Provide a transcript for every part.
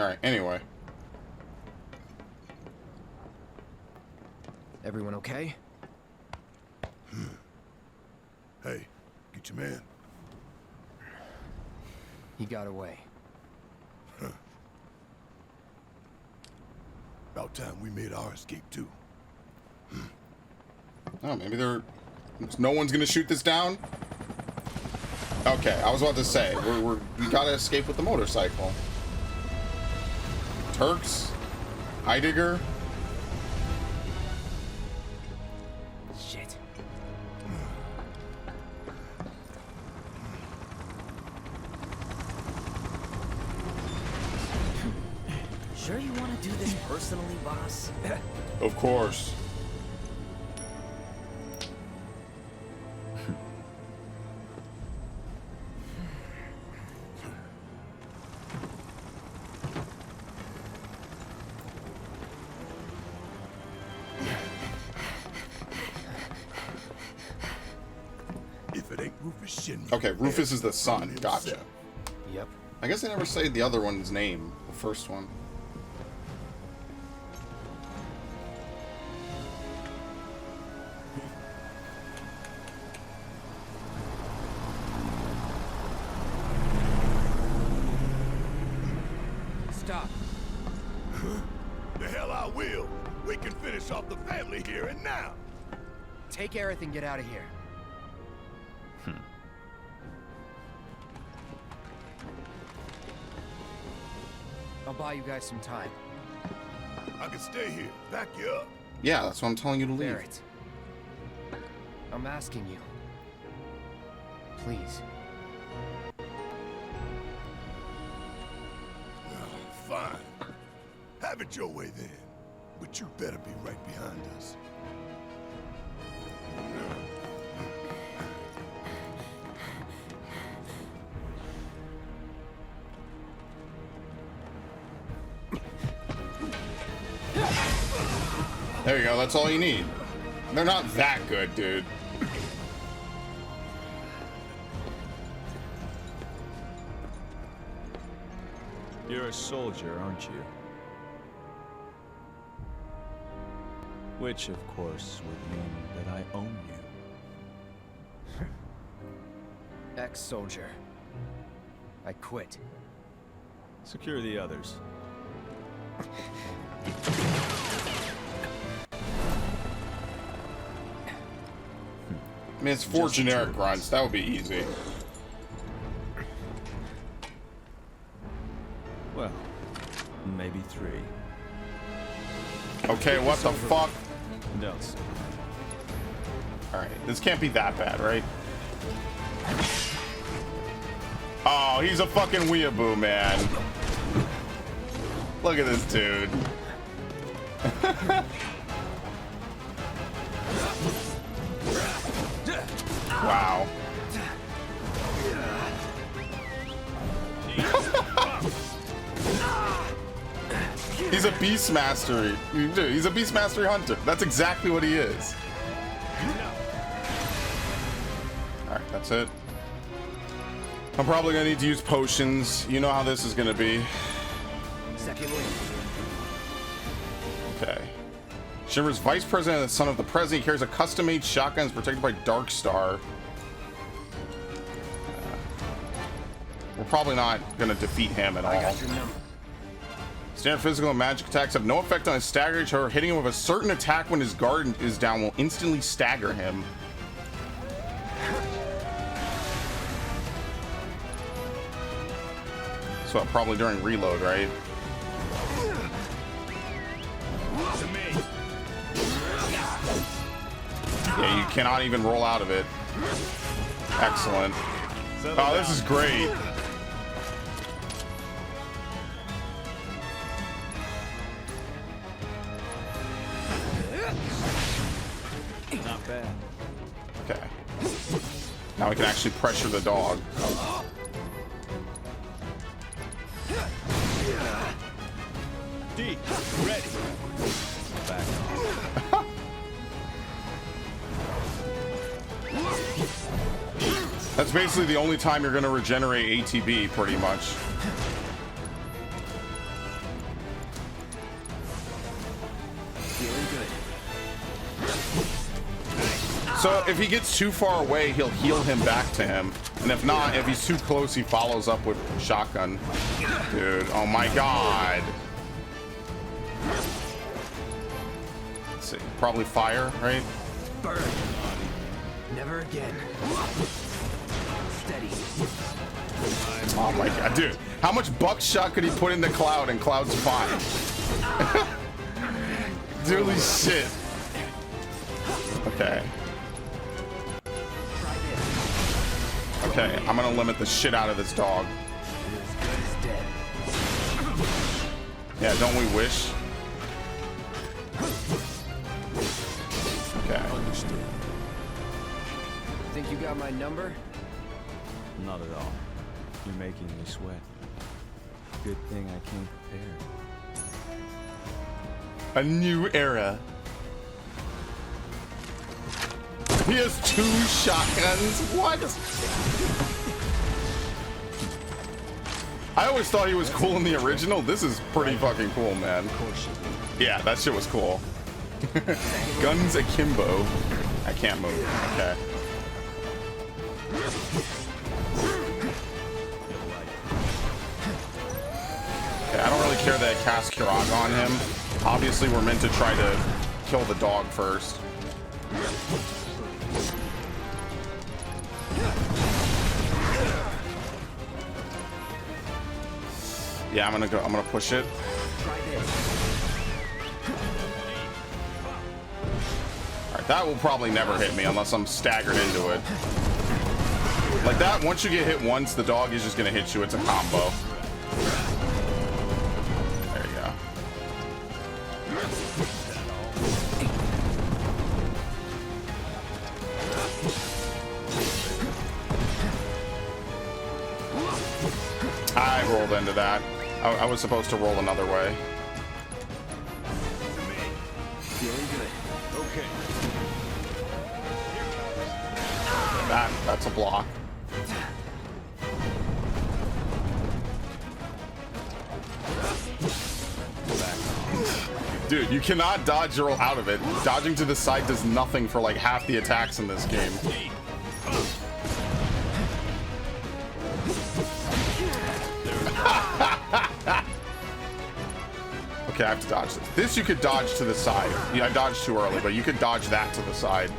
Alright, anyway. Everyone okay? Hey, get your man. He got away. About time we made our escape too. Oh, maybe no one's gonna shoot this down? Okay, I was about to say, we gotta escape with the motorcycle. Turks? Heidegger? Shit. Sure you want to do this personally, boss? Of course. If it ain't Rufus Shinman. Okay, Rufus is the son. Gotcha. Yep. I guess they never say the other one's name, the first one. Stop. The hell I will. We can finish off the family here and now. Take Aerith and get out of here. I'll buy you guys some time. I can stay here, back you up. Yeah, that's what I'm telling you to leave. Barrett. I'm asking you. Please. Fine. Have it your way then. But you better be right behind us. There you go, that's all you need. They're not that good, dude. You're a soldier, aren't you? Which, of course, would mean that I own you. Ex-soldier. I quit. Secure the others. I mean, it's four Just generic two. grunts. That would be easy. Well, maybe 3. Okay, what the fuck? No, sir. Alright, this can't be that bad, right? Oh, he's a fucking weeaboo, man. Look at this dude. Wow. He's a beast mastery. He's a beast mastery hunter. That's exactly what he is. Alright, that's it. I'm probably gonna need to use potions. You know how this is gonna be. Second win. Okay. Shimmer's vice president and the son of the president. He carries a custom-made shotgun. Is protected by Darkstar. We're probably not gonna defeat him at all. I got your number. Standard physical and magic attacks have no effect on his stagger. However, hitting him with a certain attack when his guard is down will instantly stagger him. So probably during reload, right? Yeah, you cannot even roll out of it. Excellent. Oh, this is great. Not bad. Okay. Now we can actually pressure the dog. D, ready. Back off. That's basically the only time you're going to regenerate ATB, pretty much. So if he gets too far away, he'll heal him back to him. And if not, if he's too close, he follows up with shotgun. Dude, oh my god. Let's see. Probably fire, right? Burn. Never again. Steady. Oh my god, dude. How much buckshot could he put in the Cloud and Cloud's fine? Holy shit. Okay. Okay, I'm gonna limit the shit out of this dog. You're as good as dead. Yeah, don't we wish? Okay. Understood. Think you got my number? Not at all. You're making me sweat. Good thing I came prepared. A new era. He has 2 shotguns. What? I always thought he was cool in the original. This is pretty fucking cool, man. Of course you do. Yeah, that shit was cool. Guns akimbo. I can't move. Okay. Okay, I don't really care that I cast Kurag on him. Obviously, we're meant to try to kill the dog first. Yeah, I'm gonna push it. Alright, that will probably never hit me unless I'm staggered into it. Like that, once you get hit once, the dog is just gonna hit you. It's a combo. There you go. I rolled into that. I was supposed to roll another way. Feeling good. Okay. That's a block. Dude, you cannot dodge roll out of it. Dodging to the side does nothing for like half the attacks in this game. Okay, I have to dodge this. This you could dodge to the side. Yeah, I dodged too early, but you could dodge that to the side.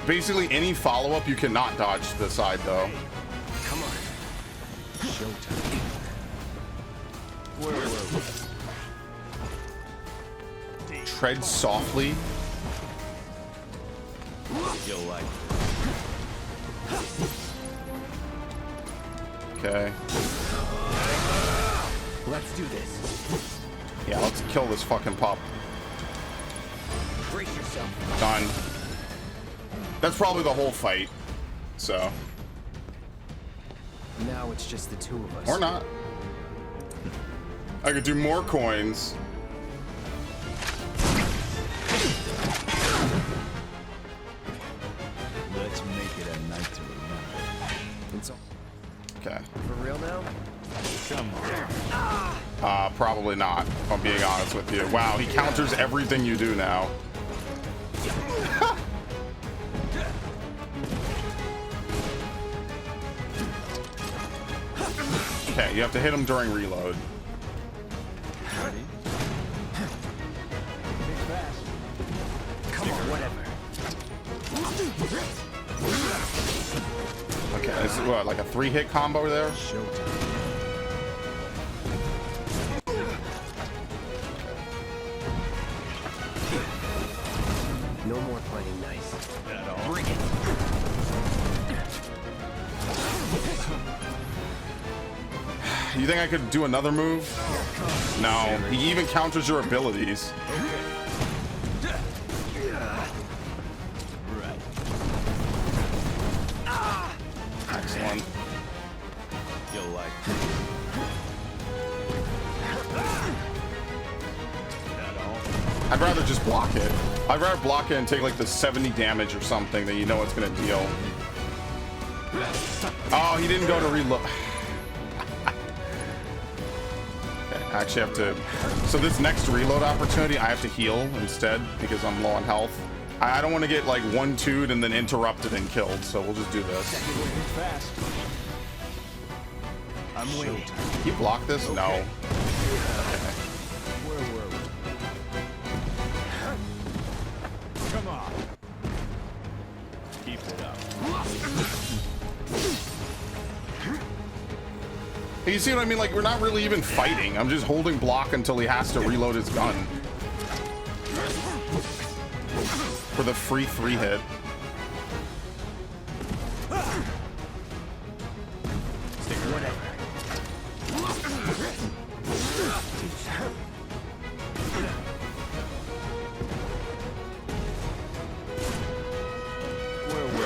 Basically, any follow-up you cannot dodge to the side, though. Come on. Showtime. Where were we? Tread softly. You'll like Okay. Let's do this. Yeah, let's kill this fucking pup. Brace yourself. Done. That's probably the whole fight. So. Now it's just the 2 of us. Or not. I could do more coins. Let's make it a night to remember. It's all Okay. for real now? Come on. Probably not, if I'm being honest with you. Wow, he counters everything you do now. Okay, you have to hit him during reload. Ready? Come on, whatever. Okay, this is what, like a 3-hit combo there? Showtime. No more playing nice. At all. Bring it. You think I could do another move? No, he even counters your abilities. Right. Excellent. You'll like At all. I'd rather just block it. I'd rather block it and take like the 70 damage or something that you know it's gonna deal. Oh, he didn't go to reload. Okay, I actually have to. So this next reload opportunity, I have to heal instead because I'm low on health. I don't want to get like 1-2'd and then interrupted and killed, so we'll just do this. Fast. I'm waiting. Can you block this? No. Okay. Where were we? Come on. Keep it up. You see what I mean? Like, we're not really even fighting. I'm just holding block until he has to reload his gun. For the free 3-hit.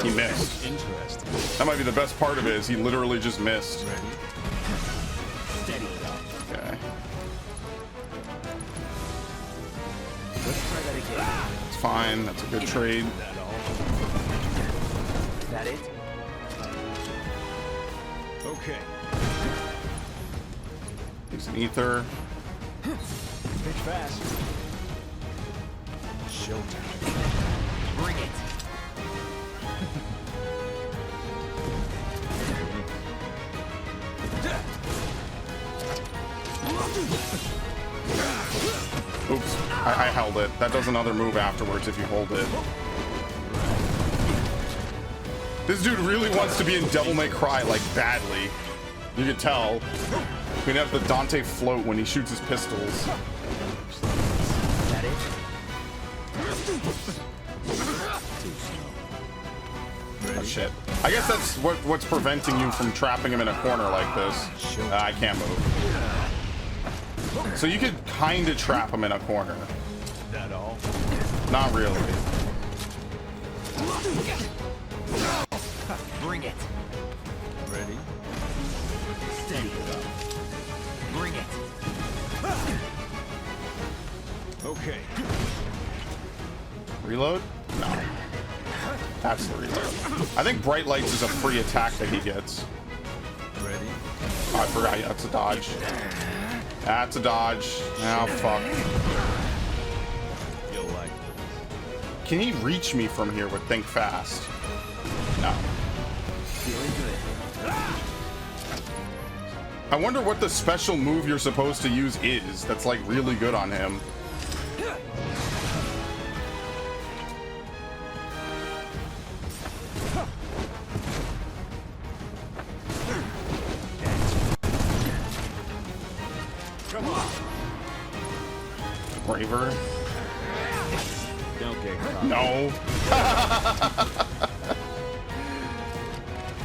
He missed. Interesting. That might be the best part of it, is he literally just missed. Ready? Steady. Okay. Let's try that again. It's fine. That's a good trade. That all? That it? Okay. Use an ether. Pitch fast. Showtime. Bring it. Oops. I held it. That does another move afterwards if you hold it. This dude really wants to be in Devil May Cry, like, badly. You can tell. We have the Dante float when he shoots his pistols. That it? Oh, shit. I guess that's what's preventing you from trapping him in a corner like this. I can't move. So you could kind of trap him in a corner. That all? Not really. Bring it. Ready? Steady. Bring it. Okay. Reload? No. That's the reload. I think Bright Lights is a free attack that he gets. Ready? Oh, I forgot. Yeah, that's a dodge. That's a dodge. Oh, fuck. You'll like this. Can he reach me from here with Think Fast? No. Feeling good. I wonder what the special move you're supposed to use is that's like really good on him. Come on. Braver? Don't get caught. No.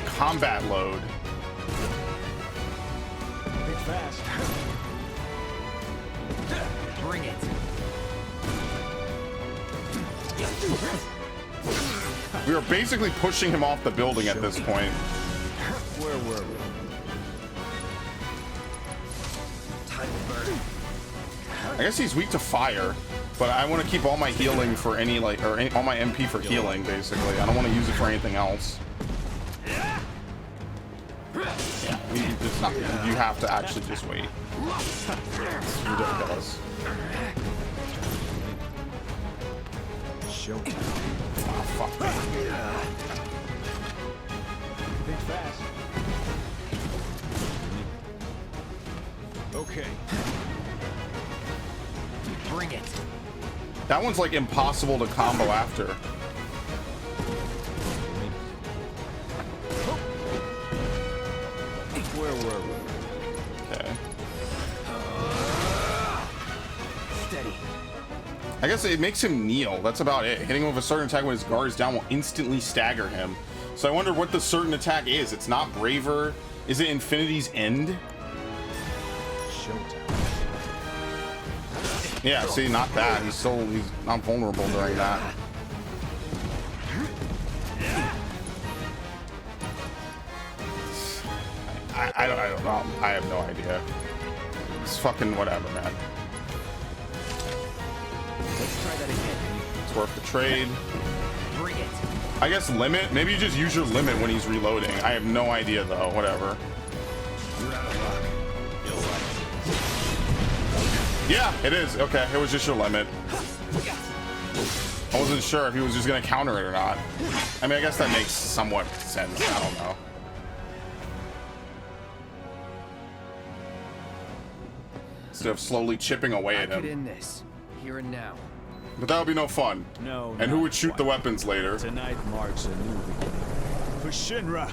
Combat load. Pitch fast. Bring it. We are basically pushing him off the building at this point. Where were we? Time to burn. I guess he's weak to fire, but I want to keep all my healing for any, like, or any, all my MP for healing, basically. I don't want to use it for anything else. Yeah, it's not, you have to actually just wait. It's ridiculous. Showtime. Oh, fuck me. Pitch fast. Okay. Bring it. That one's, like, impossible to combo after. Where were we? Okay. Steady. I guess it makes him kneel. That's about it. Hitting him with a certain attack when his guard is down will instantly stagger him. So I wonder what the certain attack is. It's not Braver. Is it Infinity's End? Showtime. Yeah, see, not that. He's not vulnerable during that. I don't know. I have no idea. It's fucking whatever, man. Let's try that again. It's worth the trade. Bring it. I guess limit. Maybe you just use your limit when he's reloading. I have no idea though. Whatever. You're out of luck. You'll like Yeah, it is. Okay, it was just your limit. I wasn't sure if he was just gonna counter it or not. I mean, I guess that makes somewhat sense. I don't know. Instead of slowly chipping away I at could him. end this here and now. But that would be no fun. No. And who not would shoot the quite. weapons later? Tonight marks a new beginning for Shinra.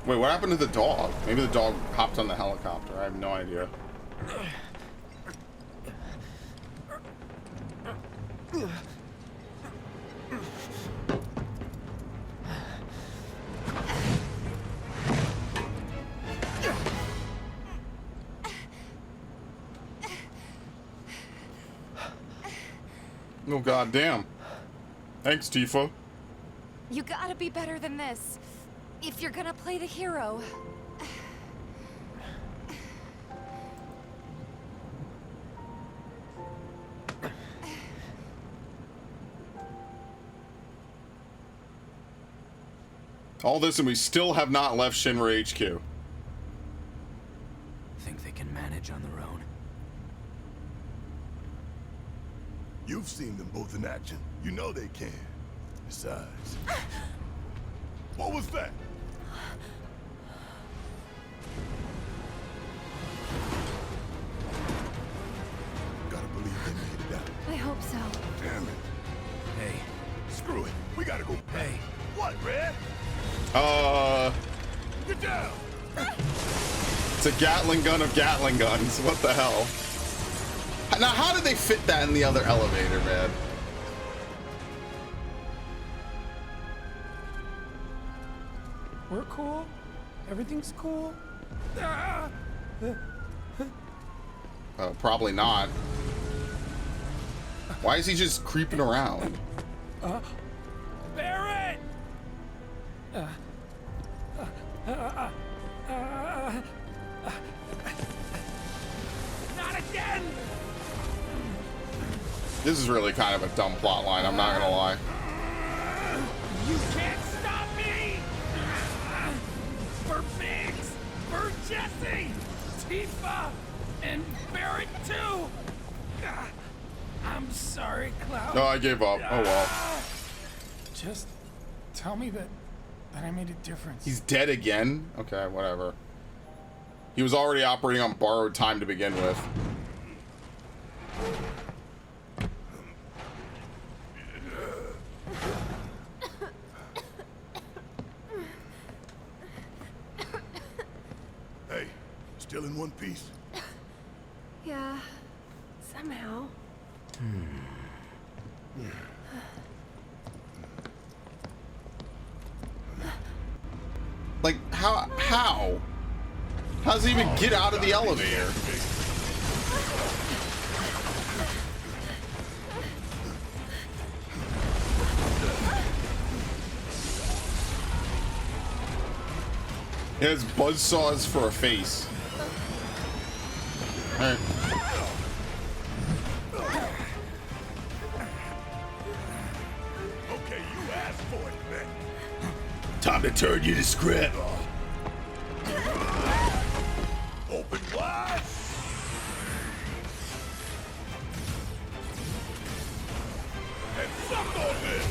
Wait, what happened to the dog? Maybe the dog hopped on the helicopter. I have no idea. Oh, goddamn. Thanks, Tifa. You gotta be better than this. If you're gonna play the hero. All this and we still have not left Shinra HQ. Think they can manage on their own? You've seen them both in action. You know they can. Besides... What was that? Gotta believe they made it out. I hope so. Damn it. Hey, Screw it. We gotta go. hey. What, Red? Get down! It's a Gatling gun of Gatling guns. What the hell? Now, how did they fit that in the other elevator, man? We're cool. Everything's cool. Probably not. Why is he just creeping around? Barret! Not again! This is really kind of a dumb plot line, I'm not gonna lie. You can't stop me! For Biggs! For Jesse! Tifa! And Barret too! I'm sorry, Cloud. No, I gave up. Oh well. Just tell me that I made a difference. He's dead again? Okay, whatever. He was already operating on borrowed time to begin with. Hey, still in one piece? Yeah. Somehow. Like, how? How does he even get out of the elevator? He has buzzsaws for a face. Alright. Okay, you asked for it, man. Time to turn you to scrap. Open wide. And suck on this.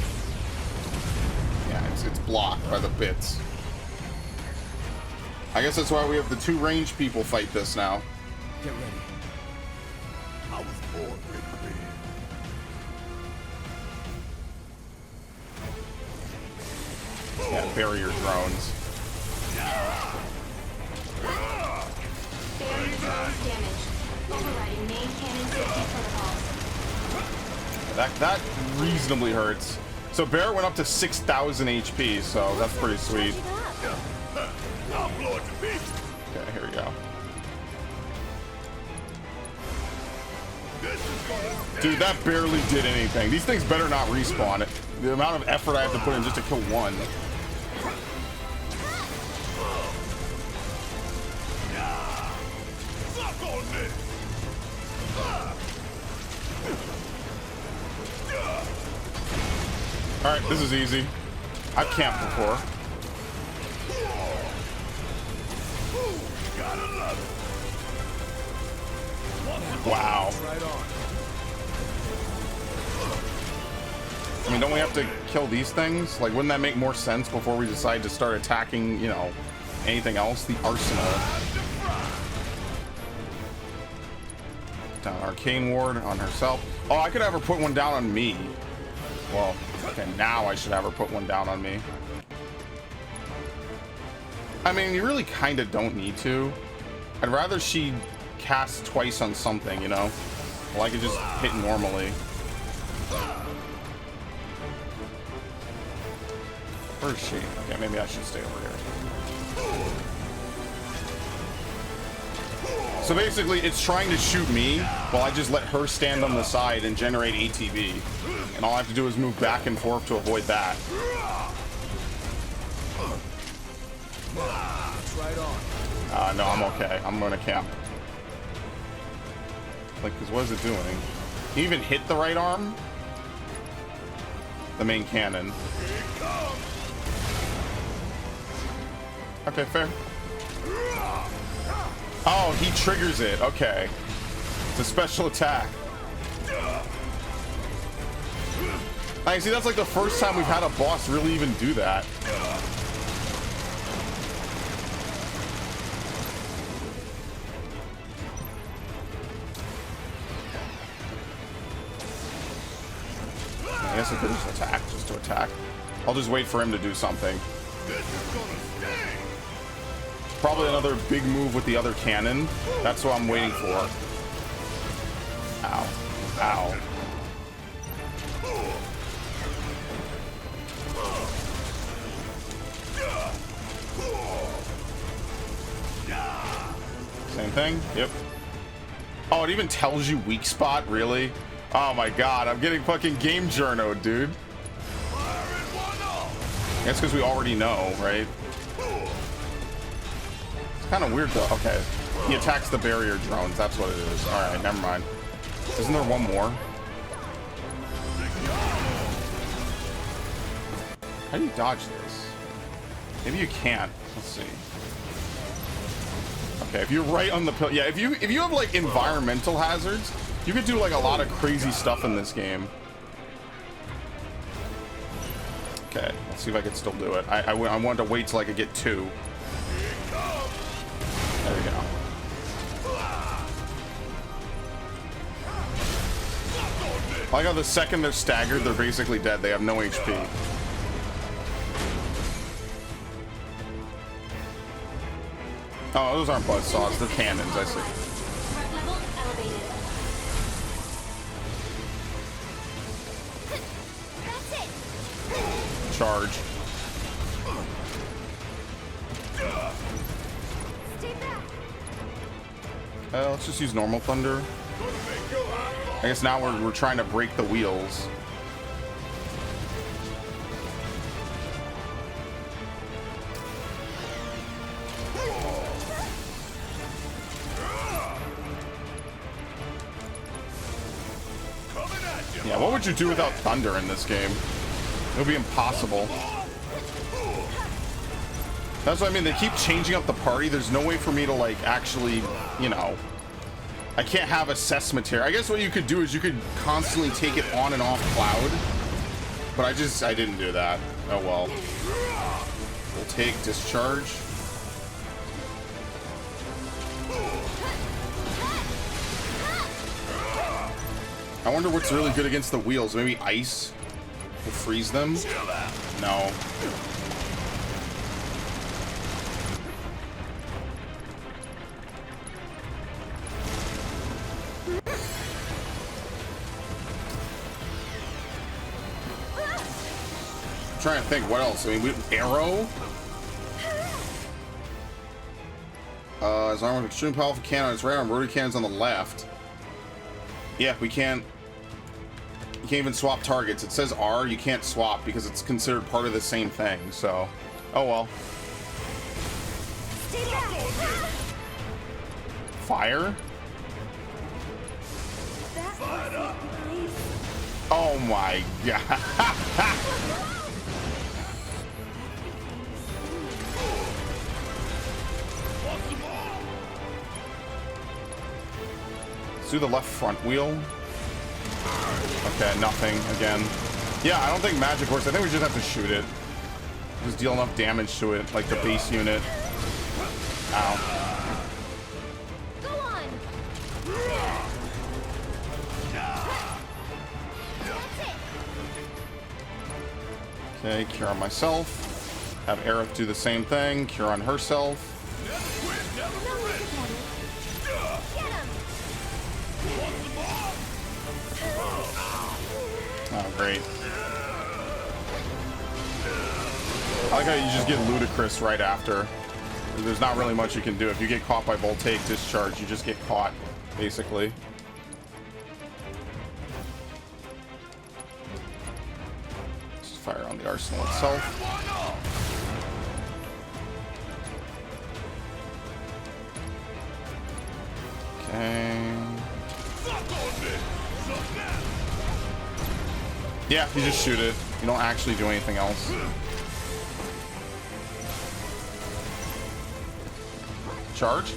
Yeah, it's blocked by the bits. I guess that's why we have the two ranged people fight this now. Get ready. I was born ready to be. Yeah, barrier drones. Barrier drones damaged. Overriding main cannon safety protocols. That reasonably hurts. So Barret went up to 6,000 HP, so that's pretty sweet. I'll blow it to pieces. Okay, here we go. This is gonna Dude, that barely did anything. These things better not respawn. The amount of effort I have to put in just to kill one. suck on this. Alright, this is easy. I've camped before. Wow. I mean, don't we have to kill these things? Like, wouldn't that make more sense before we decide to start attacking, you know, anything else? The arsenal. Down Arcane Ward on herself. Oh, I could have her put one down on me. Well, okay, now I should have her put one down on me. I mean, you really kind of don't need to. I'd rather she cast twice on something, you know? Well, I could just hit normally. Where is she? Okay, maybe I should stay over here. So basically, it's trying to shoot me while I just let her stand on the side and generate ATB. And all I have to do is move back and forth to avoid that. No, I'm okay. I'm gonna camp. Like, cause what is it doing? You even hit the right arm? The main cannon. Okay, fair. Oh, he triggers it. Okay. It's a special attack. I see, that's like the first time we've had a boss really even do that. I guess I could just attack, just to attack. I'll just wait for him to do something. Probably another big move with the other cannon. That's what I'm waiting for. Ow. Ow. Same thing? Yep. Oh, it even tells you weak spot? Really? Oh my god, I'm getting fucking game journoed, dude. That's because we already know, right? It's kind of weird though. Okay. He attacks the barrier drones. That's what it is. Alright, never mind. Isn't there one more? How do you dodge this? Maybe you can't. Let's see. Okay, if you're right on the pill, yeah. If you have like environmental hazards, you could do like a lot of crazy stuff in this game. Okay, let's see if I can still do it. I wanted to wait till I could get 2. There we go. I like how the second they're staggered, they're basically dead. They have no HP. Oh, those aren't buzzsaws. They're cannons, I see. Threat level elevated. That's it. Charge. Stay back. Let's just use normal thunder. I guess now we're trying to break the wheels. Yeah, what would you do without thunder in this game? It would be impossible. That's what I mean. They keep changing up the party. There's no way for me to like actually, you know, I can't have assess material. I guess what you could do is you could constantly take it on and off Cloud, but I didn't do that. Oh well. We'll take discharge. I wonder what's really good against the wheels. Maybe ice will freeze them? No. I'm trying to think what else. I mean, arrow? His arm with extreme powerful cannon on its right arm, rotary cannons on the left. Yeah, we can't. You can't even swap targets. It says R, you can't swap because it's considered part of the same thing. So, oh well. Fire? Oh my god. Let's do the left front wheel. Okay, nothing again. Yeah, I don't think magic works. I think we just have to shoot it. Just deal enough damage to it, like the base unit. Ow. Go on. Okay, cure on myself. Have Aerith do the same thing. Cure on herself. Oh, great. I like how you just get ludicrous right after. There's not really much you can do. If you get caught by Voltaic Discharge, you just get caught, basically. Just fire on the arsenal itself. Okay. Yeah, you just shoot it. You don't actually do anything else. Charge.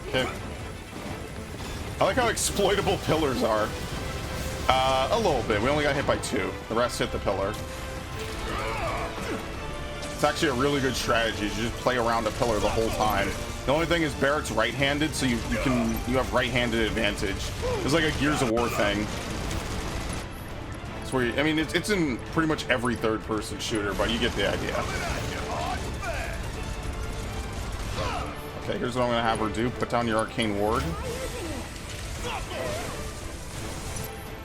Okay. I like how exploitable pillars are. A little bit. We only got hit by 2. The rest hit the pillar. It's actually a really good strategy. You just play around a pillar the whole time. The only thing is Barrett's right-handed, so you have right-handed advantage. It's like a Gears of War thing. It's where you, I mean, it's in pretty much every third-person shooter, but you get the idea. Okay, here's what I'm gonna have her do. Put down your arcane ward.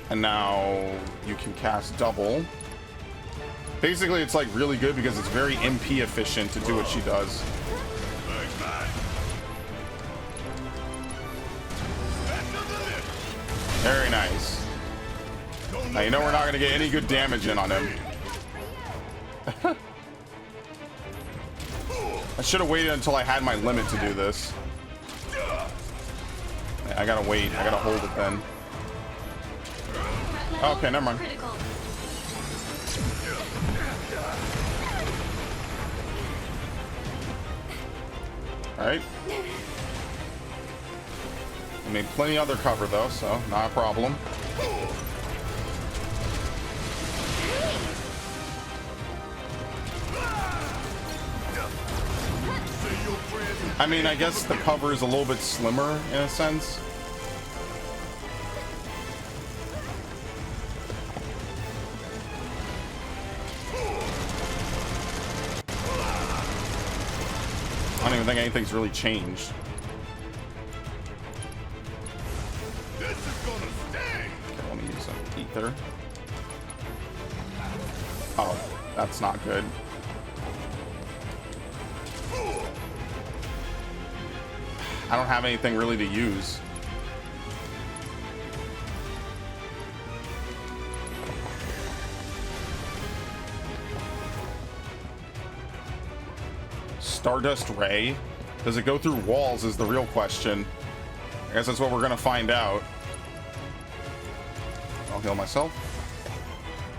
And now you can cast double. Basically, it's like really good because it's very MP efficient to do what she does. Very nice. Now you know we're not going to get any good damage in on him. I should have waited until I had my limit to do this. I gotta wait. I gotta hold it then. Okay, never mind. Alright. I made plenty other cover though, so not a problem. I mean, I guess the cover is a little bit slimmer in a sense. I don't even think anything's really changed. This is gonna sting. Okay, let me use some ether. Oh, that's not good. I don't have anything really to use. Stardust Ray? Does it go through walls is the real question. I guess that's what we're gonna find out. I'll heal myself.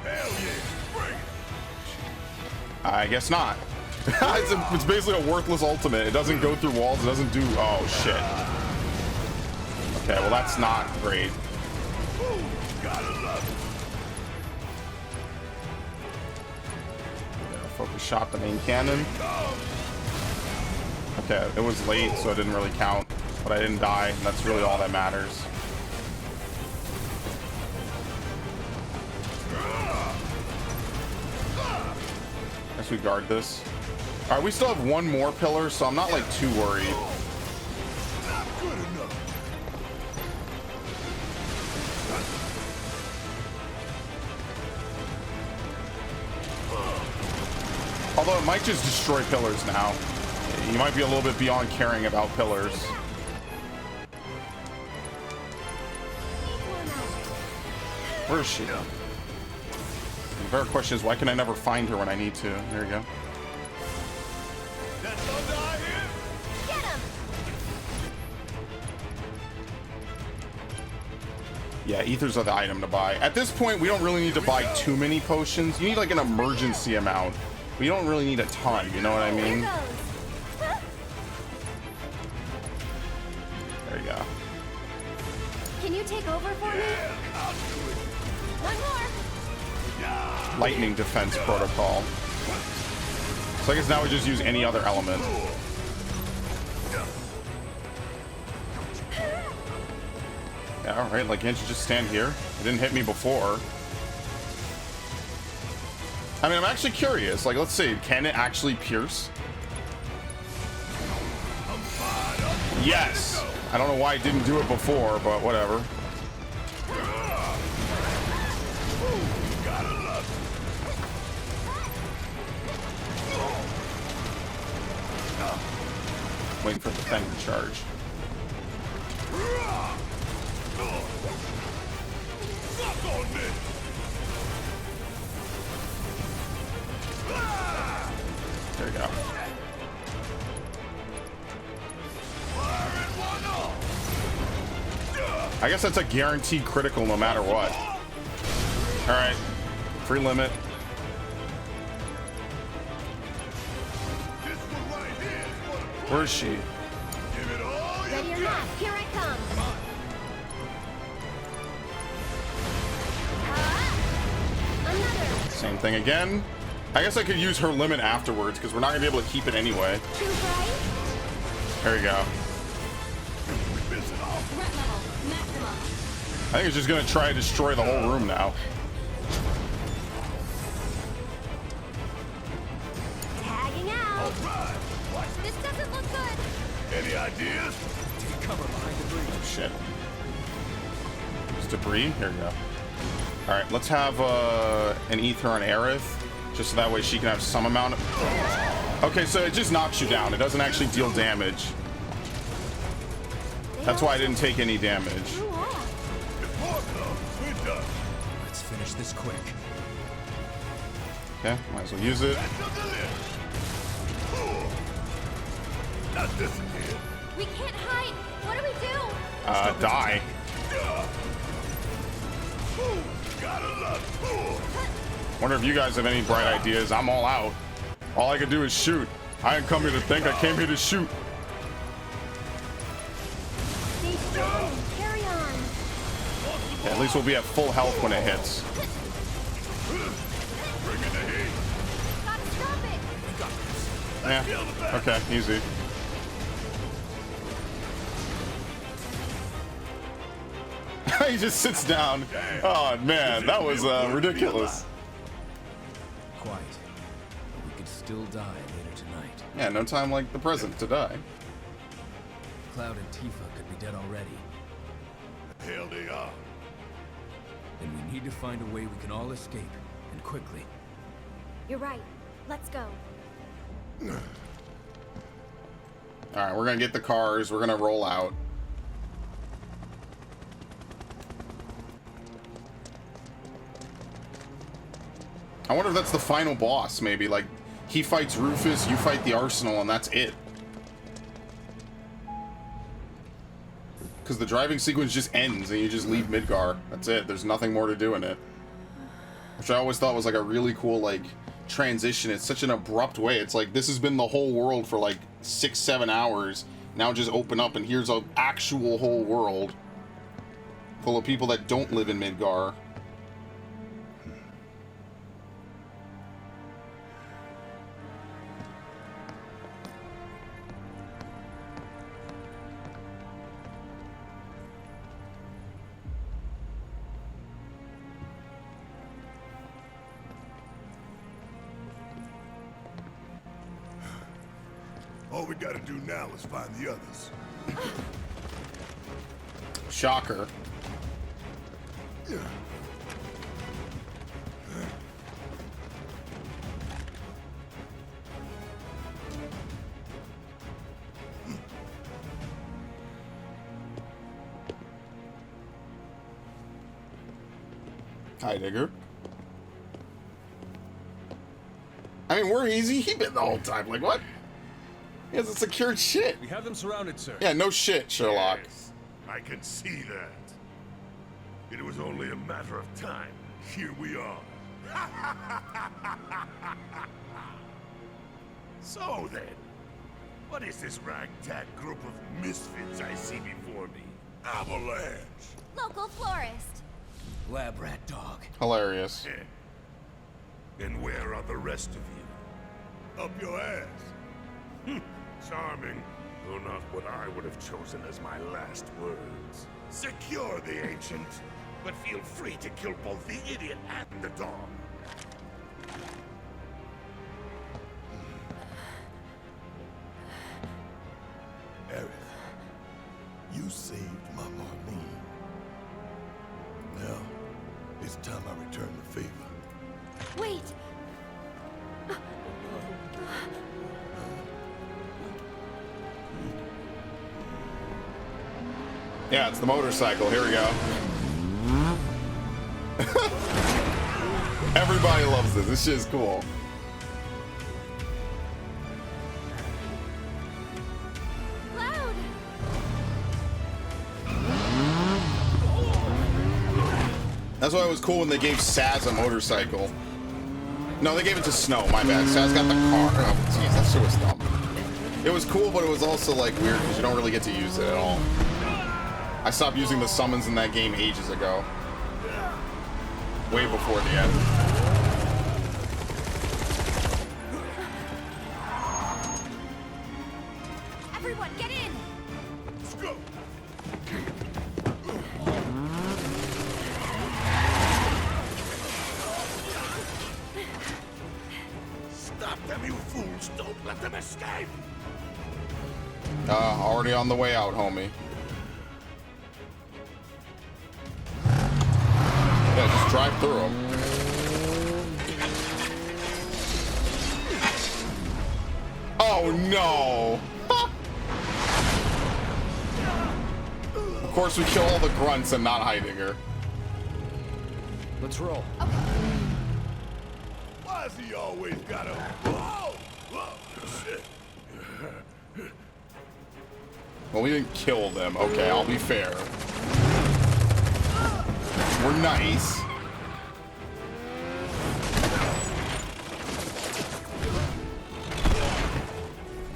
Hell yeah. Bring it. I guess not. It's basically a worthless ultimate. It doesn't go through walls. It doesn't do... Oh, shit. Okay, well, that's not great. Ooh, gotta love it. Focus shot the main cannon. Okay, it was late, so it didn't really count. But I didn't die, and that's really all that matters. Guess we guard this. Alright, we still have one more pillar, so I'm not like too worried. Not good enough. Although it might just destroy pillars now. You might be a little bit beyond caring about pillars. Where is she? The better question is, why can I never find her when I need to? There you go. That's thunder I hear? Get him! Yeah, ethers are the item to buy. At this point, we don't really need to buy too many potions. You need like an emergency amount. We don't really need a ton, you know what I mean? Here goes. There you go. Can you take over for me? One more. Lightning defense protocol. So I guess now we just use any other element. Yeah, all right, like, can't you just stand here? It didn't hit me before. I mean, I'm actually curious. Like, let's see, can it actually pierce? Yes! I don't know why it didn't do it before, but whatever. Waiting for the thing to charge. There we go. I guess that's a guaranteed critical no matter what. Alright. Free limit. Where is she? Ready or not, here I come. Another. Same thing again. I guess I could use her limit afterwards because we're not going to be able to keep it anyway. Too bright. There you go. Threat level maximum. I think it's just going to try to destroy the whole room now. Tagging out. This doesn't look good. Any ideas? Take cover behind debris. Oh, shit. There's debris? Here we go. Alright, let's have an ether on Aerith. Just so that way she can have some amount of... Okay, so it just knocks you down. It doesn't actually deal damage. That's why I didn't take any damage. Ooh, ah. We're done. Let's finish this quick. Okay, might as well use it. Not this again. We can't hide. What do we do? Die. Gotta love. Wonder if you guys have any bright ideas. I'm all out. All I can do is shoot. I didn't come here to think. I came here to shoot. Stay strong. Carry on. Yeah, at least we'll be at full health when it hits. Bringing the heat. Gotta stop it. Yeah. Okay, easy. He just sits down. Oh man, that was ridiculous. Quite. But we could still die later tonight. Yeah, no time like the present to die. Cloud and Tifa could be dead already. Hell they are. And we need to find a way we can all escape, and quickly. You're right. Let's go. All right, we're gonna get the cars. We're gonna roll out. I wonder if that's the final boss, maybe. Like, he fights Rufus, you fight the Arsenal, and that's it. Because the driving sequence just ends, and you just leave Midgar. That's it. There's nothing more to do in it. Which I always thought was, like, a really cool, like, transition. It's such an abrupt way. It's like, this has been the whole world for, like, 6-7 hours. Now just open up, and here's an actual whole world full of people that don't live in Midgar. All we gotta do now is find the others. Shocker. Heidegger. I mean, where is he been the whole time? Like, what? He hasn't secured shit. We have them surrounded, sir. Yeah, no shit, Sherlock. Yes, I can see that. It was only a matter of time. Here we are. So then, what is this ragtag group of misfits I see before me? Avalanche! Local florist. Lab rat dog. Hilarious. And where are the rest of you? Up your ass. Charming, though not what I would have chosen as my last words. Secure the Ancient, but feel free to kill both the idiot and the dog. Aerith, you saved my Marlene. Now, it's time I return the favor. Wait. Yeah, it's the motorcycle. Here we go. Everybody loves this. This shit is cool. Cloud. That's why it was cool when they gave Saz a motorcycle. No, they gave it to Snow. My bad. Saz got the car. Oh, jeez, that shit was dumb. It was cool, but it was also like weird because you don't really get to use it at all. I stopped using the summons in that game ages ago. Way before the end. Everyone, get in. Let's go! Stop them, you fools! Don't let them escape! Already on the way out, homie. Yeah, just drive through them. Oh no! Of course we kill all the grunts and not Heidegger. Let's roll. Why's he always gotta... Whoa! Whoa! Shit! Well, we didn't kill them. Okay, I'll be fair. We're nice.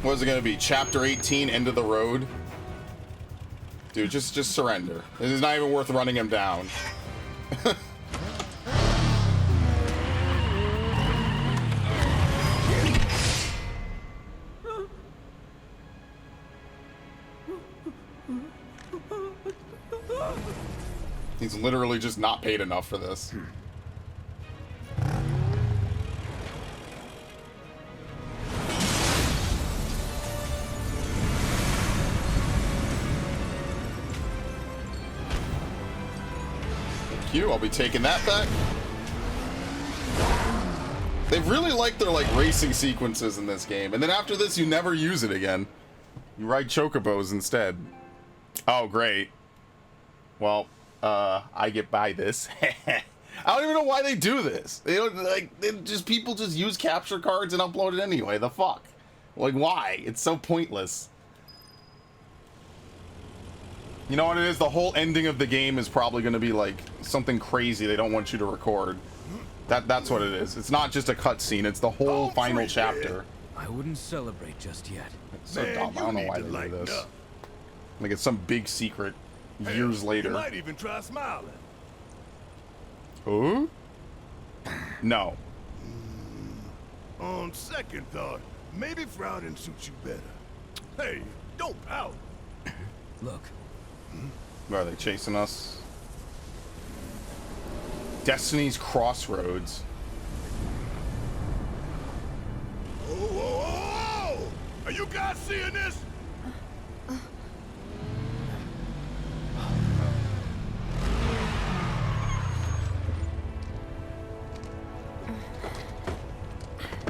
What is it gonna be? Chapter 18, End of the Road? Dude, just surrender. It is not even worth running him down. He's literally just not paid enough for this. Thank you. I'll be taking that back. They really like their racing sequences in this game, and then after this, you never use it again. You ride chocobos instead. Oh, great. Well, I get by this. I don't even know why they do this. They don't people just use capture cards and upload it anyway. The fuck? Like, why? It's so pointless. You know what it is? The whole ending of the game is probably going to be like something crazy they don't want you to record. That's what it is. It's not just a cutscene. It's the whole final chapter. I wouldn't celebrate just yet. It's so dumb. I don't know why they do this. Up. Like it's some big secret years later. You might even try smiling. Who? No. On second thought, maybe frowning suits you better. Hey, don't pout. Look, Are they chasing us? Destiny's Crossroads. Whoa, whoa, whoa, whoa! Are you guys seeing this?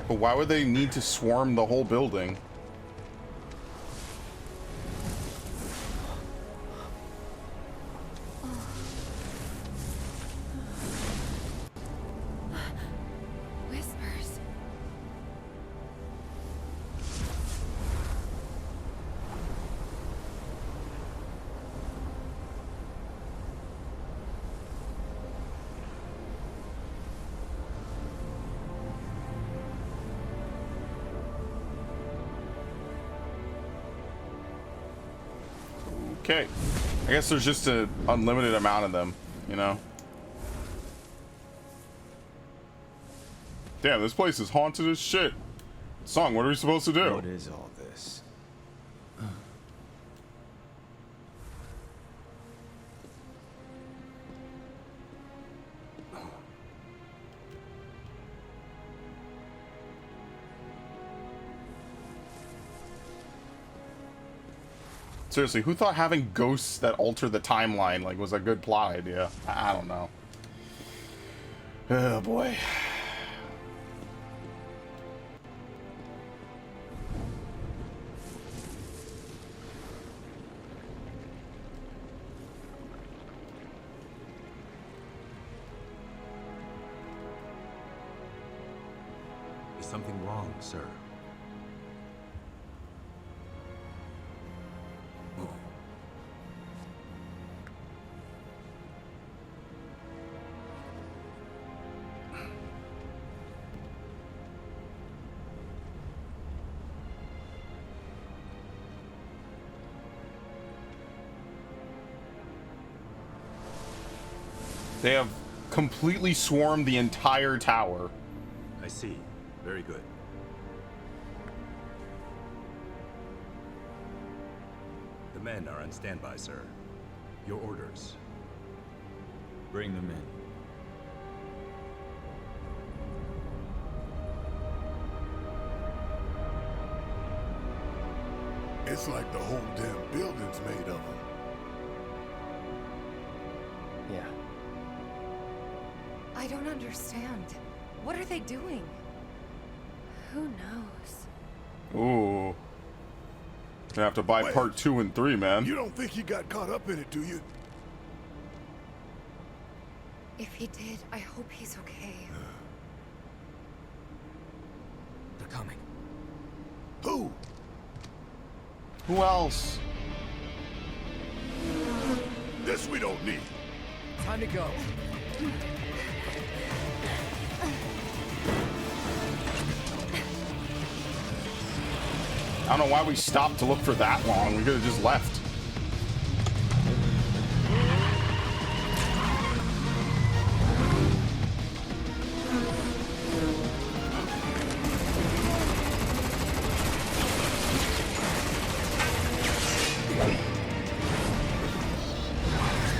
But why would they need to swarm the whole building? okay. I guess there's just an unlimited amount of them, you know? Damn, this place is haunted as shit. Song, what are we supposed to do? What is all this? Seriously, who thought having ghosts that alter the timeline like was a good plot idea? I don't know. Oh boy. Is something wrong, sir? They have completely swarmed the entire tower. I see. Very good. The men are on standby, sir. Your orders. Bring them in. It's like the whole damn building's made of them. Yeah. I don't understand. What are they doing? Who knows? Ooh. Gonna have to buy Wait. part 2 and 3, man. You don't think he got caught up in it, do you? If he did, I hope he's okay. They're coming. Who? Who else? This we don't need. Time to go. I don't know why we stopped to look for that long. We could have just left.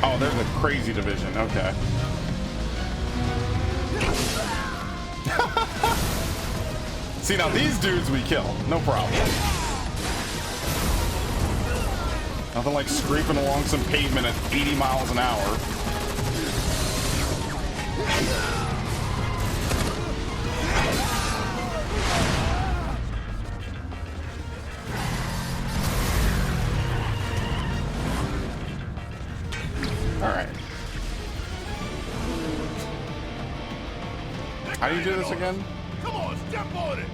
Oh, there's a crazy division. Okay. See, now these dudes we kill. No problem. Nothing like scraping along some pavement at 80 miles an hour. All right. How do you do this again? Come on, step on it.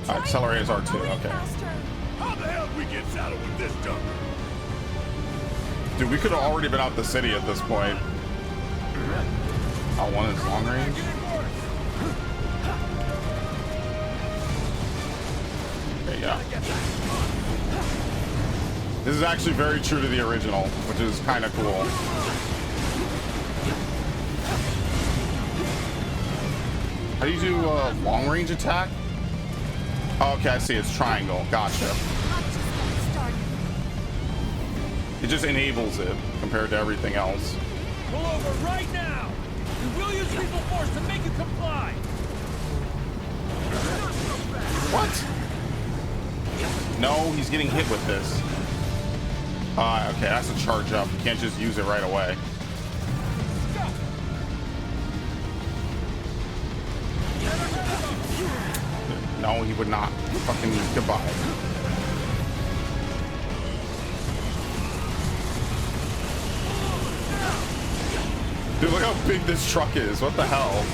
Accelerate is R2. Okay. How the hell we get saddled with this junk? Dude, we could have already been out the city at this point. Oh, one is long range. Okay, yeah. This is actually very true to the original, which is kind of cool. How do you do a long range attack? Oh, okay, I see. It's triangle. Gotcha. It just enables it compared to everything else. Pull over right now! We will use lethal force to make you comply! What? No, he's getting hit with this. Okay, that's a charge up. You can't just use it right away. No, he would not. Fucking goodbye. Dude, look how big this truck is. What the hell?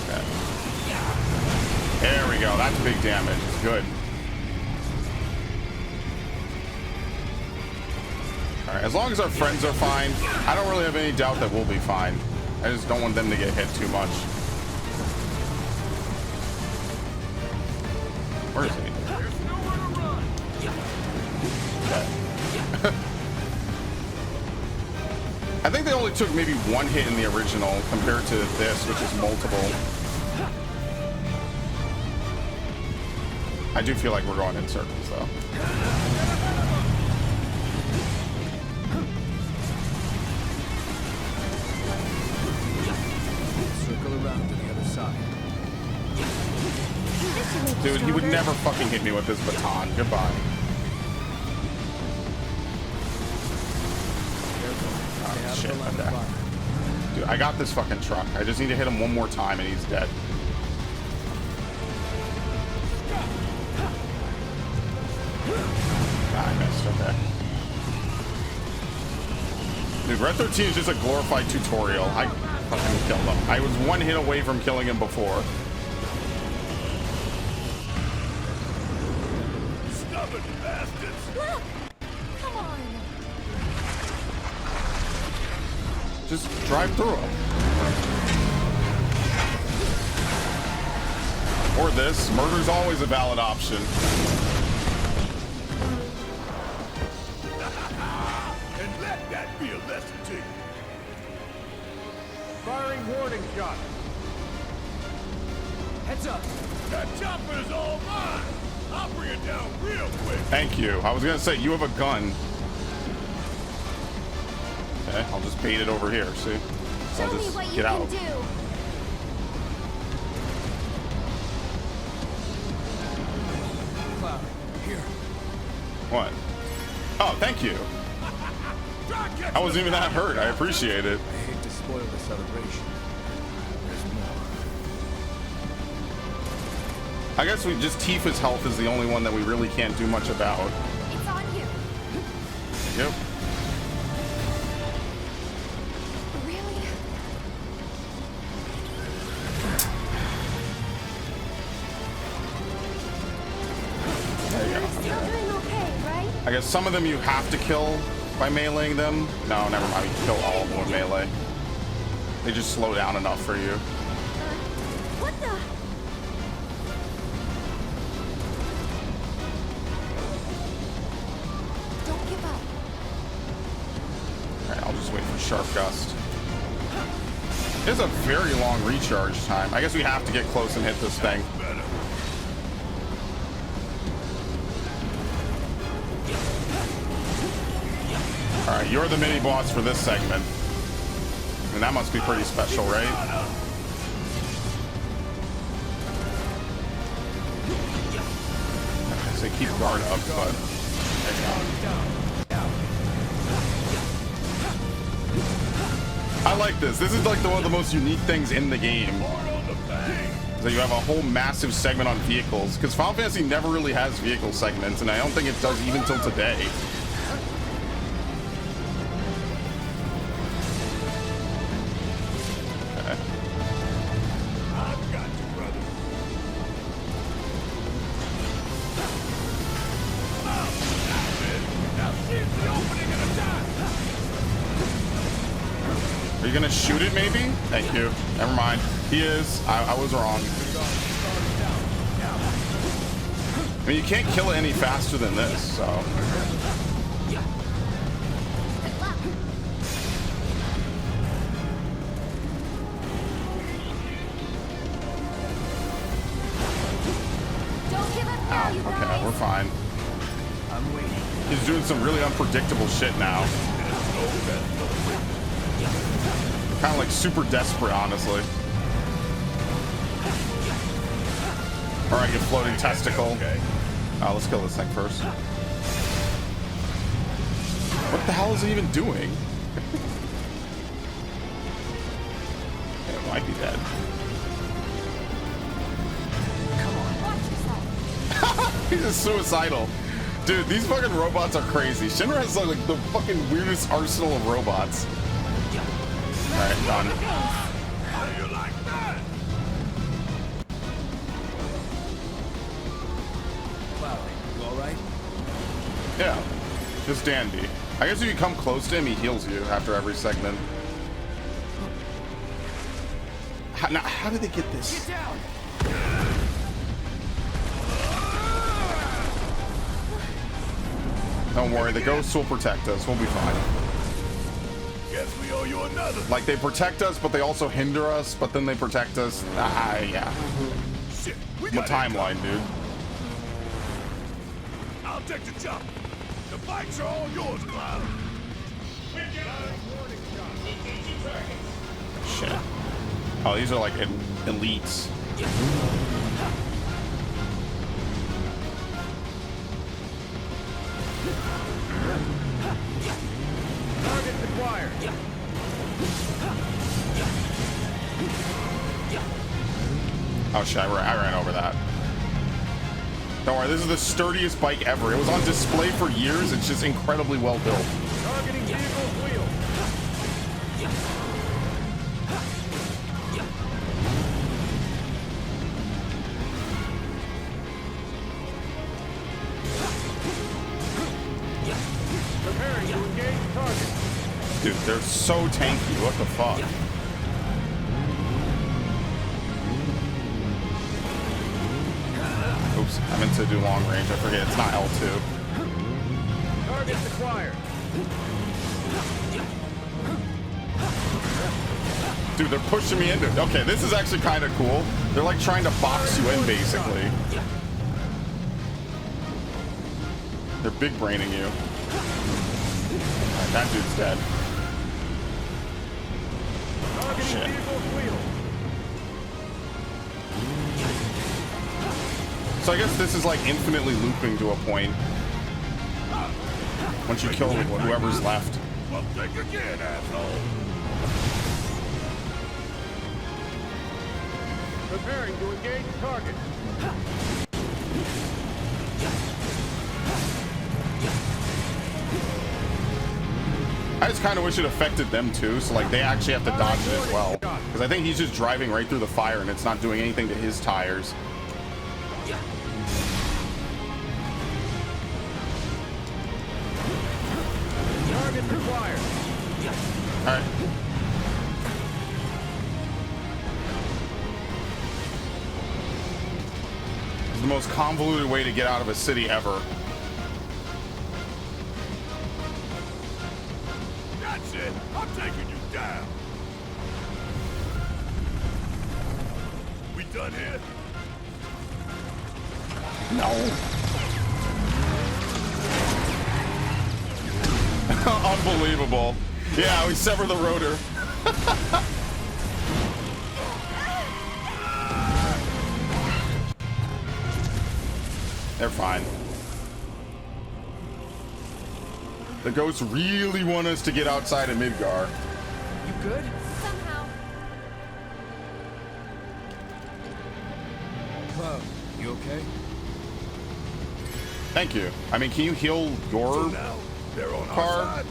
Okay. There we go. That's big damage. It's good. Alright, as long as our friends are fine, I don't really have any doubt that we'll be fine. I just don't want them to get hit too much. Where is he? Okay. I think they only took maybe one hit in the original compared to this, which is multiple. I do feel like we're going in circles, though. Circle around to the other side. Dude, he would never fucking hit me with his baton. Goodbye. Oh, shit, okay. Dude, I got this fucking truck. I just need to hit him one more time and he's dead. I missed, okay. Dude, Red 13 is just a glorified tutorial. I fucking killed him. I was one hit away from killing him before. Stubborn bastards! Look! Come on! Just drive through them. Or this. Murder's always a valid option. And let that be a lesson to you. Firing warning shot. Heads up. That chopper's all mine. I'll bring it down real quick. Thank you. I was gonna say, you have a gun. Okay, I'll just bait it over here, see? So I'll Show me just what you get can out. do! Cloud, here. What? Oh, thank you. I wasn't even that hurt. I appreciate it. I hate to spoil the celebration. There's more. I guess we just Tifa's health is the only one that we really can't do much about. It's on you! Yep. Really? You're still doing okay, right? I guess some of them you have to kill by meleeing them. No, never mind. You can kill all of them with melee. They just slow down enough for you. What the? Don't give up. Alright, I'll just wait for Sharp Gust. It's a very long recharge time. I guess we have to get close and hit this thing. Alright, you're the mini-boss for this segment. And that must be pretty special, right? Okay, so keep guard up, but... I like this. This is like one of the most unique things in the game. Is that you have a whole massive segment on vehicles. Because Final Fantasy never really has vehicle segments, and I don't think it does even till today. Are you gonna shoot it, maybe? Thank you. Never mind. He is. I was wrong. I mean, you can't kill it any faster than this, so. Don't give up now, you guys! Okay, we're fine. I'm waiting. He's doing some really unpredictable shit now. Kind of like super desperate, honestly. Alright, you floating testicle. Let's kill this thing first. What the hell is it even doing? It might be dead. Come on, watch yourself! He's just suicidal. Dude, these fucking robots are crazy. Shinra has like the fucking weirdest arsenal of robots. Alright, done. How do you like that? Cloud, you alright? Yeah, just dandy. I guess if you come close to him, he heals you after every segment. Now, how did they get this? Get down. Don't worry, the ghosts will protect us. We'll be fine. Guess we owe you another. Like, they protect us, but they also hinder us, but then they protect us. Yeah. Shit, we The got timeline, dude. I'll take the jump. The bikes are all yours, Cloud. Shit. Oh, these are like elites. Target acquired. Oh shit, I ran over that. Don't worry, this is the sturdiest bike ever. It was on display for years. It's just incredibly well built. Targeting vehicle wheel. Preparing to engage target. Dude, they're so tanky. What the fuck? Oops, I meant to do long range. I forget, it's not L2. Targets acquired. Dude, they're pushing me into it. Okay, this is actually kind of cool. They're like trying to box you in, basically. They're big braining you. Alright, that dude's dead. Targeting Shit. vehicle wheel. So I guess this is like infinitely looping to a point. Once you kill whoever's left. Well, think again, asshole. Preparing to engage target. I just kind of wish it affected them too, so like they actually have to dodge it as well. Because I think he's just driving right through the fire and it's not doing anything to his tires. Target required. Alright. It's the most convoluted way to get out of a city ever. That's it. I'm taking you down. We done here? No. Unbelievable. Yeah, we sever the rotor. They're fine. The ghosts really want us to get outside of Midgar. You good? Somehow. Cloud, you okay? Thank you. I mean, can you heal your Now, they're on car? our side.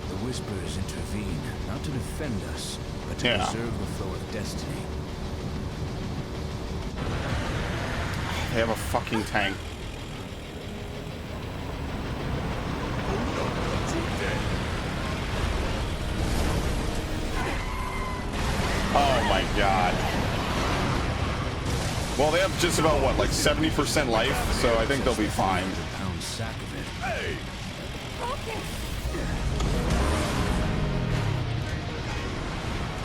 The Whispers intervene, not to defend us, but to Yeah. preserve the flow of destiny. They have a fucking tank. Oh my god. Well, they have just about, what, like 70% life, so I think they'll be fine. 100-pound sack of it. Hey,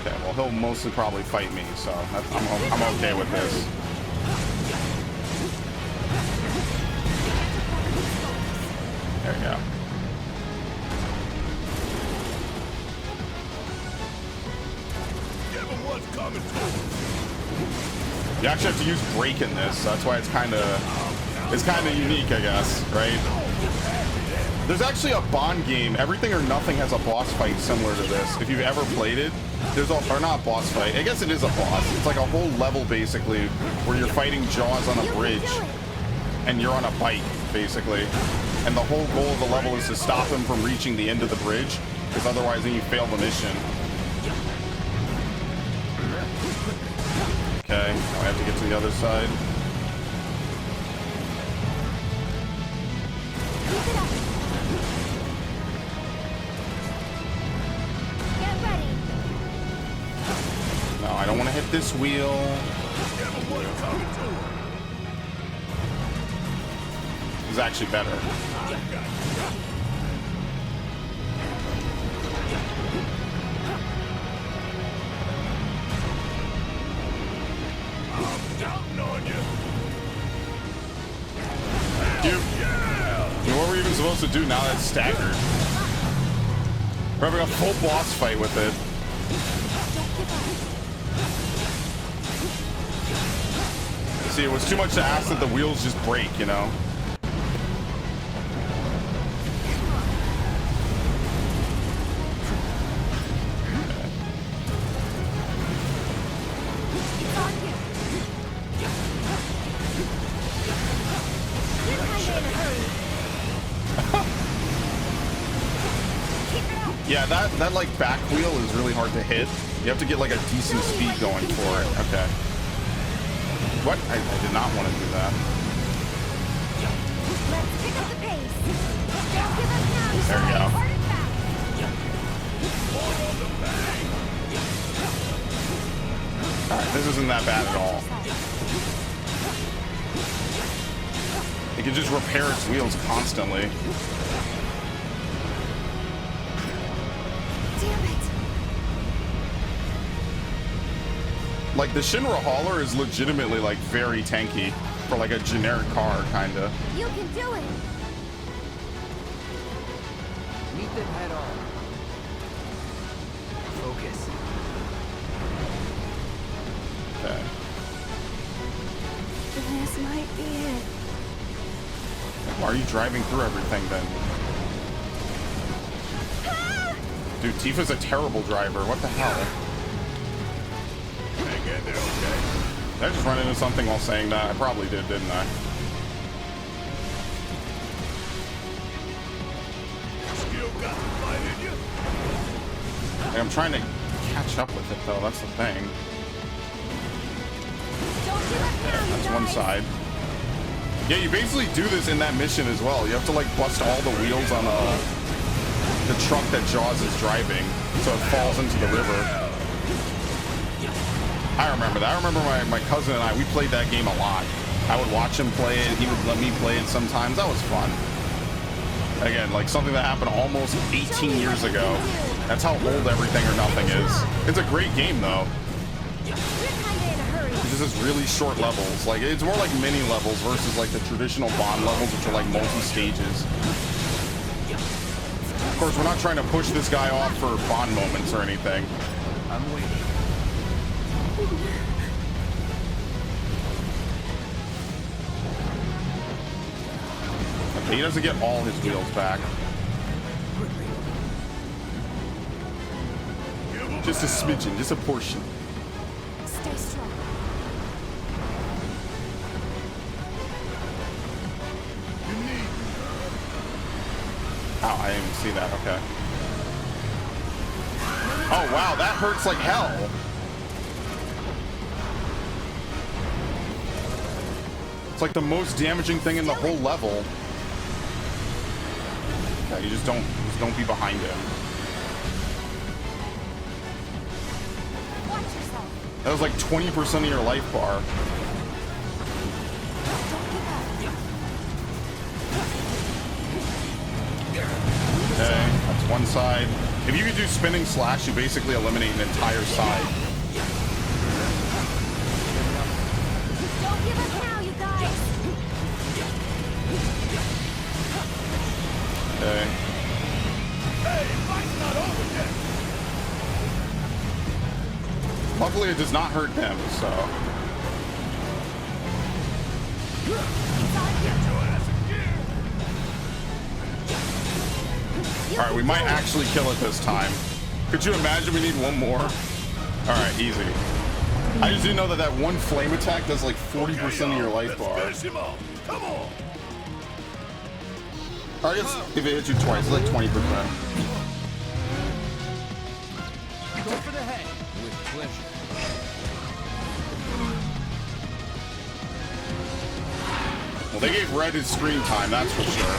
Okay, well, he'll mostly probably fight me, so I'm okay with this. There you go. give him what's coming to him. You actually have to use brake in this, so that's why it's kind of unique, I guess, right? There's actually a Bond game, Everything or Nothing has a boss fight similar to this. If you've ever played it, there's a, or not boss fight, I guess it is a boss. It's like a whole level basically where you're fighting Jaws on a bridge and you're on a bike basically. And the whole goal of the level is to stop him from reaching the end of the bridge, because otherwise then you fail the mission. Okay, now I have to get to the other side. Get ready. No, I don't want to hit this wheel. Give him what's coming to him. This is actually better. What were we even supposed to do now that it's staggered? We're having a full boss fight with it. See, it was too much to ask that the wheels just break, you know? Yeah, that like back wheel is really hard to hit. You have to get like a decent speed going for it. Okay. What? I did not want to do that. Let's pick up the pace. Don't give up now. There we go. Alright, this isn't that bad at all. It can just repair its wheels constantly. Like, the Shinra Hauler is legitimately, like, very tanky for, like, a generic car, kinda. You can do it! Meet them head on. Focus. Okay. This might be it. Why are you driving through everything, then? Dude, Tifa's a terrible driver. What the hell? Did I just run into something while saying that? I probably did, didn't I? Like, I'm trying to catch up with it, though. That's the thing. That's one side. Yeah, you basically do this in that mission as well. You have to, like, bust all the wheels on the truck that Jaws is driving, so it falls into the river. I remember that. I remember my cousin and I, we played that game a lot. I would watch him play it. He would let me play it sometimes. That was fun. Again, like something that happened almost 18 years ago. That's how old Everything or Nothing is. It's a great game, though. It just has really short levels. Like, it's more like mini levels versus like the traditional Bond levels, which are like multi-stages. Of course, we're not trying to push this guy off for Bond moments or anything. I'm waiting. Okay, he doesn't get all his wheels back. Just a smidgen, just a portion. Stay strong. Oh, I didn't even see that. Okay. Oh, wow, that hurts like hell. It's like the most damaging thing in the whole level. Yeah, you just don't be behind him. Watch yourself. That was like 20% of your life bar. Okay, that's one side. If you could do spinning slash, you basically eliminate an entire side. Don't give up now, you guys. Okay. Hey, fight's not over yet. Luckily, it does not hurt them, so. Alright, we might actually kill it this time. Could you imagine we need one more? Alright, easy. I just didn't know that that one flame attack does like 40% of your life bar. Come on. I guess if it hits you twice, it's like 20%. Go for the head. With pleasure. Well, they gave Red his screen time, that's for sure.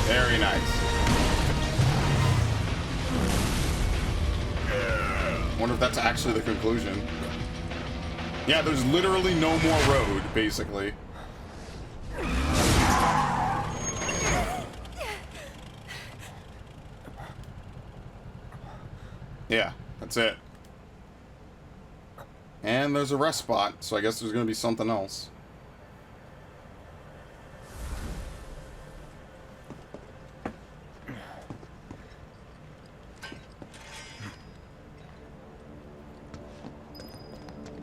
Very nice. that's actually the conclusion. Yeah, there's literally no more road, basically. Yeah, that's it. And there's a rest spot, so I guess there's gonna be something else.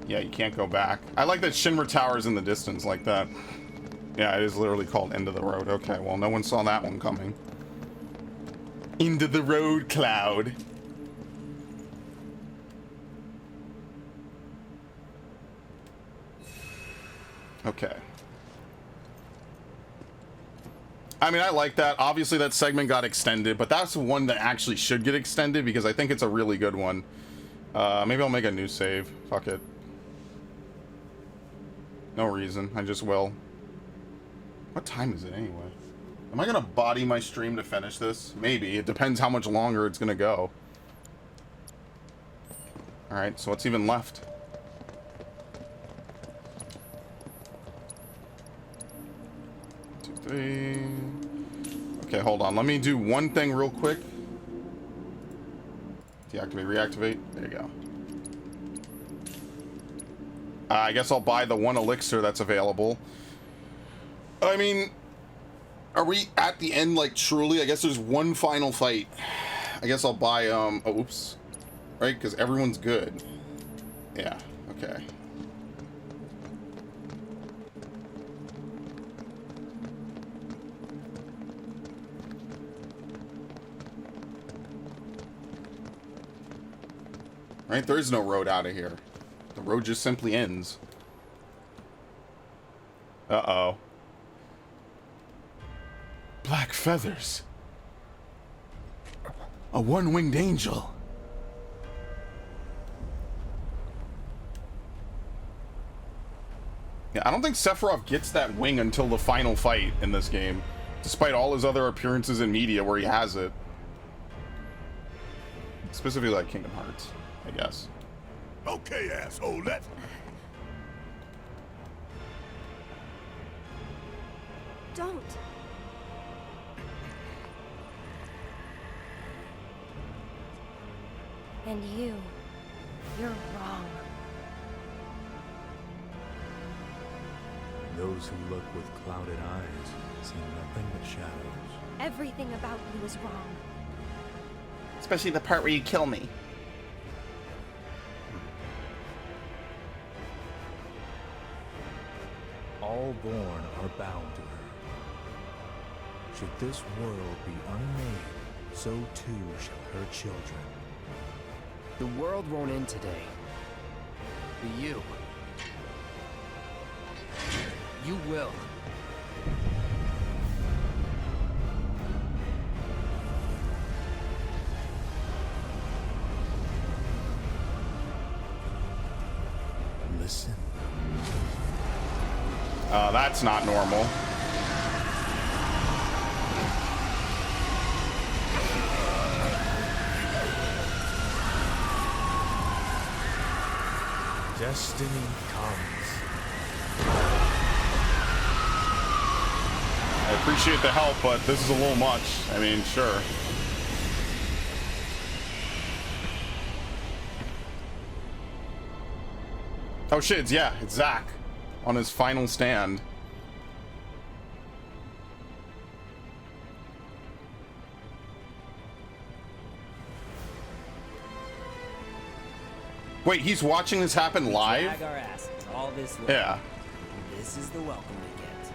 Yeah, you can't go back. I like that Shinra Tower's in the distance like that. Yeah, it is literally called End of the Road. Okay, well, no one saw that one coming. Into the road, Cloud. Okay. I mean, I like that. Obviously, that segment got extended, but that's one that actually should get extended because I think it's a really good one. Maybe I'll make a new save. Fuck it. No reason. I just will. What time is it anyway? Am I gonna body my stream to finish this? Maybe. It depends how much longer it's gonna go. Alright, so what's even left? Two, three. Okay, hold on. Let me do one thing real quick. Deactivate, reactivate. There you go. I guess I'll buy the one elixir that's available. I mean, are we at the end, like, truly? I guess there's one final fight. I guess I'll buy, oh, oops. Right, because everyone's good. Yeah, okay. Right, there is no road out of here. The road just simply ends. Uh-oh. Black feathers. A one-winged angel. Yeah, I don't think Sephiroth gets that wing until the final fight in this game, despite all his other appearances in media where he has it. Specifically like Kingdom Hearts, I guess. Okay, asshole, let's... Don't. And you're wrong. Those who look with clouded eyes see nothing but shadows. Everything about you is wrong. Especially the part where you kill me. All born are bound to her. Should this world be unmade, so too shall her children. The world won't end today. But you will. Listen. That's not normal. Destiny comes. I appreciate the help, but this is a little much. I mean, sure. Oh shit, yeah, it's Zack on his final stand. Wait, he's watching this happen live? Drag our asses all this way. Yeah. This is the welcome we get.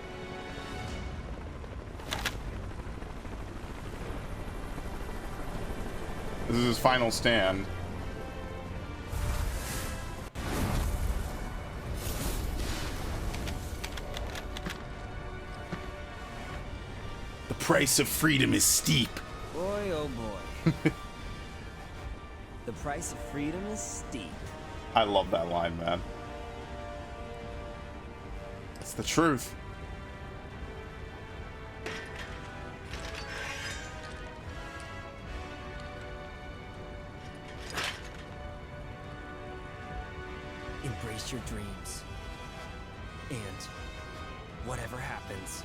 This is his final stand. The price of freedom is steep. Boy, oh boy. The price of freedom is steep. I love that line, man. It's the truth. embrace your dreams. And whatever happens,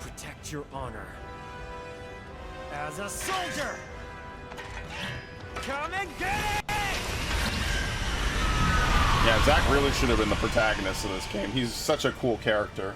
protect your honor. As a soldier! Come and get it! Yeah, Zack really should have been the protagonist of this game. He's such a cool character.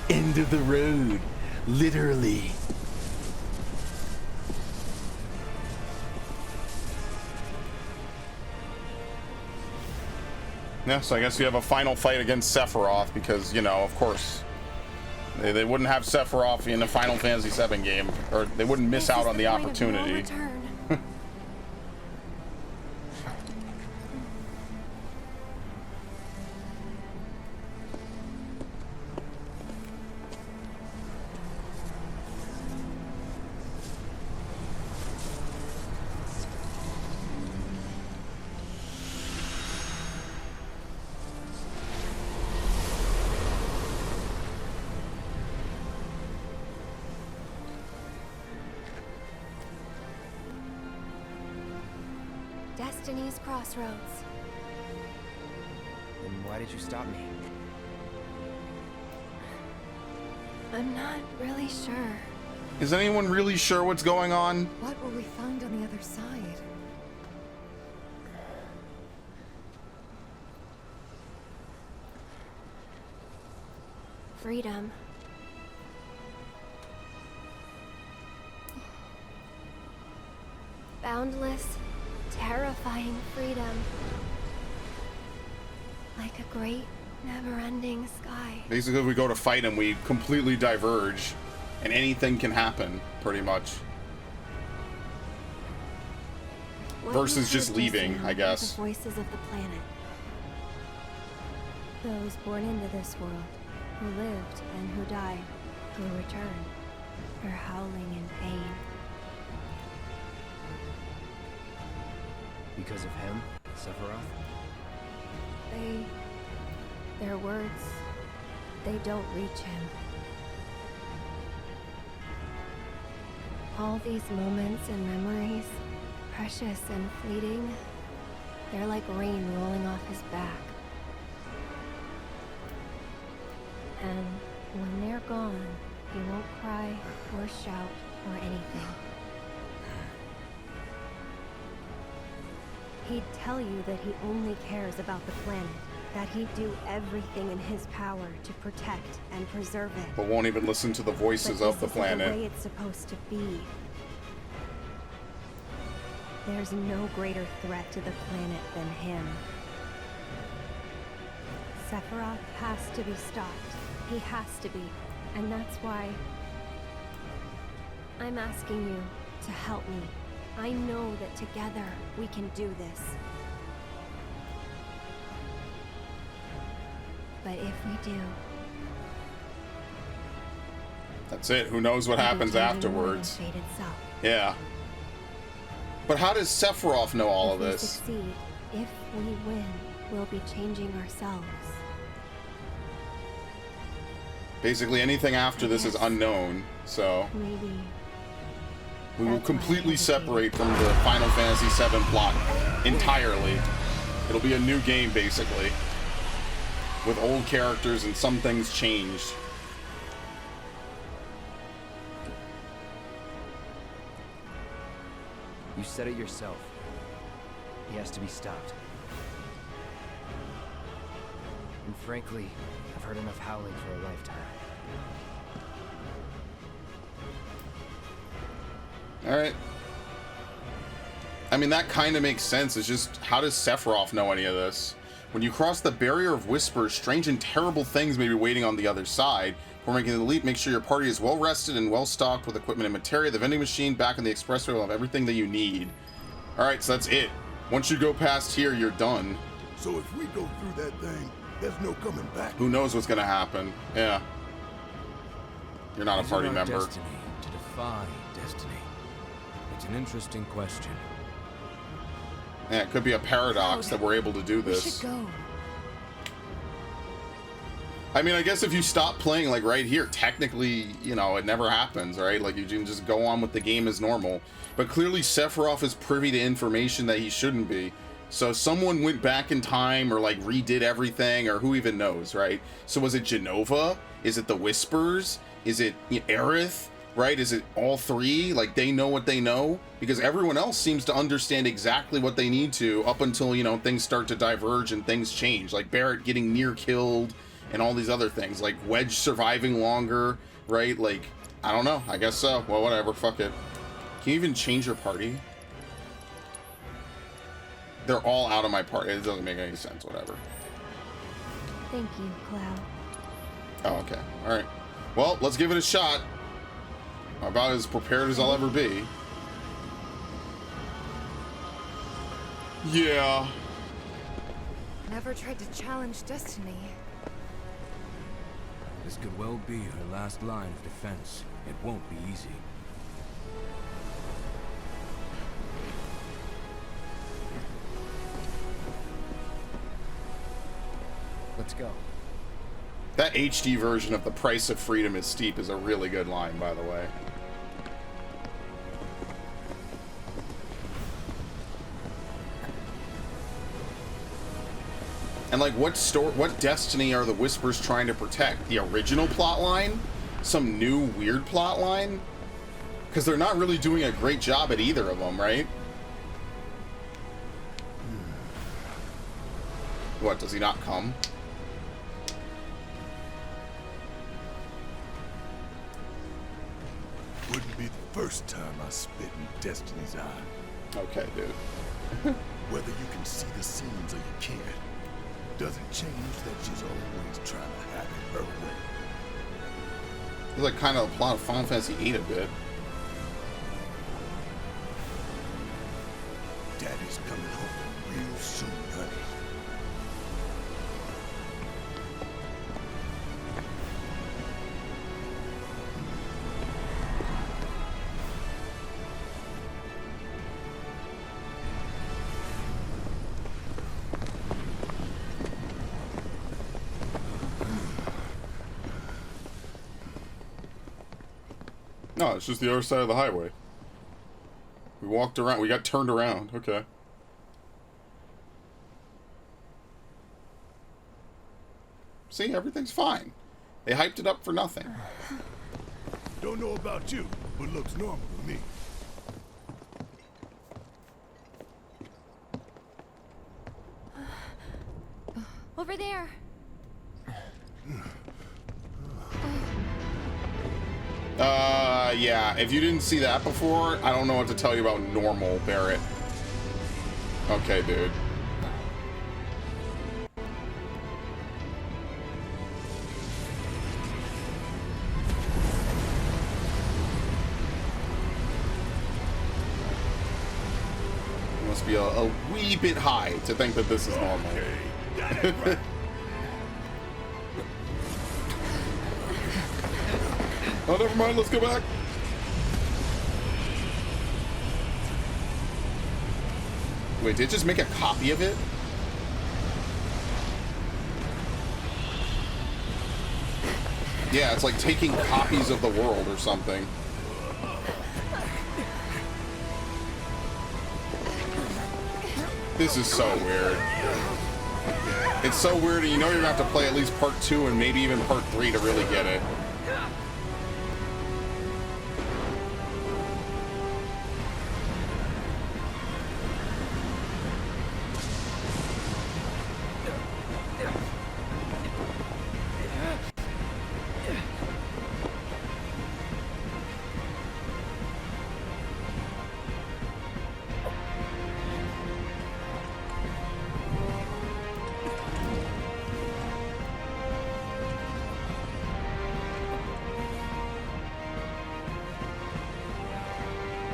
End of the road, literally. Yeah, so I guess we have a final fight against Sephiroth because, you know, of course, they wouldn't have Sephiroth in a Final Fantasy VII game, or they wouldn't miss out on the opportunity. Destiny's Crossroads. And why did you stop me? I'm not really sure. Is anyone really sure what's going on? What will we find on the other side? Freedom. Boundless, terrifying freedom. Like a great, never-ending sky. Basically, if we go to fight him, we completely diverge, and anything can happen, pretty much. What Versus you just heard leaving, now I are guess. The voices of the planet. Those born into this world, who lived and who died, who returned, are howling in pain. Because of him, Sephiroth? Their words, they don't reach him. All these moments and memories, precious and fleeting, they're like rain rolling off his back. And when they're gone, he won't cry or shout or anything. He'd tell you that he only cares about the planet, that he'd do everything in his power to protect and preserve it. But won't even listen to the voices But of the this isn't planet. the way it's supposed to be. There's no greater threat to the planet than him. Sephiroth has to be stopped. He has to be. And that's why I'm asking you to help me. I know that together we can do this. But if we do... That's it. Who knows what happens afterwards? Fate itself. Yeah. But how does Sephiroth know all of If we this? succeed, if we win, we'll be changing ourselves. Basically, anything after this is unknown, so Maybe we will that's why I completely hesitate. separate from the Final Fantasy VII plot entirely. It'll be a new game, basically, with old characters and some things changed. You said it yourself. He has to be stopped. And frankly, I've heard enough howling for a lifetime. Alright. I mean, that kind of makes sense. It's just, how does Sephiroth know any of this? When you cross the barrier of whispers, strange and terrible things may be waiting on the other side. Before making the leap, make sure your party is well rested and well stocked with equipment and materia. The vending machine back in the expressway will have everything that you need. Alright, so that's it. Once you go past here, you're done. So if we go through that thing, There's no coming back. Who knows what's gonna happen? Yeah. You're not a Is party it our member. destiny to defy destiny? It's an interesting question. Yeah, it could be a paradox that we're able to do We this. should go. I mean, I guess if you stop playing, like, right here, technically, you know, it never happens, right? Like, you can just go on with the game as normal. But clearly, Sephiroth is privy to information that he shouldn't be. So someone went back in time or, like, redid everything, or who even knows, right? So was it Jenova? Is it the Whispers? Is it Aerith? Right? Is it all three? Like, they know what they know? Because everyone else seems to understand exactly what they need to up until, you know, things start to diverge and things change. Like Barrett getting near killed and all these other things. Like Wedge surviving longer, right? Like, I don't know. I guess so. Well, whatever. Fuck it. Can you even change your party? They're all out of my party. It doesn't make any sense. Whatever. Thank you, Cloud. Oh, okay. All right. Well, let's give it a shot. I'm about as prepared as I'll ever be. Yeah. Never tried to challenge destiny. This could well be her last line of defense. It won't be easy. Let's go. That HD version of "The Price of Freedom is Steep" is a really good line, by the way. And like, what destiny are the Whispers trying to protect? The original plot line? Some new weird plot line? Because they're not really doing a great job at either of them, right? What, does he not come? Wouldn't be the first time I spit in Destiny's eye. Okay, dude. Whether you can see the seams or you can't, doesn't change that she's always trying to have it her way. It's like kind of the plot of Final Fantasy VIII a bit. Daddy's coming home real soon, honey. No, it's just the other side of the highway. We walked around. We got turned around. Okay. See, everything's fine. They hyped it up for nothing. Don't know about you, but looks normal to me. Over there. Yeah, if you didn't see that before, I don't know what to tell you about normal Barrett. Okay, dude. Must be a wee bit high to think that this is normal. Oh, never mind, let's go back. Wait, did it just make a copy of it? Yeah, it's like taking copies of the world or something. This is so weird. It's so weird, and you know you're gonna have to play at least part 2 and maybe even part 3 to really get it.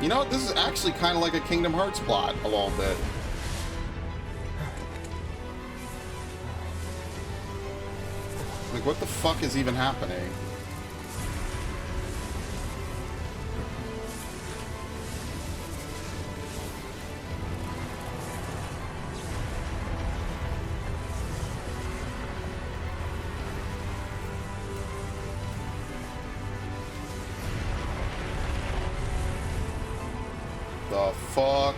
You know, this is actually kind of like a Kingdom Hearts plot a little bit. Like, what the fuck is even happening? The fuck?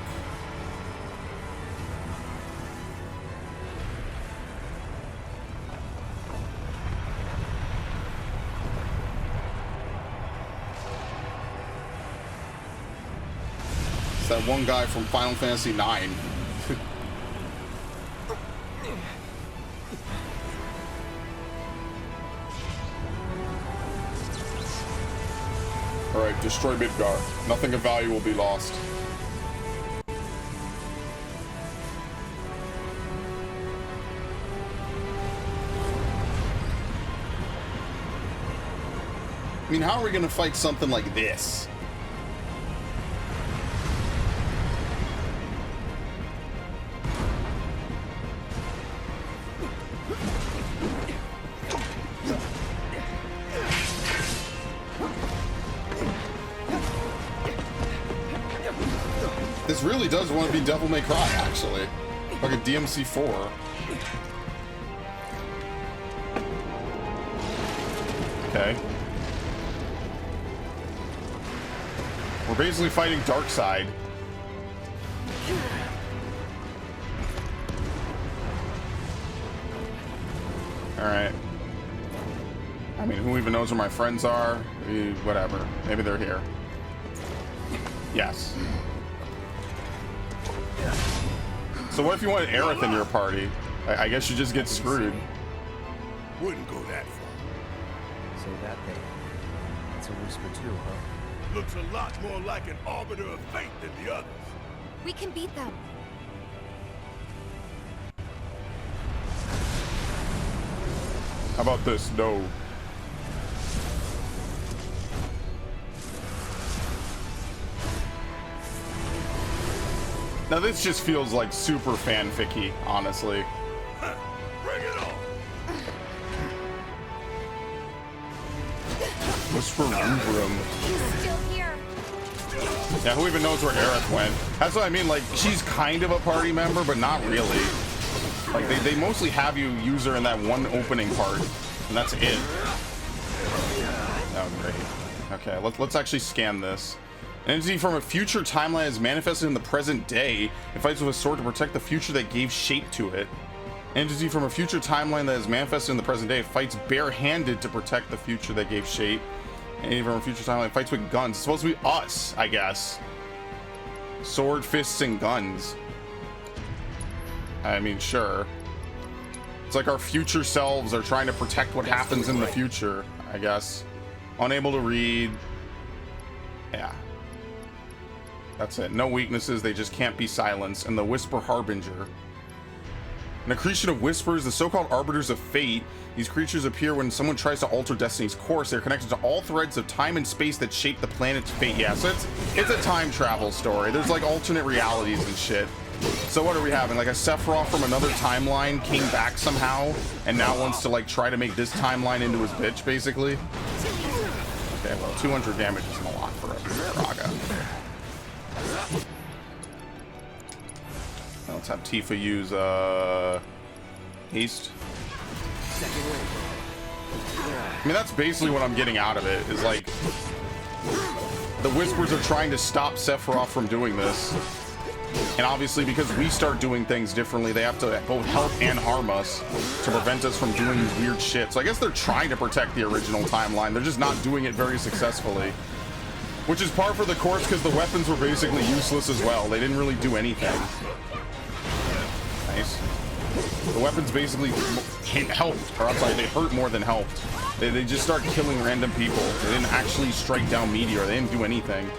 It's that one guy from Final Fantasy IX. Alright, destroy Midgar. Nothing of value will be lost. I mean, how are we gonna fight something like this? This really does want to be Devil May Cry, actually. Like a DMC4. Okay. We're basically fighting Darkseid. Alright. I mean, who even knows where my friends are? Whatever. Maybe they're here. Yes. So what if you want Aerith in your party? I guess you just get screwed. Wouldn't go that far. So that thing. It's a whisper too, huh? Looks a lot more like an arbiter of fate than the others. We can beat them. How about this? No. Now this just feels like super fanficky, honestly. Bring it on! Whisper Room. He's still here. Yeah, who even knows where Aerith went? That's what I mean, like, she's kind of a party member, but not really. Like, they mostly have you use her in that one opening part, and that's it. Oh, great. Okay, let's actually scan this. An entity from a future timeline is manifested in the present day. It fights with a sword to protect the future that gave shape to it. An entity from a future timeline that is manifested in the present day fights barehanded to protect the future that gave shape. An entity from a future timeline fights with guns. It's supposed to be us, I guess. Sword, fists, and guns. I mean, sure. It's like our future selves are trying to protect what happens in the future, I guess. Unable to read. Yeah. That's it. No weaknesses, they just can't be silenced. And the Whisper Harbinger. An accretion of whispers, the so-called arbiters of fate. These creatures appear when someone tries to alter destiny's course. They're connected to all threads of time and space that shape the planet's fate. Yeah, so it's a time travel story. There's like alternate realities and shit. So what are we having? Like a Sephiroth from another timeline came back somehow and now wants to like try to make this timeline into his bitch, basically. Okay, well, 200 damage isn't a lot for a Raga. Let's have Tifa use haste. I mean, that's basically what I'm getting out of it, is like the Whispers are trying to stop Sephiroth from doing this. And obviously because we start doing things differently, they have to both help and harm us to prevent us from doing weird shit. So I guess they're trying to protect the original timeline. They're just not doing it very successfully. Which is par for the course because the weapons were basically useless as well. They didn't really do anything. Nice. The weapons basically helped, or I'm sorry, they hurt more than helped. They just start killing random people. They didn't actually strike down Meteor. They didn't do anything.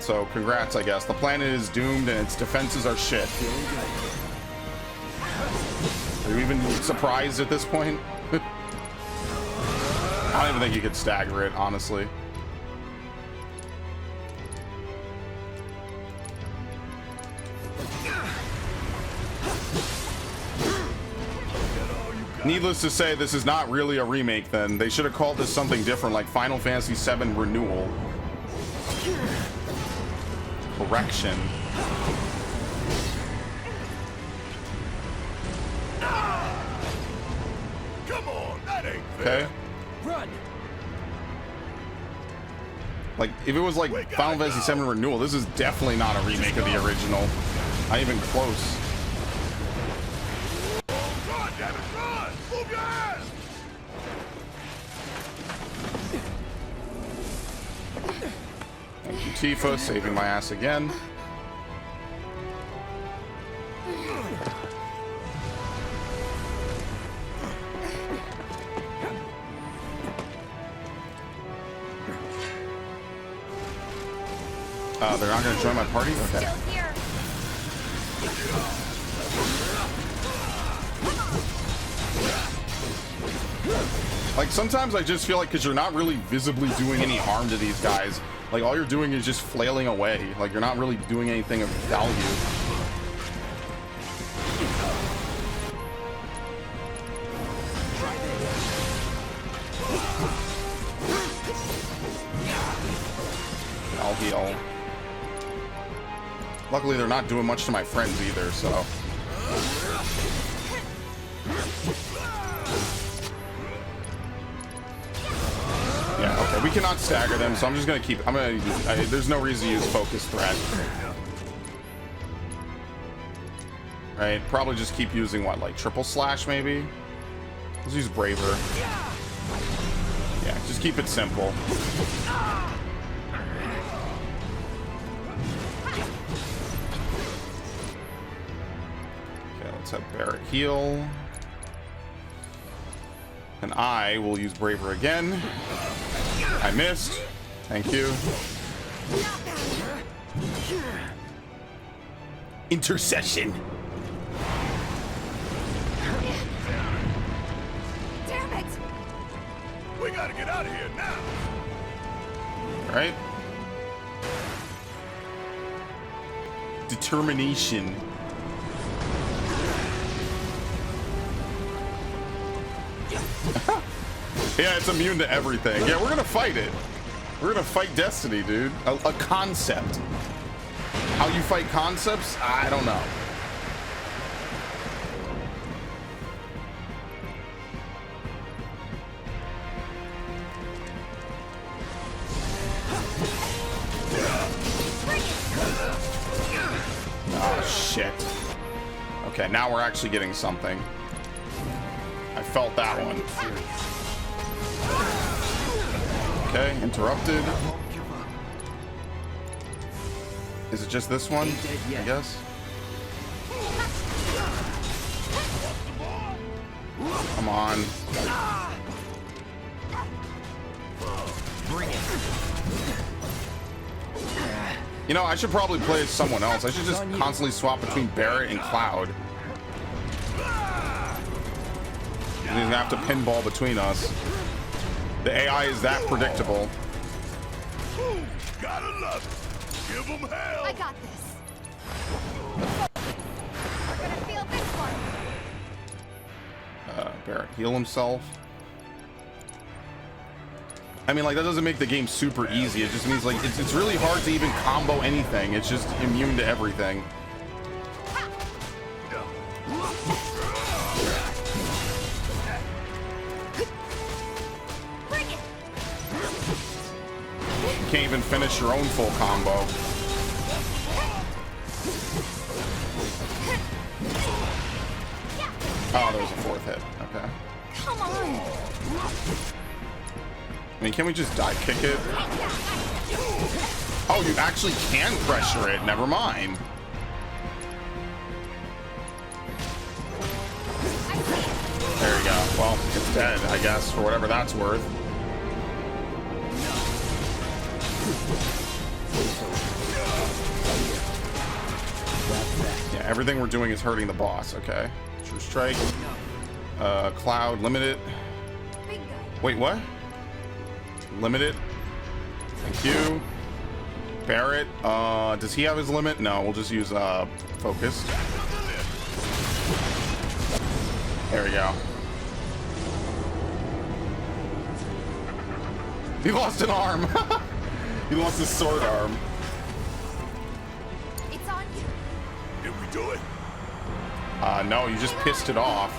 So congrats, I guess. The planet is doomed and its defenses are shit. Are you even surprised at this point? I don't even think you could stagger it, honestly. Needless to say, this is not really a remake then. They should have called this something different, like Final Fantasy VII Renewal. Correction. Come on, that ain't Okay. Run! Like, if it was like Final Fantasy VII Renewal, this is definitely not a remake of the original. Not even close. Run, damn it, run! Move your ass! Thank you, Tifa, saving my ass again. They're not going to join my party? Okay. Still here. Like, sometimes I just feel like, because you're not really visibly doing any harm to these guys, like, all you're doing is just flailing away. Like, you're not really doing anything of value. I'll heal. Luckily, they're not doing much to my friends either, so. Yeah, okay, we cannot stagger them, so I'm just gonna keep, there's no reason to use focus threat. Right, probably just keep using what, like triple slash maybe? Let's use Braver. Yeah, just keep it simple. Okay, let's have Barret heal. And I will use Braver again. I missed. Thank you. Intercession. Damn it! We gotta get out of here now. All right. Determination. Yeah, it's immune to everything. Yeah, we're gonna fight it. We're gonna fight Destiny, dude. A concept. How you fight concepts? I don't know. Oh, shit. Okay, now we're actually getting something. I felt that one. Okay, interrupted. Is it just this one? I guess. Come on. You know, I should probably play as someone else. I should just constantly swap between Barret and Cloud. He's gonna have to pinball between us. The AI is that predictable. Ooh, gotta love it. Give them hell. I got this. We're gonna feel this one. Barret heal himself. I mean, like, that doesn't make the game super easy. It just means, like, it's really hard to even combo anything. It's just immune to everything. You can't even finish your own full combo. Oh, there was a fourth hit. Okay. Come on. I mean, can we just dive kick it? Oh, you actually can pressure it. Never mind. There you go. Well, it's dead, I guess, for whatever that's worth. Yeah, everything we're doing is hurting the boss. Okay. True strike. Cloud, limit it. Wait, what? Limit it. Thank you. Barret. Does he have his limit? No, we'll just use focus. There we go. He lost an arm. He lost his sword arm. It's on you. Did we do it? No, you just pissed it off.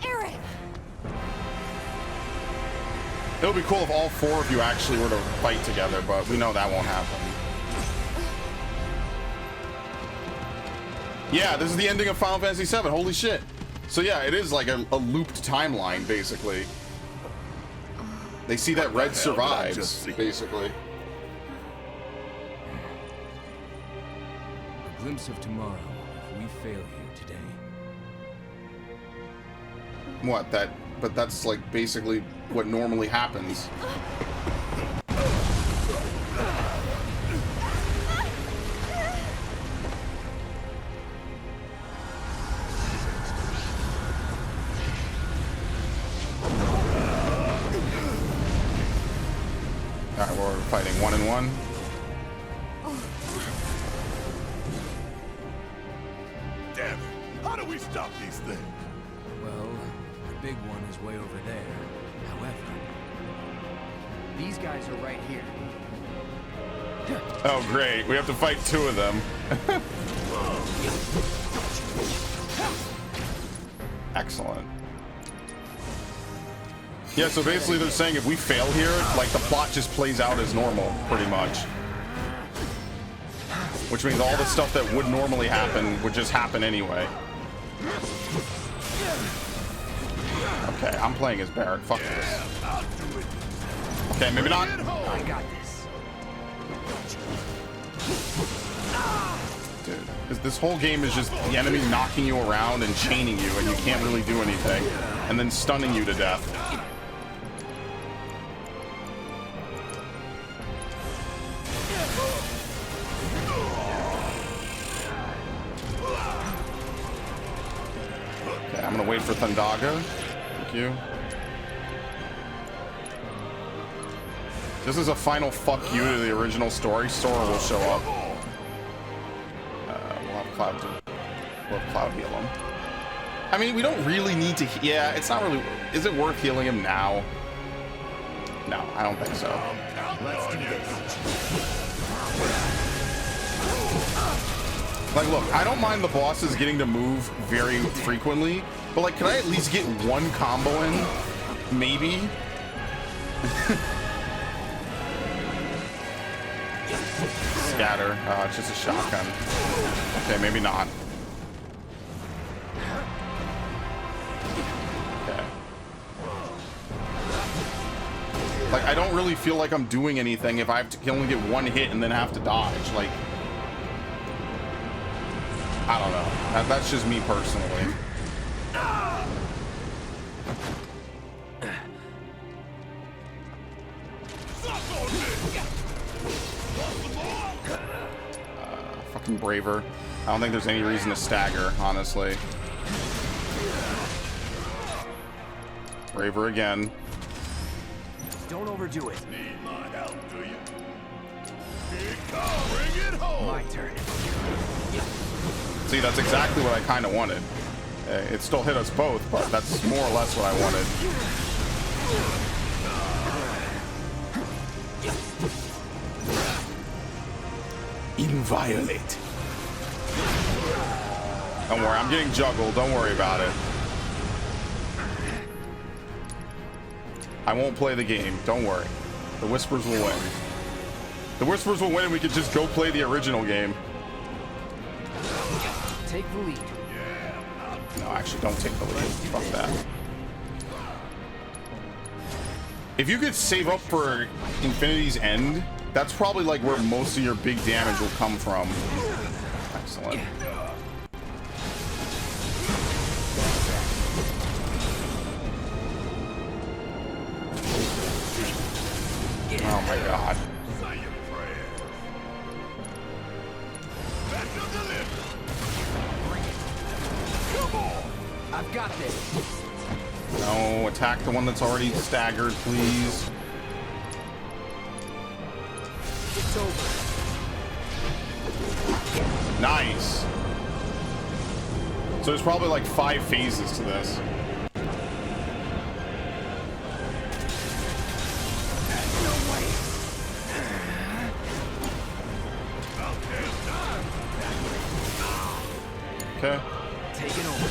Eric! It would be cool if all 4 of you actually were to fight together, but we know that won't happen. Yeah, this is the ending of Final Fantasy VII. Holy shit. So yeah, it is like a looped timeline, basically. They see that Red survives, basically. A glimpse of tomorrow if we fail here today. What, that... But that's like basically what normally happens. Alright, we're fighting 1-1. Damn it! How do we stop these things? Well, the big one is way over there. However, these guys are right here. Oh great, we have to fight 2 of them. Excellent. Yeah, so basically they're saying if we fail here, like the plot just plays out as normal, pretty much. Which means all the stuff that would normally happen would just happen anyway. Okay, I'm playing as Barret. Fuck this. Okay, maybe not. I got this. Dude, this whole game is just the enemy knocking you around and chaining you, and you can't really do anything, and then stunning you to death. Okay, I'm gonna wait for Thundaga. Thank you. This is a final fuck you to the original story. Sora will show up. We'll have Cloud heal him. I mean, we don't really need to. Yeah, it's not really. Is it worth healing him now? No, I don't think so. Let's do this. Like, look, I don't mind the bosses getting to move very frequently, but like, can I at least get 1 combo in? Maybe. Scatter. It's just a shotgun. Okay, maybe not. Okay. Like, I don't really feel like I'm doing anything if I have to can only get 1 hit and then have to dodge. Like, I don't know. That's just me personally. Fucking Braver. I don't think there's any reason to stagger, honestly. Braver again. Don't overdo it. Need my help, do you? Bring it home. My turn. See, that's exactly what I kind of wanted. It still hit us both, but that's more or less what I wanted. Inviolate. Don't worry, I'm getting juggled. Don't worry about it. I won't play the game. Don't worry. The Whispers will win. The Whispers will win and we could just go play the original game. Take the lead. No, actually, don't take the lead. Fuck that. If you could save up for Infinity's End, that's probably like where most of your big damage will come from. Excellent. Oh my god. Say your prayers. Special delivery. Come on. I've got this. No, attack the one that's already staggered, please. It's over. Nice. So there's probably like 5 phases to this. Okay. Taking over.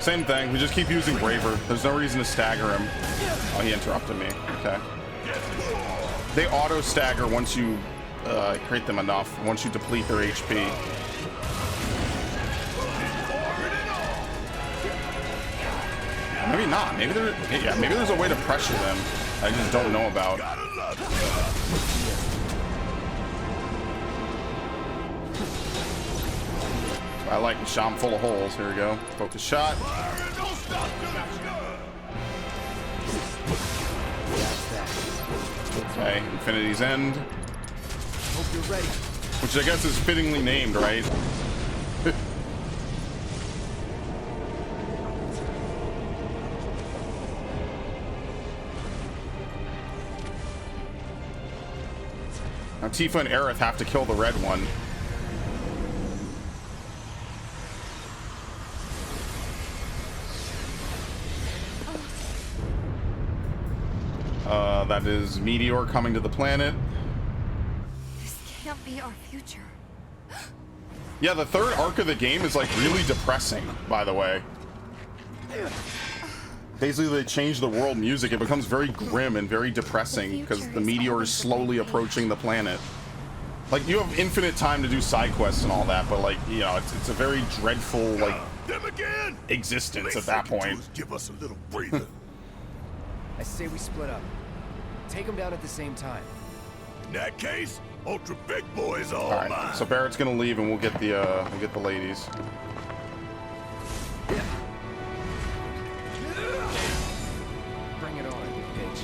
Same thing. We just keep using Braver. There's no reason to stagger him. Oh, he interrupted me. Okay. They auto stagger once you create them enough. Once you deplete their HP. Maybe not. Maybe there's a way to pressure them I just don't know about. I like the shot full of holes. Here we go. Focus shot. Okay, Infinity's End. Hope you're ready. Which I guess is fittingly named, right? Now Tifa and Aerith have to kill the red one. That is Meteor coming to the planet. This can't be our future. Yeah, the third arc of the game is like really depressing, by the way. Basically, they change the world music. It becomes very grim and very depressing because the meteor is slowly approaching the planet. Like, you have infinite time to do side quests and all that, but like, you know, it's a very dreadful, like, existence at that point. Give us a little breather. I say we split up. Take them down at the same time. In that case, Ultra Big Boy is all right, mine. so Barrett's gonna leave, and we'll get the ladies. Bring it on, you bitch.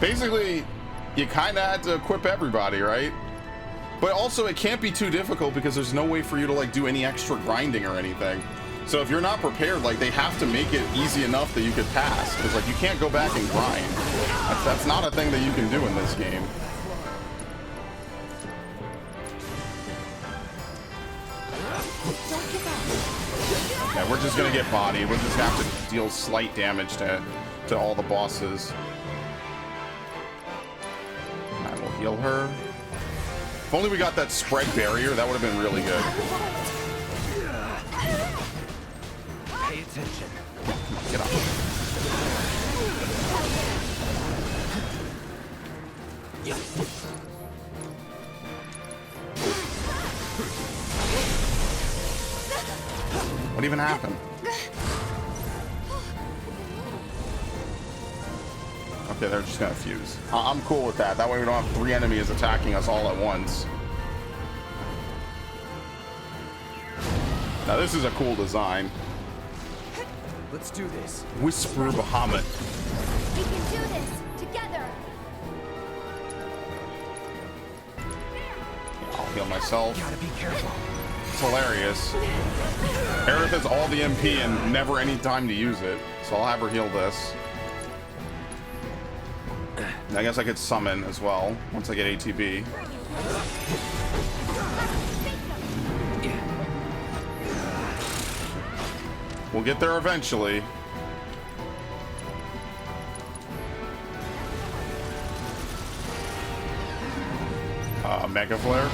Basically, you kind of had to equip everybody, right? But also, it can't be too difficult because there's no way for you to like do any extra grinding or anything. So if you're not prepared, like they have to make it easy enough that you could pass. Because like you can't go back and grind. That's not a thing that you can do in this game. Yeah, we're just gonna get bodied. We'll just have to deal slight damage to all the bosses. I will heal her. If only we got that spread barrier, that would have been really good. Pay attention. Get up. What even happened? Okay, they're just gonna fuse. I'm cool with that. That way we don't have 3 enemies attacking us all at once. Now this is a cool design. Let's do this. Whisper Bahamut. We can do this together. I'll heal myself. Gotta be careful. It's hilarious. Aerith has all the MP and never any time to use it, so I'll have her heal this. I guess I could summon as well once I get ATB. We'll get there eventually. Mega Flare.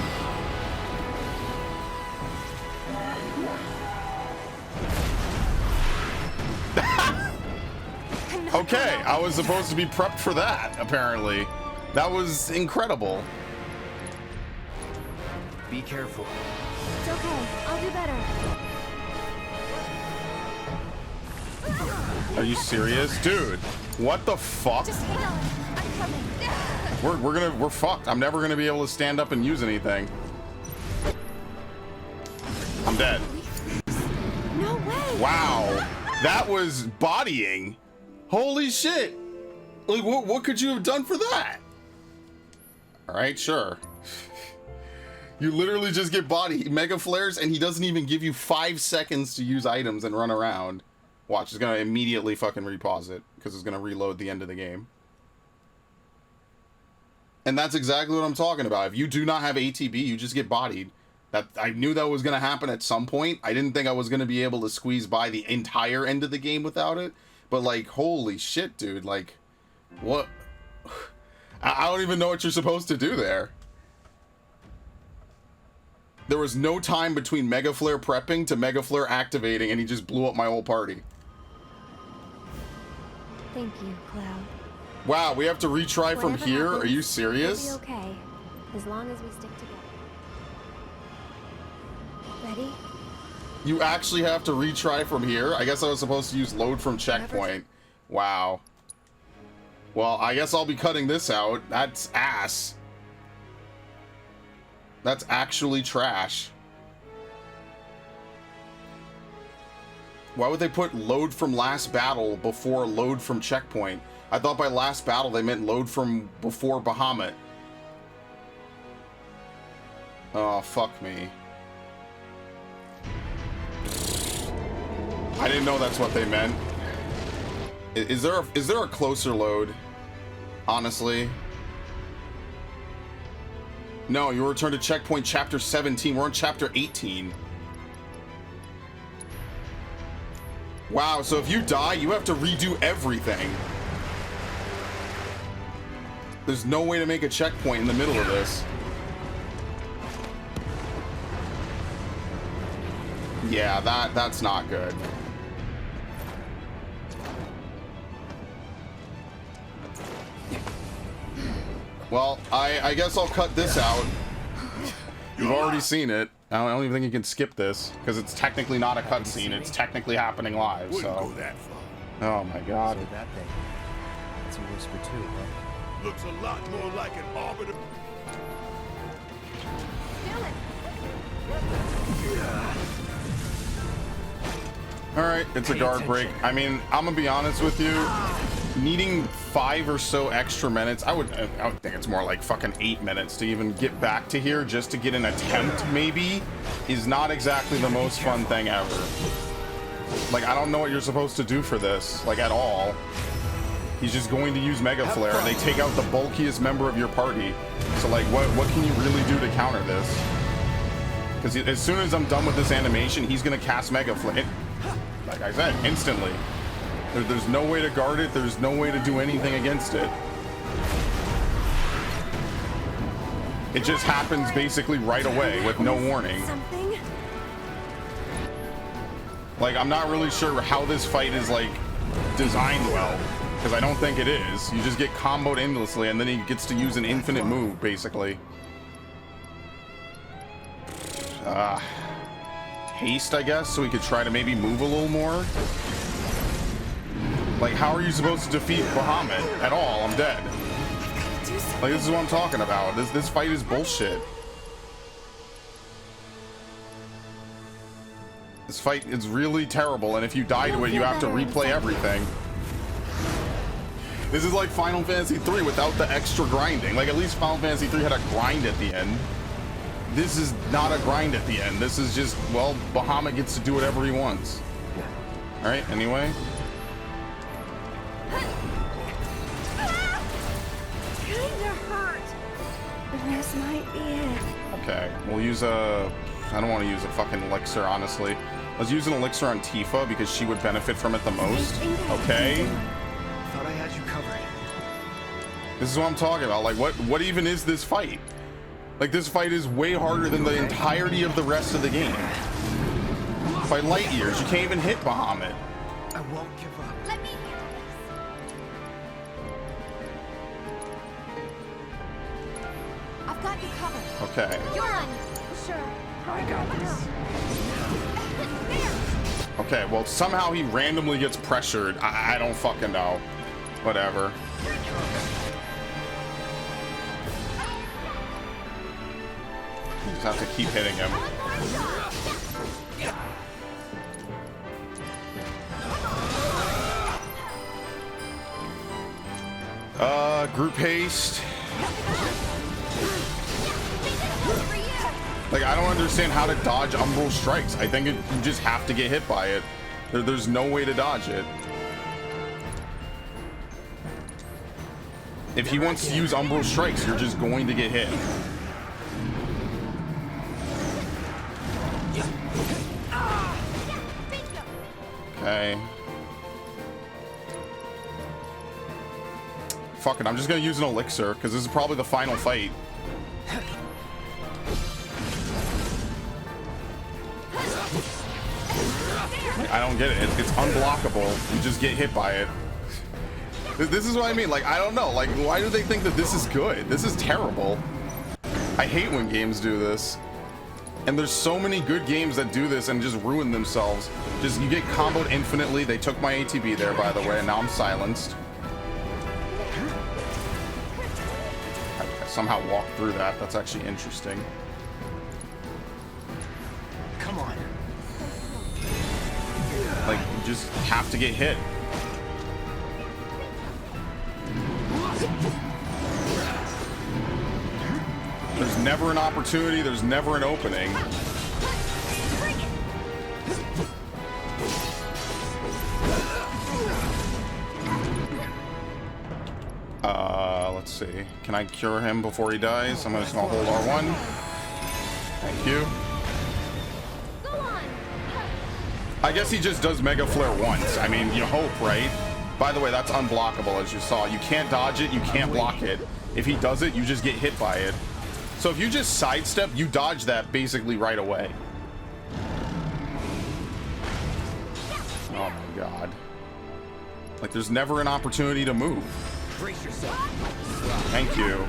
Okay, I was supposed to be prepped for that, apparently. That was incredible. Be careful. It's okay. I'll do better. Are you serious? Dude, what the fuck? Just hang on. I'm coming. We're fucked. I'm never gonna be able to stand up and use anything. I'm dead. No way. Wow. That was bodying. Holy shit. Like, what could you have done for that? All right, sure. You literally just get body mega flares and he doesn't even give you 5 seconds to use items and run around. Watch, it's gonna immediately fucking repause it because it's gonna reload the end of the game. And that's exactly what I'm talking about. If you do not have ATB, you just get bodied. That I knew that was going to happen at some point. I didn't think I was going to be able to squeeze by the entire end of the game without it. But like, holy shit, dude. Like, what? I don't even know what you're supposed to do there. There was no time between Mega Flare prepping to Mega Flare activating, and he just blew up my whole party. Thank you, Cloud. Wow, we have to retry from Whatever here? happens, Are you serious? We'll be okay, as long as we stick together. Ready? You actually have to retry from here? I guess I was supposed to use load from checkpoint. Wow. Well, I guess I'll be cutting this out. That's ass. That's actually trash. Why would they put load from last battle before load from checkpoint? I thought by last battle they meant load from before Bahamut. Oh, fuck me. I didn't know that's what they meant. Is there a closer load? Honestly. No, you return to checkpoint chapter 17. We're on chapter 18. Wow, so if you die, you have to redo everything. There's no way to make a checkpoint in the middle of this. Yeah, that's not good. Well, I guess I'll cut this out. You've already seen it. I don't even think you can skip this because it's technically not a cutscene. It's technically happening live. So. Oh my god. So that thing. It's a whisper too, huh? Looks a lot more like an arbiter. Alright, it's a guard break. I mean, I'm gonna be honest with you. Needing 5 or so extra minutes, I would think it's more like fucking 8 minutes to even get back to here just to get an attempt, maybe, is not exactly the most fun thing ever. Like, I don't know what you're supposed to do for this, like, at all. He's just going to use Mega Flare, and they take out the bulkiest member of your party. So, like, what can you really do to counter this? Because as soon as I'm done with this animation, he's gonna cast Mega Flare. Like I said, instantly. There's no way to guard it. There's no way to do anything against it. It just happens basically right away with no warning. Like, I'm not really sure how this fight is, like, designed well. Because I don't think it is. You just get comboed endlessly, and then he gets to use an infinite move, basically. Haste, I guess, so we could try to maybe move a little more. Like, how are you supposed to defeat Bahamut at all? I'm dead. Like, this is what I'm talking about. This fight is bullshit. This fight is really terrible, and if you die to it, you have to replay everything. This is like Final Fantasy 3 without the extra grinding. Like, at least Final Fantasy 3 had a grind at the end. This is not a grind at the end. This is just, well, Bahamut gets to do whatever he wants. Alright, anyway. Kinda hurt. This might be it. Okay, we'll use a... I don't want to use a fucking elixir, honestly. Let's use an elixir on Tifa because she would benefit from it the most. Okay. Thought I had you covered. This is what I'm talking about. Like, what even is this fight? Like, this fight is way harder than the entirety of the rest of the game. By light years, you can't even hit Bahamut. I won't give up. Let me handle this. I've got you covered. Okay. You're on. Sure. I got this. Okay, well, somehow he randomly gets pressured. I don't fucking know. Whatever. You just have to keep hitting him. Group haste. Like, I don't understand how to dodge Umbral Strikes. I think you just have to get hit by it. There's no way to dodge it. If he wants to use Umbral Strikes, you're just going to get hit. Okay. Fuck it, I'm just gonna use an elixir, because this is probably the final fight. I don't get it. It's unblockable. You just get hit by it. This is what I mean. Like, I don't know. Like, why do they think that this is good? This is terrible. I hate when games do this. And there's so many good games that do this and just ruin themselves. Just, you get comboed infinitely. They took my ATB there, by the way, and now I'm silenced. I somehow walked through that. That's actually interesting. Come on. Like, you just have to get hit. There's never an opportunity, there's never an opening. Let's see. Can I cure him before he dies? I'm just gonna hold R1. Thank you. I guess he just does Mega Flare once. I mean, you hope, right? By the way, that's unblockable, as you saw. You can't dodge it, you can't block it. If he does it, you just get hit by it. So if you just sidestep, you dodge that basically right away. Oh my god. Like, there's never an opportunity to move. Brace yourself. Thank you.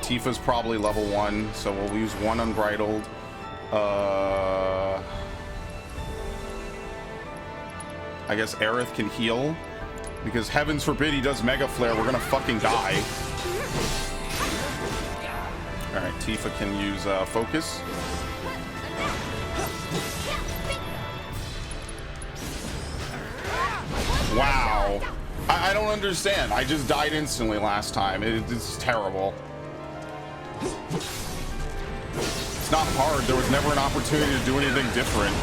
Tifa's probably level 1, so we'll use 1 Unbridled. I guess Aerith can heal, because heavens forbid he does Mega Flare, we're gonna fucking die. Alright, Tifa can use Focus. Wow. I don't understand. I just died instantly last time. It's terrible. It's not hard. There was never an opportunity to do anything different.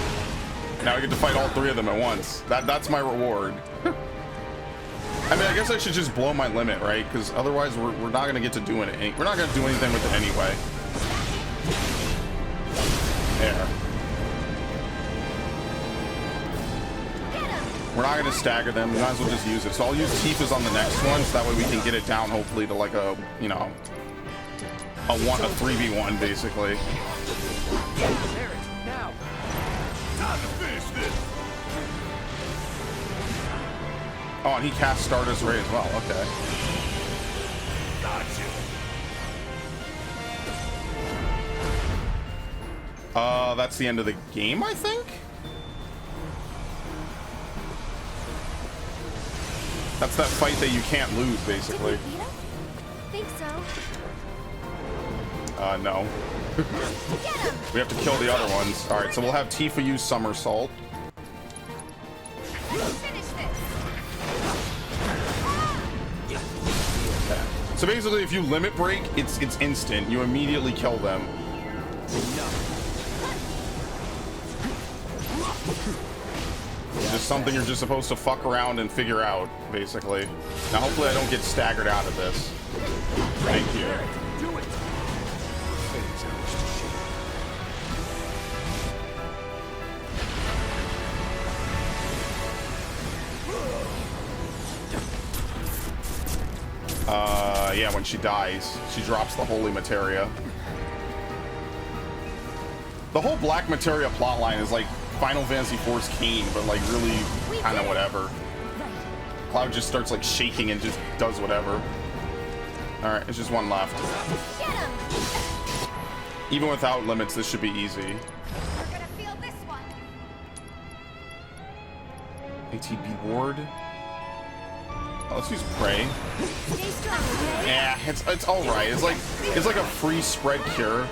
Now I get to fight all 3 of them at once. That's my reward. I mean, I guess I should just blow my limit, right? Because otherwise we're not going to get to do anything. We're not going to do anything with it anyway. There. We're not going to stagger them. We might as well just use it. So I'll use Tifa's on the next one, so that way we can get it down, hopefully, to like a, you know, a 3v1, basically. Now. Time to finish this. Oh, and he cast Stardust Ray as well. Okay. Gotcha. That's the end of the game, I think? That's that fight that you can't lose, basically. Think so. No. We have to kill the other ones. Alright, so we'll have Tifa use Somersault. Okay. So basically, if you limit break, it's instant. You immediately kill them. It's just something you're just supposed to fuck around and figure out, basically. Now, hopefully I don't get staggered out of this. Thank you. Do it. Yeah, when she dies, she drops the Holy Materia. The whole Black Materia plotline is like Final Fantasy IV's Kain, but like really kind of whatever. Cloud just starts like shaking and just does whatever. Alright, it's just one left. Even without limits, this should be easy. ATB ward. Oh, let's use Prey. Yeah, it's all right. It's like a free spread cure.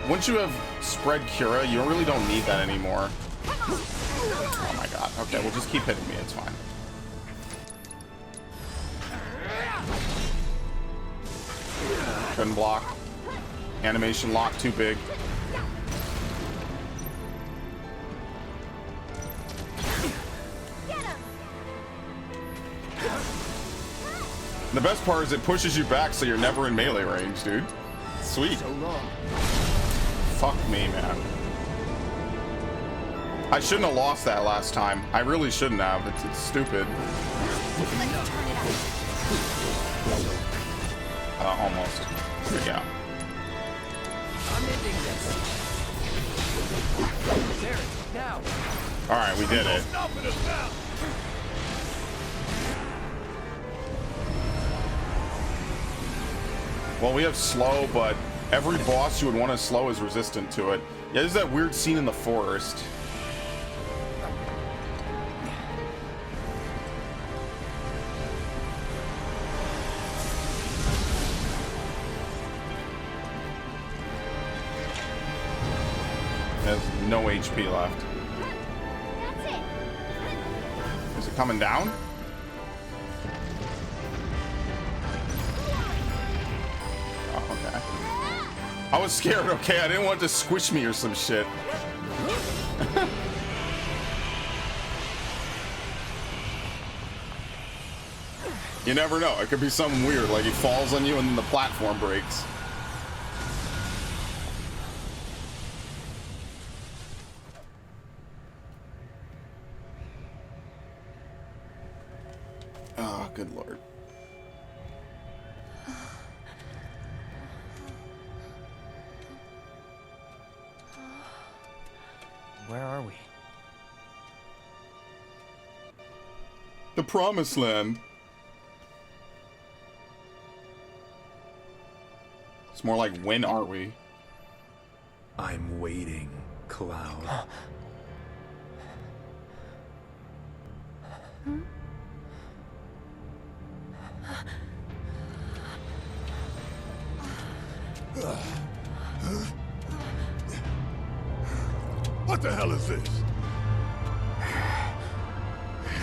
Once you have spread cura, you really don't need that anymore. Oh my god. Okay, we'll just keep hitting me. It's fine. Couldn't block. Animation lock too big. The best part is it pushes you back so you're never in melee range, dude. Sweet. So long. Fuck me, man. I shouldn't have lost that last time. I really shouldn't have. It's stupid. Almost. Yeah. I'm ending this. There, now. All right, we did it. Well, we have slow, but every boss you would want to slow is resistant to it. Yeah, there's that weird scene in the forest. Has no HP left. That's it. Is it coming down? Oh, okay. I was scared, okay? I didn't want it to squish me or some shit. You never know. It could be something weird, like he falls on you and then the platform breaks. Oh, good lord. Where are we? The Promised Land. It's more like, when are we? I'm waiting, Cloud. What the hell is this?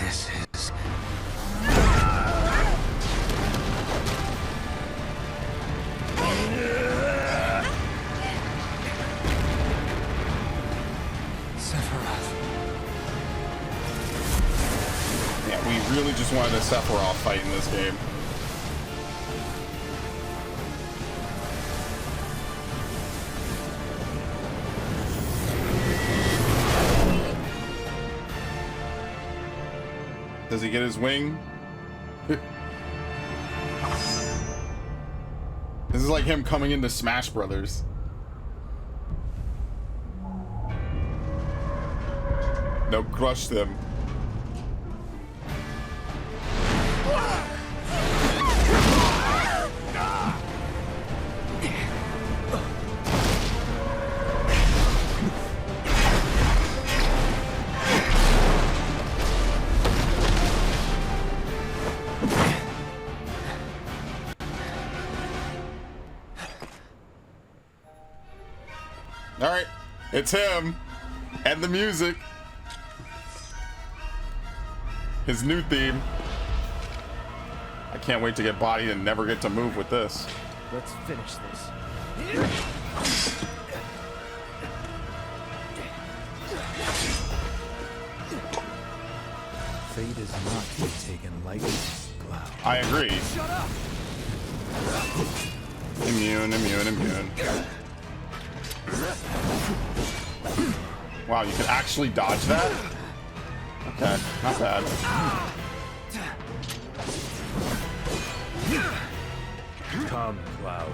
This is... Sephiroth. Yeah, we really just wanted a Sephiroth fight in this game. Does he get his wing? This is like him coming into Smash Brothers. No, crush them. All right, it's him and the music. His new theme. I can't wait to get bodied and never get to move with this. Let's finish this. Fate is not to be taken lightly, Cloud. I agree. Shut up! Immune. Wow, you can actually dodge that? Okay, not bad. Come, Cloud.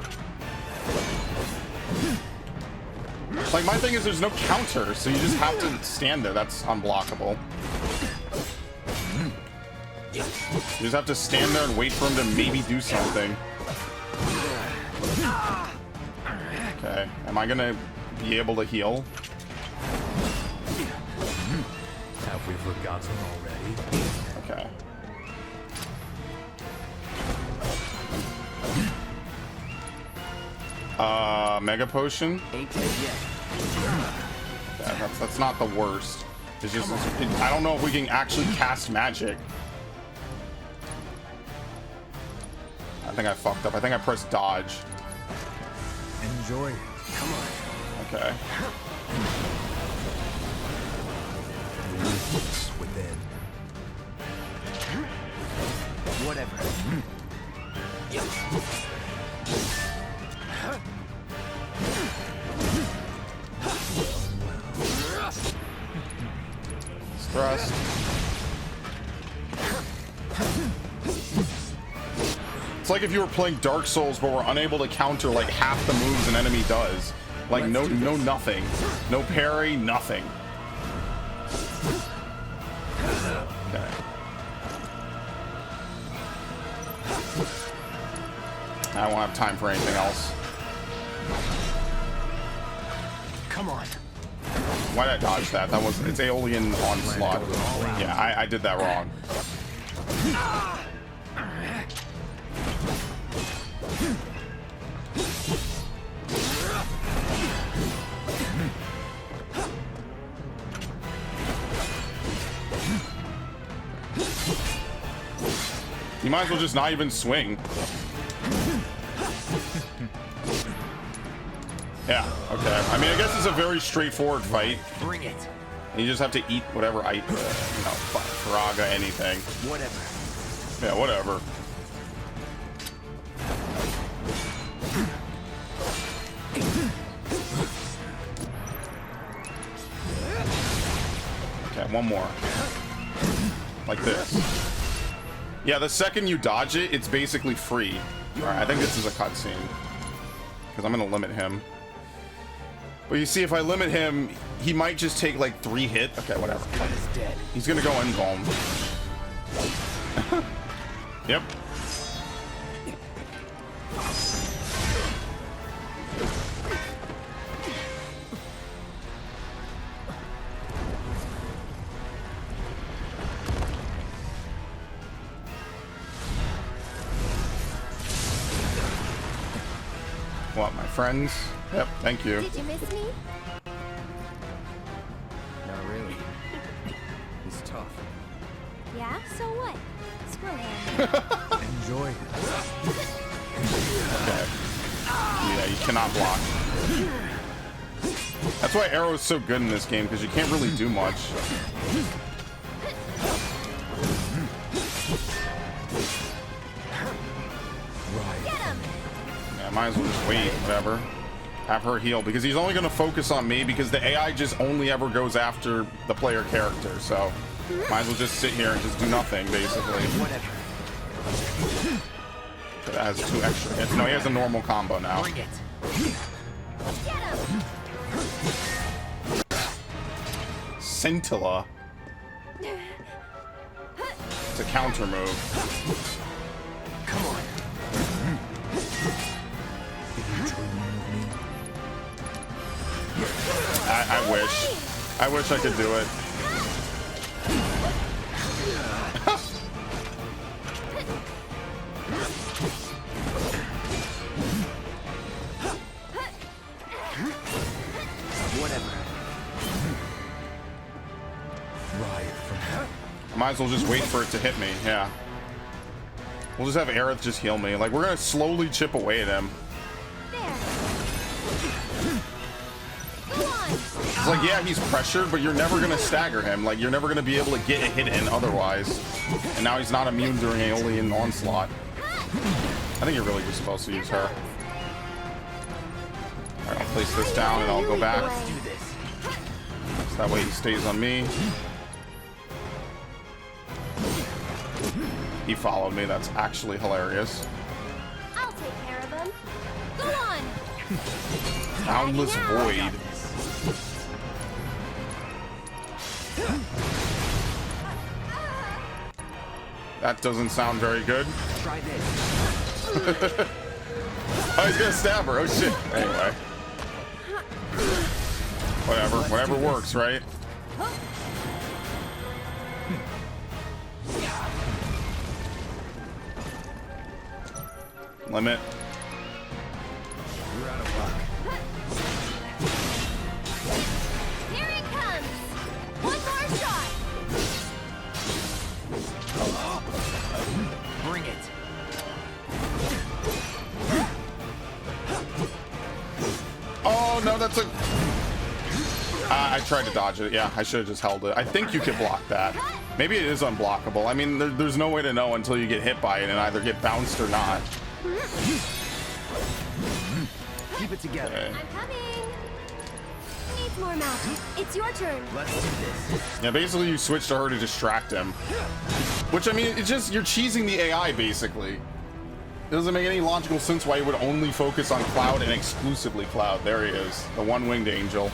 Like, my thing is there's no counter, so you just have to stand there. That's unblockable. You just have to stand there and wait for him to maybe do something. Okay, am I gonna be able to heal? Have we forgotten already? Okay. Mega Potion? Ain't dead yet. Yeah, that's not the worst. It's just, I don't know if we can actually cast magic. I think I fucked up. I think I pressed dodge. Enjoy it. Come on. Okay. Roots within. Whatever. like if you were playing Dark Souls but were unable to counter like half the moves an enemy does. Like no nothing. No parry, nothing. Okay. I won't have time for anything else. Come on. Why did I dodge that? That was it's Aeolian Onslaught. Yeah, I did that wrong. You might as well just not even swing. Yeah, okay. I mean, I guess it's a very straightforward fight. Bring it. You just have to eat whatever I, Faraga, anything. Whatever. Yeah, whatever. Okay, one more. Like this. Yeah, the second you dodge it, it's basically free. Alright, I think this is a cutscene. Because I'm going to limit him. But you see, if I limit him, he might just take like 3 hits. Okay, whatever. He's going to go invuln. Yep. What, my friends? Yep, thank you. Did you miss me? Not really. He's tough. Yeah, so what? Screw him. Enjoy it. Okay. Yeah, you cannot block. That's why Arrow is so good in this game, because you can't really do much. Yeah, might as well just wait, whatever. Have her heal, because he's only going to focus on me, because the AI just only ever goes after the player character, so might as well just sit here and just do nothing, basically. So that has 2 extra hits. No, he has a normal combo now. Scintilla. It's a counter move. Come on. I wish. I wish I could do it. Whatever. I might as well just wait for it to hit me. Yeah. We'll just have Aerith just heal me. Like, we're gonna slowly chip away at him. It's like, yeah, he's pressured, but you're never gonna stagger him. Like, you're never gonna be able to get a hit in otherwise. And now he's not immune during Aeolian Onslaught. I think you're really just supposed to use her. Alright, I'll place this down and I'll go back. So that way he stays on me. He followed me. That's actually hilarious. I'll take care of him. Go on. Boundless Void. That doesn't sound very good. Try this. Oh, he's gonna stab her. Oh shit. Anyway. Whatever works, right? Limit. You're out of luck. Here it comes. One more shot. Bring it. Oh no, that's a. I tried to dodge it. Yeah, I should have just held it. I think you could block that. Maybe it is unblockable. I mean, there's no way to know until you get hit by it and either get bounced or not. Keep it together. Okay. I'm coming. Needs more magic. It's your turn. Let's do this. Yeah, basically you switch to her to distract him. Which, I mean, it's just, you're cheesing the AI, basically. doesn't make any logical sense why he would only focus on Cloud and exclusively Cloud. There he is, the one-winged angel.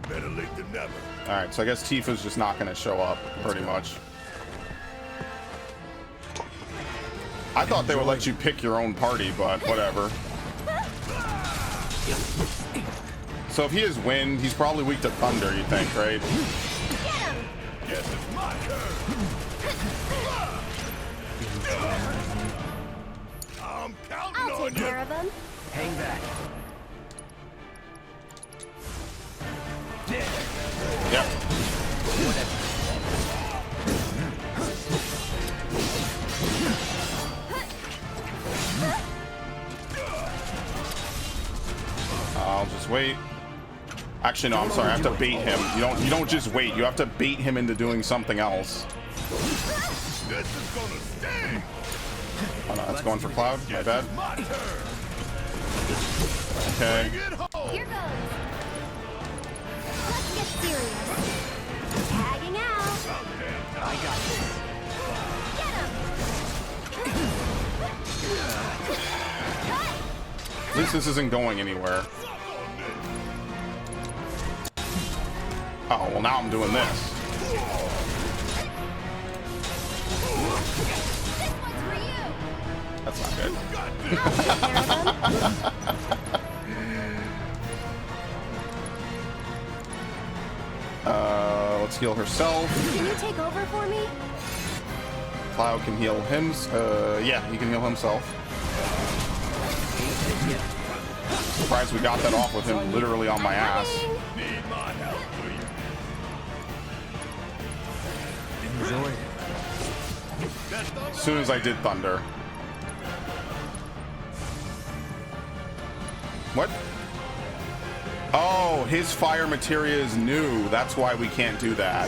Better late than never. All right, so I guess Tifa's just not going to show up, pretty much. I thought they would let you pick your own party, but whatever. So if he is wind, he's probably weak to thunder, you think, right? Guess it's my turn. I'm counting I'll on take you. care of him. Hang back. Yep. I'll just wait. Actually, no, I'm sorry. I have to bait him. You don't just wait. You have to bait him into doing something else. This is gonna sting. Oh no, that's going for Cloud. My bad. My turn. Okay. Bring it home. Here goes. Let's get serious. Tagging out. I got this. Get him. At least this isn't going anywhere. Oh, well now I'm doing this. This one's for you. That's not good. I'll take care of him. Let's heal herself. Can you take over for me? Cloud can heal him. Yeah, he can heal himself. Surprised we got that off with him literally on my ass. Need my help, do you? Enjoy it. As soon as I did thunder. What? Oh, his fire materia is new. That's why we can't do that.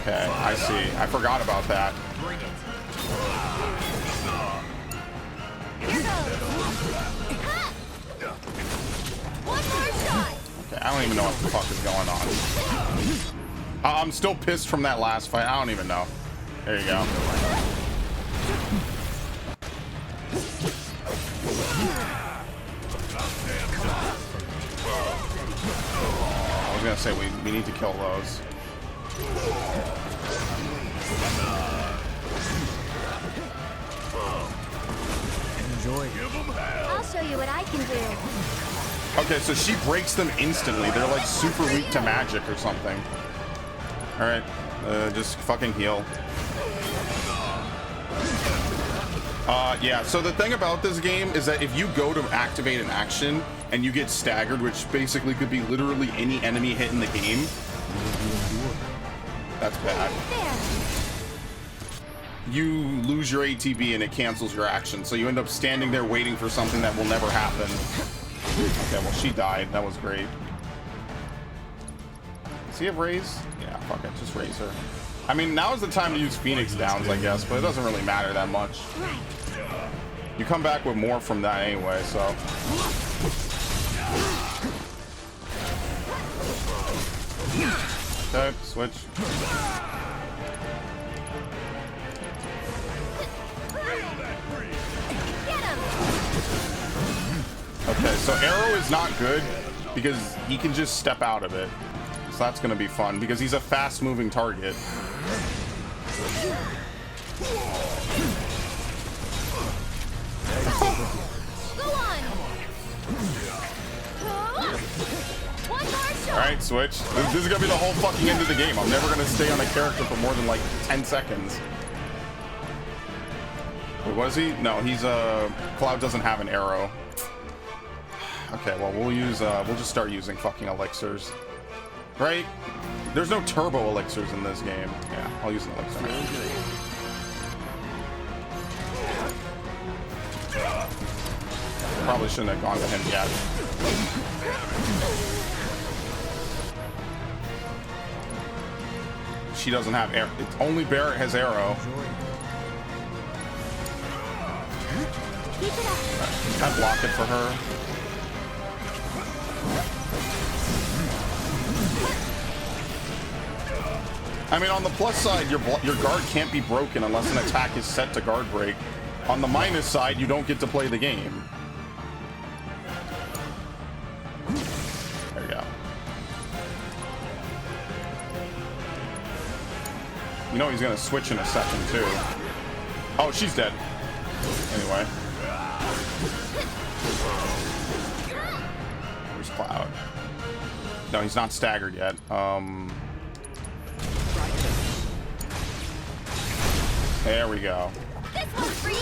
Okay, I see. I forgot about that. Bring it. Here goes. One more shot. Okay, I don't even know what the fuck is going on. I'm still pissed from that last fight. I don't even know. There you go. I was gonna say we need to kill those. Enjoy it. I'll show you what I can do. Okay, so she breaks them instantly. They're like super weak to magic or something. All right, just fucking heal. Yeah, so the thing about this game is that if you go to activate an action and you get staggered, which basically could be literally any enemy hit in the game, that's bad. There. You lose your ATB and it cancels your action, so you end up standing there waiting for something that will never happen. Okay, well, she died. That was great. Does he have raise? Yeah, fuck it, just raise her. I mean, now is the time to use Phoenix Downs, I guess, but it doesn't really matter that much. You come back with more from that anyway, so. Okay, switch. Okay, so Arrow is not good because he can just step out of it. So that's going to be fun because he's a fast-moving target. Go on. One more shot. All right, switch. This is going to be the whole fucking end of the game. I'm never going to stay on a character for more than like 10 seconds. Wait, was he? No, he's Cloud doesn't have an arrow. Okay, well we'll use we'll just start using fucking elixirs. Right? There's no turbo elixirs in this game. Yeah, I'll use an elixir. Probably shouldn't have gone to him yet. She doesn't have arrow. It's only Barrett has arrow. Keep it up. Can I block it for her? I mean, on the plus side, your guard can't be broken unless an attack is set to guard break. On the minus side, you don't get to play the game. There you go. You know he's gonna switch in a second too. Oh, she's dead. Anyway. Where's Cloud? No, he's not staggered yet. There we go. This one's for you.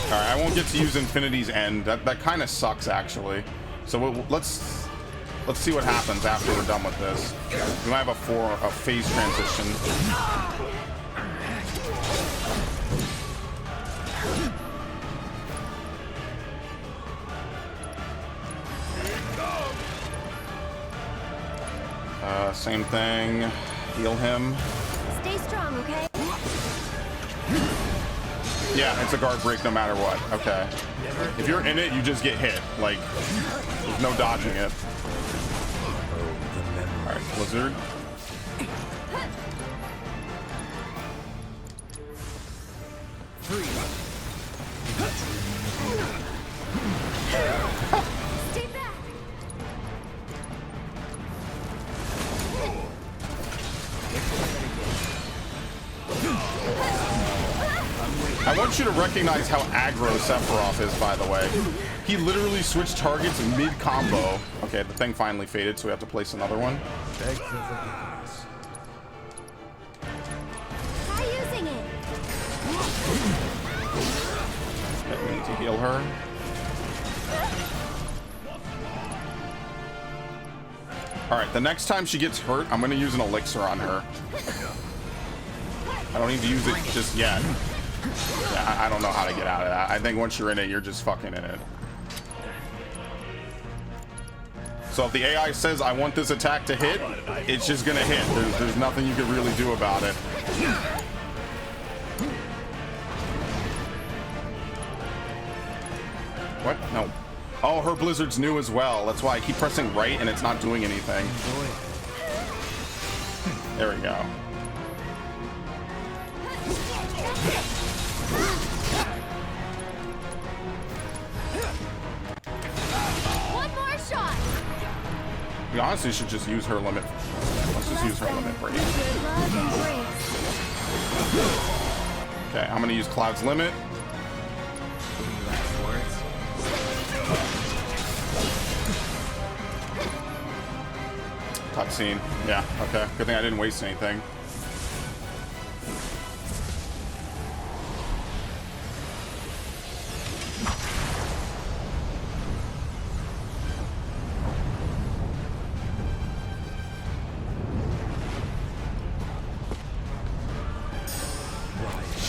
All right, I won't get to use Infinity's End. That kind of sucks, actually. So let's see what happens after we're done with this. We might have a phase transition. Same thing. Heal him. Stay strong, okay? Yeah, it's a guard break no matter what. Okay. If you're in it, you just get hit. Like, there's no dodging it. Alright, Blizzard. Stay back. I want you to recognize how aggro Sephiroth is, by the way. He literally switched targets mid-combo. Okay, the thing finally faded, so we have to place another one. Beg for forgiveness. Try using it. Okay, we need to heal her. Alright, the next time she gets hurt, I'm going to use an elixir on her. I don't need to use it just yet. Yeah, I don't know how to get out of that. I think once you're in it, you're just fucking in it. So if the AI says, I want this attack to hit, it's just gonna hit. There's nothing you can really do about it. What? No. Oh, her Blizzard's new as well. That's why I keep pressing right and it's not doing anything. There we go. One more shot. We honestly should just use her limit. Let's just use her limit break. Good love and grace. Okay, I'm gonna use Cloud's limit. Cutscene. Yeah, okay. Good thing I didn't waste anything.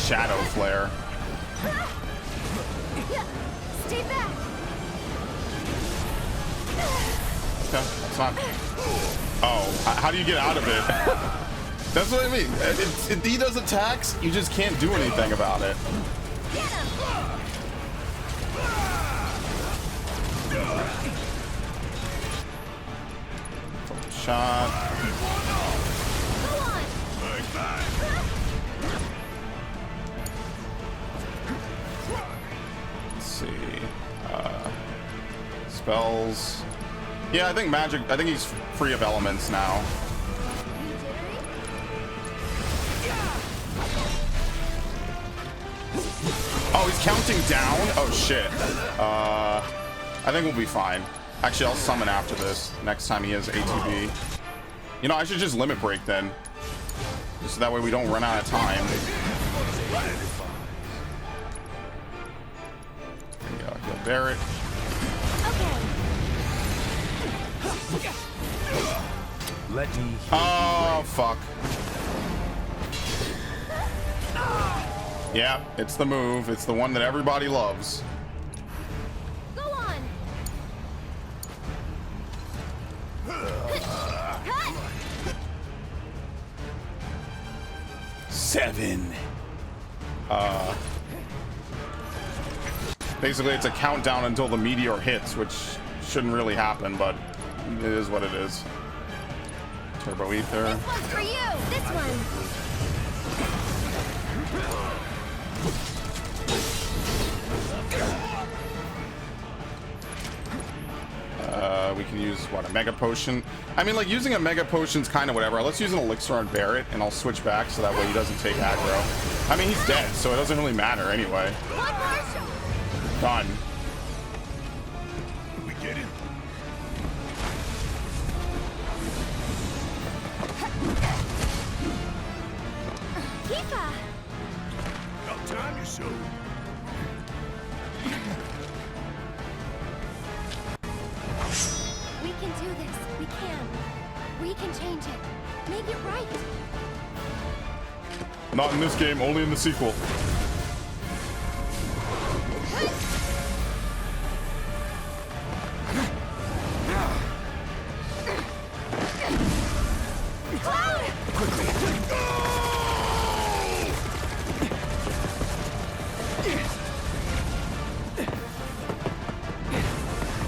Shadow Flare. Stay back. Okay, that's not... Oh, how do you get out of it? That's what I mean. If he does attacks, you just can't do anything about it. Shot. Let's see. Spells. Yeah, I think magic. I think he's free of elements now. Oh, he's counting down? Oh, shit. I think we'll be fine. Actually, I'll summon after this. Next time he has ATB. You know, I should just limit break then. Just so that way we don't run out of time. There you go. He'll Barret. Let me. Oh, fuck. Yeah, it's the move. It's the one that everybody loves. Go on. 7. Basically, it's a countdown until the meteor hits, which shouldn't really happen, but it is what it is. Turbo ether. This one's for you. This one. We can use what, a mega potion. I mean, like, using a mega potion's kind of whatever. Let's use an elixir on Barret, and I'll switch back so that way he doesn't take aggro. I mean, he's dead, so it doesn't really matter anyway. Done. We get it. Tifa! About time you showed. We can do this. We can. We can change it. Make it right. Not in this game, only in the sequel.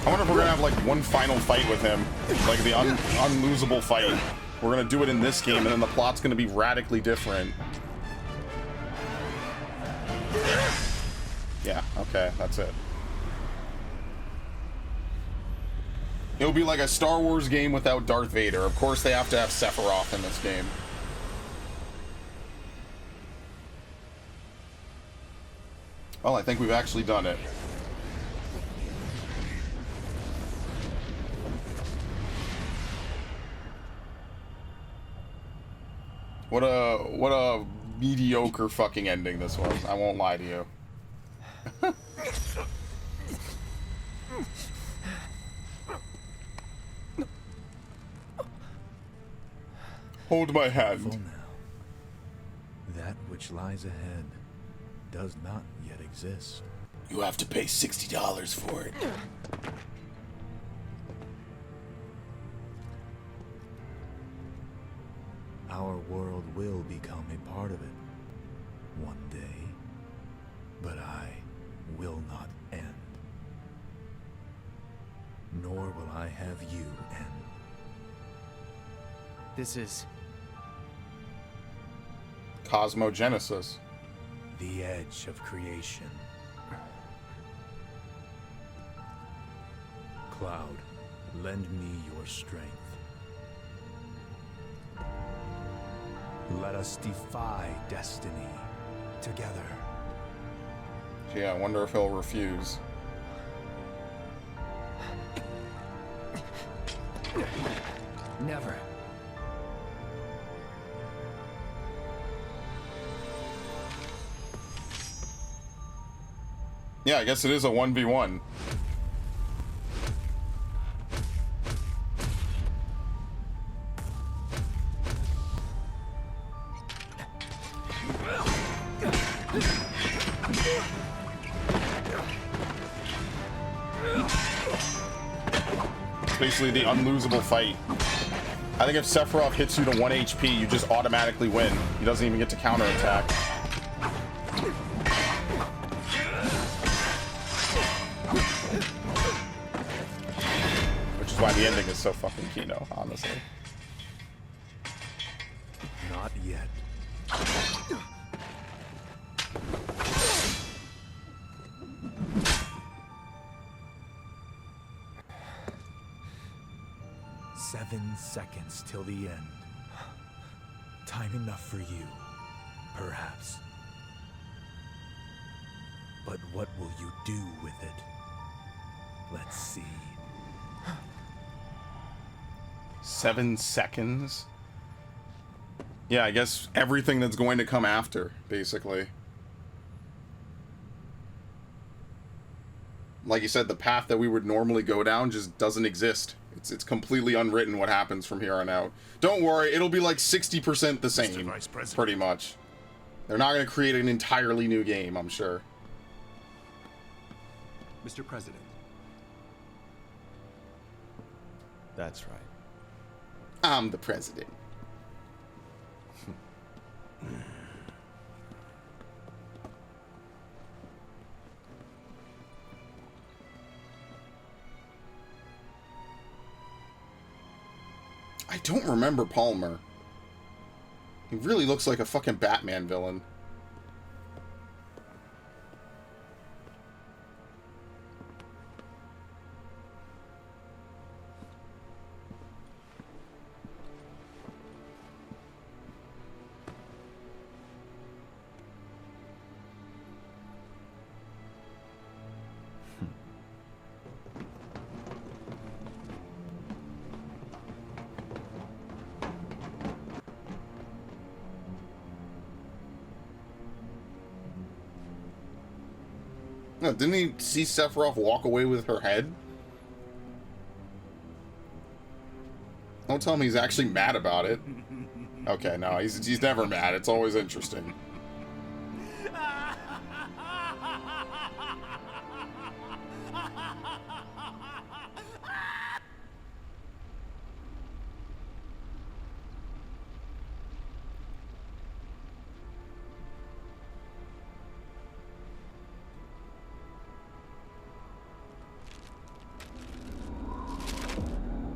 I wonder if we're gonna have like one final fight with him, like the unlosable fight. We're gonna do it in this game, and then the plot's gonna be radically different. Yeah, okay, that's it. It'll be like a Star Wars game without Darth Vader. Of course, they have to have Sephiroth in this game. Well, I think we've actually done it. What a mediocre fucking ending this was. I won't lie to you. Hold my hand. Now, that which lies ahead does not yet exist. You have to pay $60 for it. Our world will become a part of it one day, but I will not end. Nor will I have you end. This is... Cosmogenesis. The edge of creation. Cloud, lend me your strength. Let us defy destiny together. Gee, I wonder if he'll refuse. Never. Yeah, I guess it is a 1v1. Basically the unlosable fight. I think if Sephiroth hits you to 1 HP, you just automatically win. He doesn't even get to counterattack. Which is why the ending is so fucking Kino, honestly. Not yet. "7 seconds till the end. Time enough for you, perhaps. But what will you do with it? Let's see." 7 seconds? Yeah, I guess everything that's going to come after, basically. Like you said, the path that we would normally go down just doesn't exist. It's completely unwritten what happens from here on out. Don't worry, it'll be like 60% the same, pretty much. They're not going to create an entirely new game, I'm sure. Mr. President. That's right. I'm the president. I don't remember Palmer. He really looks like a fucking Batman villain. No, didn't he see Sephiroth walk away with her head? Don't tell me he's actually mad about it. Okay, no, he's never mad. It's always interesting.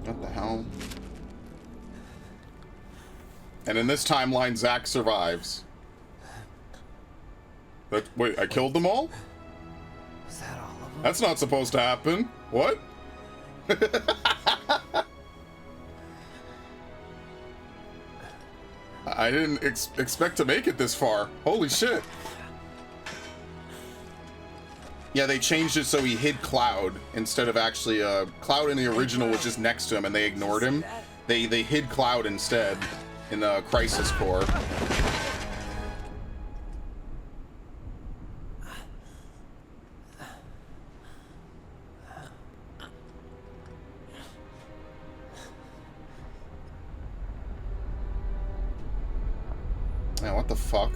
What the hell? And in this timeline, Zack survives. But wait, I killed them all? Was that all of them? That's not supposed to happen. What? I didn't expect to make it this far. Holy shit. Yeah, they changed it so he hid Cloud instead of actually, Cloud in the original was just next to him and they ignored him. They hid Cloud instead in the Crisis Core. Yeah, what the fuck?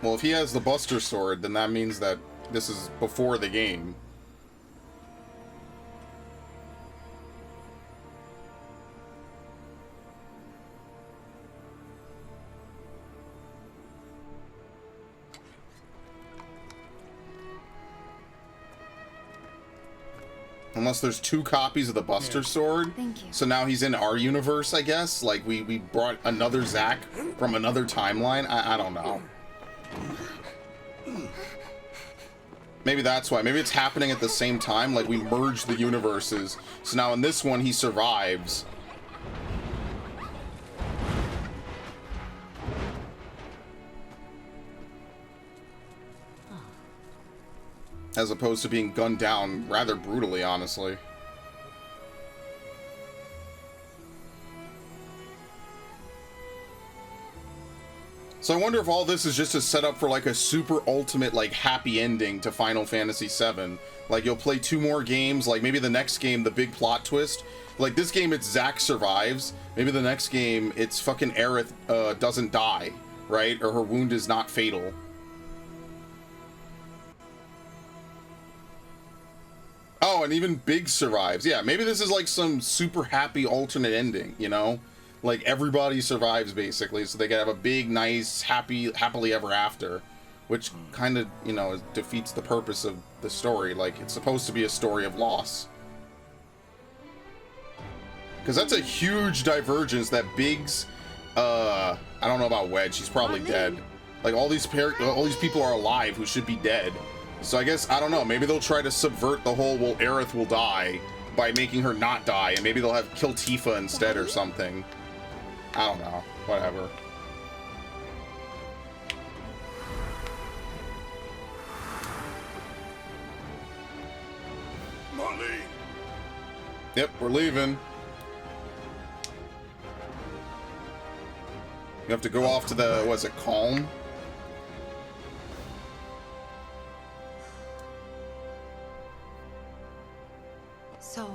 Well, if he has the Buster Sword, then that means that this is before the game. Unless there's 2 copies of the Buster Sword. Thank you. So now he's in our universe, I guess? Like, we brought another Zack from another timeline? I don't know. Maybe that's why. Maybe it's happening at the same time. Like, we merged the universes. So now in this one, he survives. As opposed to being gunned down rather brutally, honestly. So I wonder if all this is just a setup for like a super ultimate like happy ending to Final Fantasy VII. Like you'll play 2 more games, like maybe the next game, the big plot twist. Like this game, it's Zack survives. Maybe the next game, it's fucking Aerith doesn't die, right? Or her wound is not fatal. Oh, and even Big survives. Yeah, maybe this is like some super happy alternate ending, you know? Like everybody survives basically, so they can have a big, nice, happily ever after, which kind of, you know, defeats the purpose of the story. Like it's supposed to be a story of loss. Because that's a huge divergence that Biggs, I don't know about Wedge, he's probably dead. Like all these people are alive who should be dead. So I guess, I don't know, maybe they'll try to subvert the whole, well, Aerith will die by making her not die, and maybe they'll have kill Tifa instead or something. I don't know. Whatever. Marlene! Yep, we're leaving. You have to go off to the, what is it, Calm? So,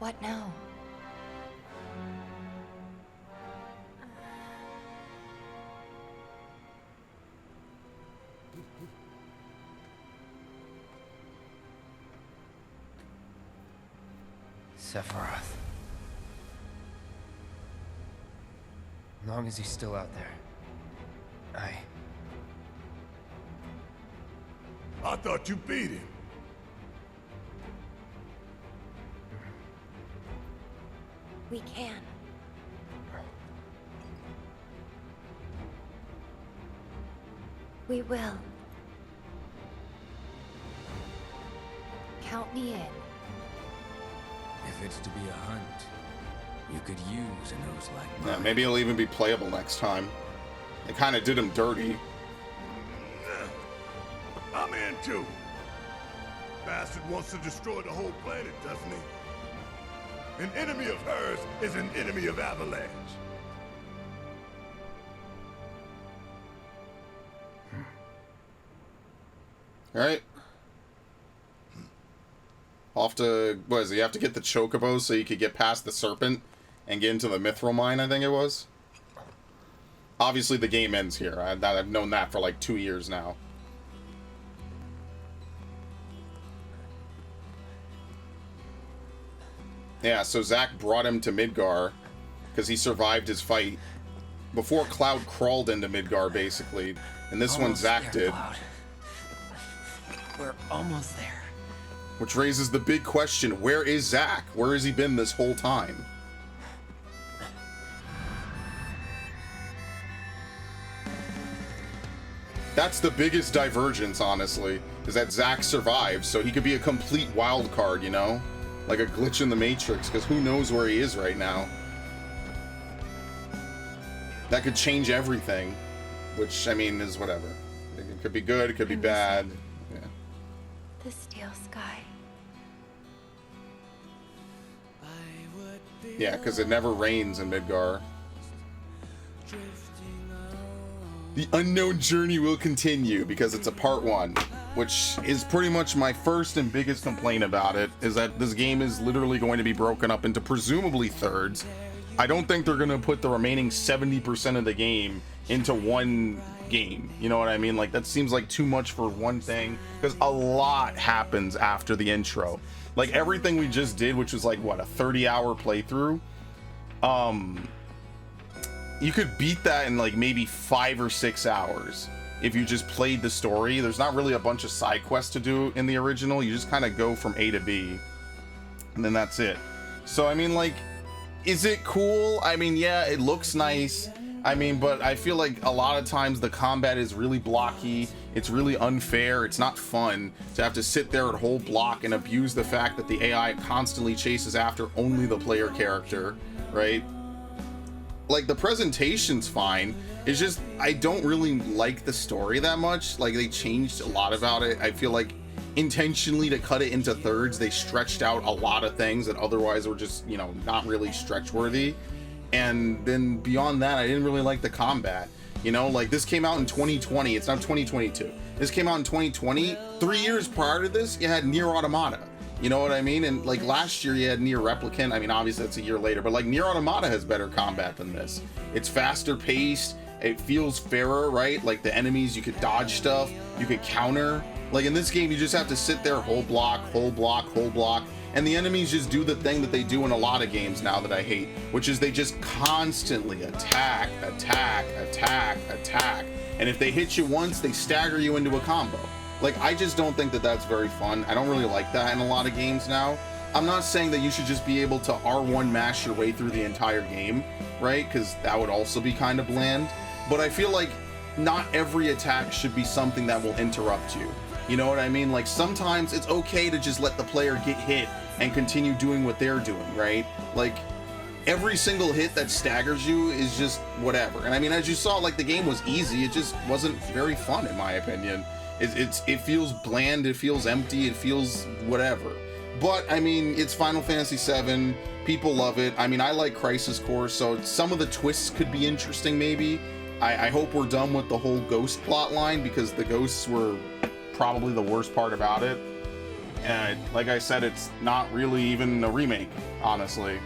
what now? Sephiroth. As long as he's still out there, I thought you beat him. We can. We will. Count me in. If it's to be a hunt, you could use a nose like Yeah, mine. maybe he'll even be playable next time. They kind of did him dirty. I'm in too. Bastard wants to destroy the whole planet, doesn't he? An enemy of hers is an enemy of Avalanche. All right. Off to, what is it? You have to get the Chocobo so you could get past the Serpent and get into the Mithril Mine, I think it was. Obviously, the game ends here. I've known that for like 2 years now. Yeah, so Zack brought him to Midgar because he survived his fight before Cloud crawled into Midgar, basically. And this one Zack did. Cloud. We're almost there. Which raises the big question, where is Zack? Where has he been this whole time? That's the biggest divergence, honestly, is that Zack survived, so he could be a complete wild card, you know? Like a glitch in the Matrix, because who knows where he is right now. That could change everything, which, I mean, is whatever. It could be good, it could be bad. Yeah. The steel sky. Yeah, because it never rains in Midgar. The unknown journey will continue because it's a part 1, which is pretty much my first and biggest complaint about it, is that this game is literally going to be broken up into presumably thirds. I don't think they're going to put the remaining 70% of the game into one game. You know what I mean? Like, that seems like too much for one thing, because a lot happens after the intro. Like, everything we just did, which was like, what, a 30-hour playthrough? You could beat that in like maybe 5 or 6 hours if you just played the story. There's not really a bunch of side quests to do in the original. You just kind of go from A to B, and then that's it. So, I mean, like, is it cool? I mean, yeah, it looks nice. I mean, but I feel like a lot of times the combat is really blocky. It's really unfair. It's not fun to have to sit there and hold block and abuse the fact that the AI constantly chases after only the player character, right? Like, the presentation's fine. It's just, I don't really like the story that much. Like, they changed a lot about it. I feel like intentionally to cut it into thirds, they stretched out a lot of things that otherwise were just, you know, not really stretch worthy. And then beyond that, I didn't really like the combat. You know, like, this came out in 2020. It's not 2022. This came out in 2020. 3 years prior to this, you had Nier Automata. You know what I mean? And like last year you had Nier Replicant. I mean, obviously that's a year later, but like Nier Automata has better combat than this. It's faster paced. It feels fairer, right? Like the enemies, you could dodge stuff, you could counter. Like in this game, you just have to sit there, hold block, hold block, hold block. And the enemies just do the thing that they do in a lot of games now that I hate, which is they just constantly attack, attack, attack, attack. And if they hit you once, they stagger you into a combo. Like, I just don't think that that's very fun. I don't really like that in a lot of games now. I'm not saying that you should just be able to R1 mash your way through the entire game, right? Because that would also be kind of bland. But I feel like not every attack should be something that will interrupt you. You know what I mean? Like, sometimes it's okay to just let the player get hit and continue doing what they're doing, right? Like, every single hit that staggers you is just whatever. And I mean, as you saw, like, the game was easy. It just wasn't very fun, in my opinion. It feels bland, it feels empty, it feels whatever. But I mean, it's Final Fantasy VII, people love it. I mean, I like Crisis Core, so some of the twists could be interesting maybe. I hope we're done with the whole ghost plot line, because the ghosts were probably the worst part about it. And like I said, it's not really even a remake, honestly.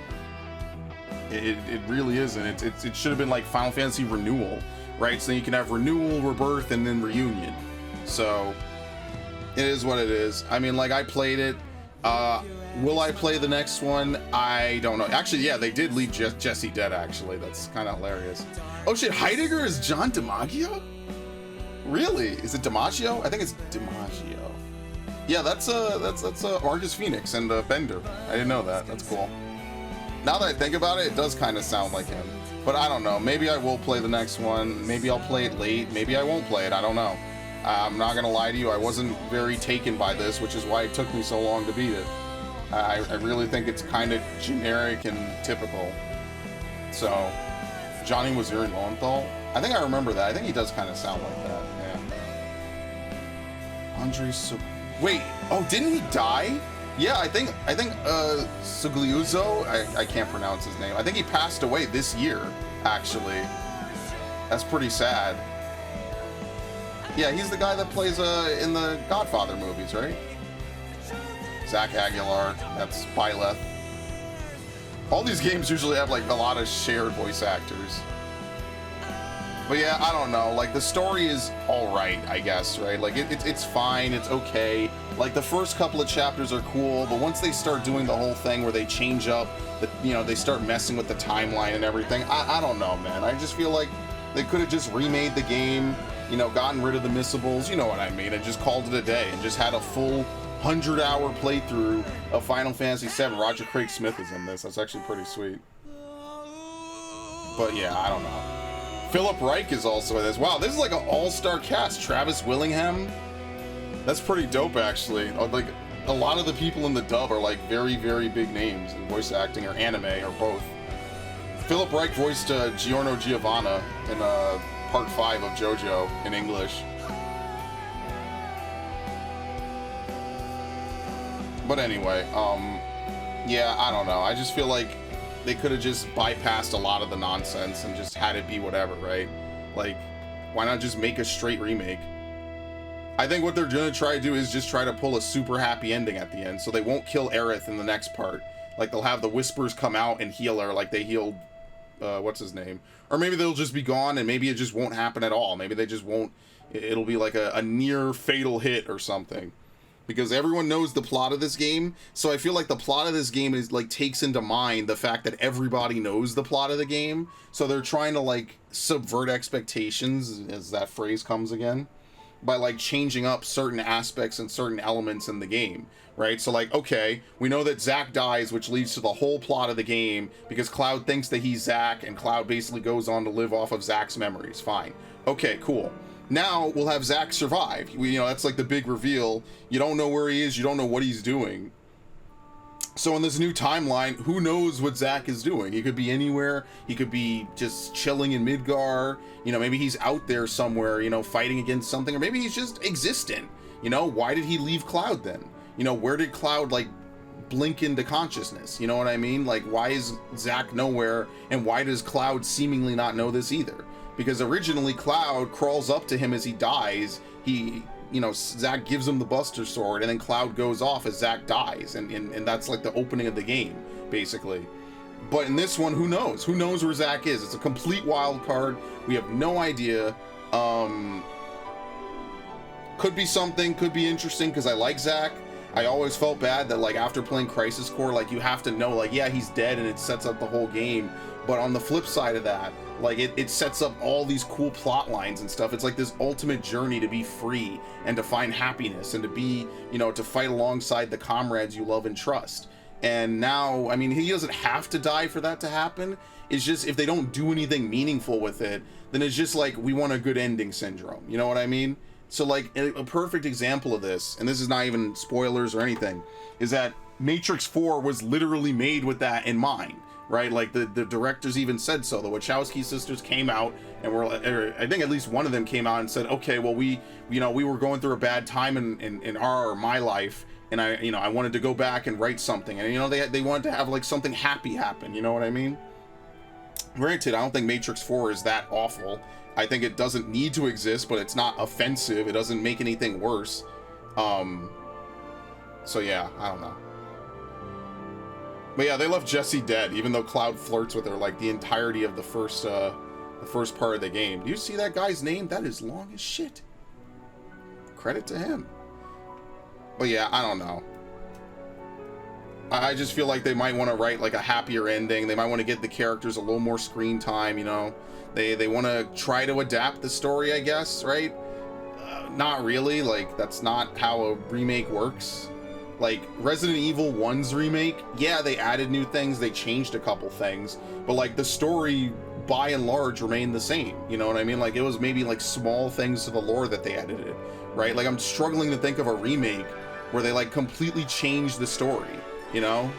It really isn't. It should have been like Final Fantasy Renewal, right? So you can have Renewal, Rebirth, and then Reunion. So it is what it is. I mean, like, I played it. Will I play the next one? I don't know. Actually, yeah, they did leave Jesse dead, actually. That's kind of hilarious. Oh shit, Heidegger is John DiMaggio? Really? Is it DiMaggio? I think it's DiMaggio. Yeah, that's Marcus Phoenix and Bender. I didn't know that. That's cool. Now that I think about it, it does kind of sound like him. But I don't know. Maybe I will play the next one. Maybe I'll play it late. Maybe I won't play it. I don't know. I'm not gonna lie to you. I wasn't very taken by this, which is why it took me so long to beat it. I really think it's kind of generic and typical. So, Johnny Waziri Lowenthal? I think I remember that. I think he does kind of sound like that. Yeah. Andre wait. Oh, didn't he die? Yeah, I think Sugliuzzo, I can't pronounce his name. I think he passed away this year, actually. That's pretty sad. Yeah, he's the guy that plays in the Godfather movies, right? Zach Aguilar, that's Byleth. All these games usually have like a lot of shared voice actors. But yeah, I don't know. Like the story is all right, I guess, right? Like it's fine, it's okay. Like the first couple of chapters are cool, but once they start doing the whole thing where they change up, they start messing with the timeline and everything. I don't know, man. I just feel like they could have just remade the game, gotten rid of the missables, you know what I mean, and just called it a day and just had a full 100-hour playthrough of Final Fantasy VII. Roger Craig Smith is in this. That's actually pretty sweet. But yeah, I don't know. Philip Reich is also in this. Wow, this is like an all-star cast. Travis Willingham. That's pretty dope, actually. Like, a lot of the people in the dub are like very, very big names in voice acting or anime or both. Philip Reich voiced Giorno Giovanna in Part 5 of JoJo in English. But anyway, yeah, I don't know. I just feel like they could have just bypassed a lot of the nonsense and just had it be whatever, right? Like, why not just make a straight remake? I think what they're gonna try to do is just try to pull a super happy ending at the end, so they won't kill Aerith in the next part. Like, they'll have the Whispers come out and heal her like they healed, what's his name? Or maybe they'll just be gone and maybe it just won't happen at all. Maybe they just won't, it'll be like a near fatal hit or something. Because everyone knows the plot of this game, so I feel like the plot of this game is like takes into mind the fact that everybody knows the plot of the game, so they're trying to like subvert expectations, as that phrase comes again, by like changing up certain aspects and certain elements in the game, right? So like, okay, we know that Zack dies, which leads to the whole plot of the game, because Cloud thinks that he's Zack, and Cloud basically goes on to live off of Zack's memories. Fine. Okay, cool. Now we'll have Zack survive. That's like the big reveal. You don't know where he is. You don't know what he's doing. So in this new timeline, who knows what Zack is doing? He could be anywhere. He could be just chilling in Midgar. Maybe he's out there somewhere, fighting against something. Or maybe he's just existent. Why did he leave Cloud then? Where did Cloud, like, blink into consciousness? You know what I mean? Like, why is Zack nowhere? And why does Cloud seemingly not know this either? Because originally Cloud crawls up to him as he dies. Zack gives him the Buster Sword, and then Cloud goes off as Zack dies, and that's like the opening of the game, basically. But in this one, who knows? Who knows where Zack is? It's a complete wild card. We have no idea. Could be something, could be interesting, because I like Zack. I always felt bad that, like, after playing Crisis Core, like, you have to know, like, yeah, he's dead, and it sets up the whole game. But on the flip side of that, like, it sets up all these cool plot lines and stuff. It's like this ultimate journey to be free and to find happiness and to be, to fight alongside the comrades you love and trust. And now, I mean, he doesn't have to die for that to happen. It's just, if they don't do anything meaningful with it, then it's just like, we want a good ending syndrome. You know what I mean? So, like, a perfect example of this, and this is not even spoilers or anything, is that Matrix 4 was literally made with that in mind. Right, like the directors even said so. The Wachowski sisters came out and I think at least one of them came out and said, okay, well, we were going through a bad time in my life, and I wanted to go back and write something, and they wanted to have like something happy happen. You know what I mean? Granted, I don't think Matrix 4 is that awful. I think it doesn't need to exist, but it's not offensive. It doesn't make anything worse. So yeah, I don't know. But yeah, they left Jessie dead, even though Cloud flirts with her like the entirety of the first part of the game. Do you see that guy's name? That is long as shit. Credit to him. But yeah, I don't know. I just feel like they might want to write like a happier ending. They might want to get the characters a little more screen time, you know. They want to try to adapt the story, I guess, right? Not really. Like, that's not how a remake works. Like Resident Evil 1's remake, yeah, they added new things, they changed a couple things, but like the story by and large remained the same. You know what I mean? Like, it was maybe like small things to the lore that they edited, right? Like, I'm struggling to think of a remake where they like completely changed the story, you know?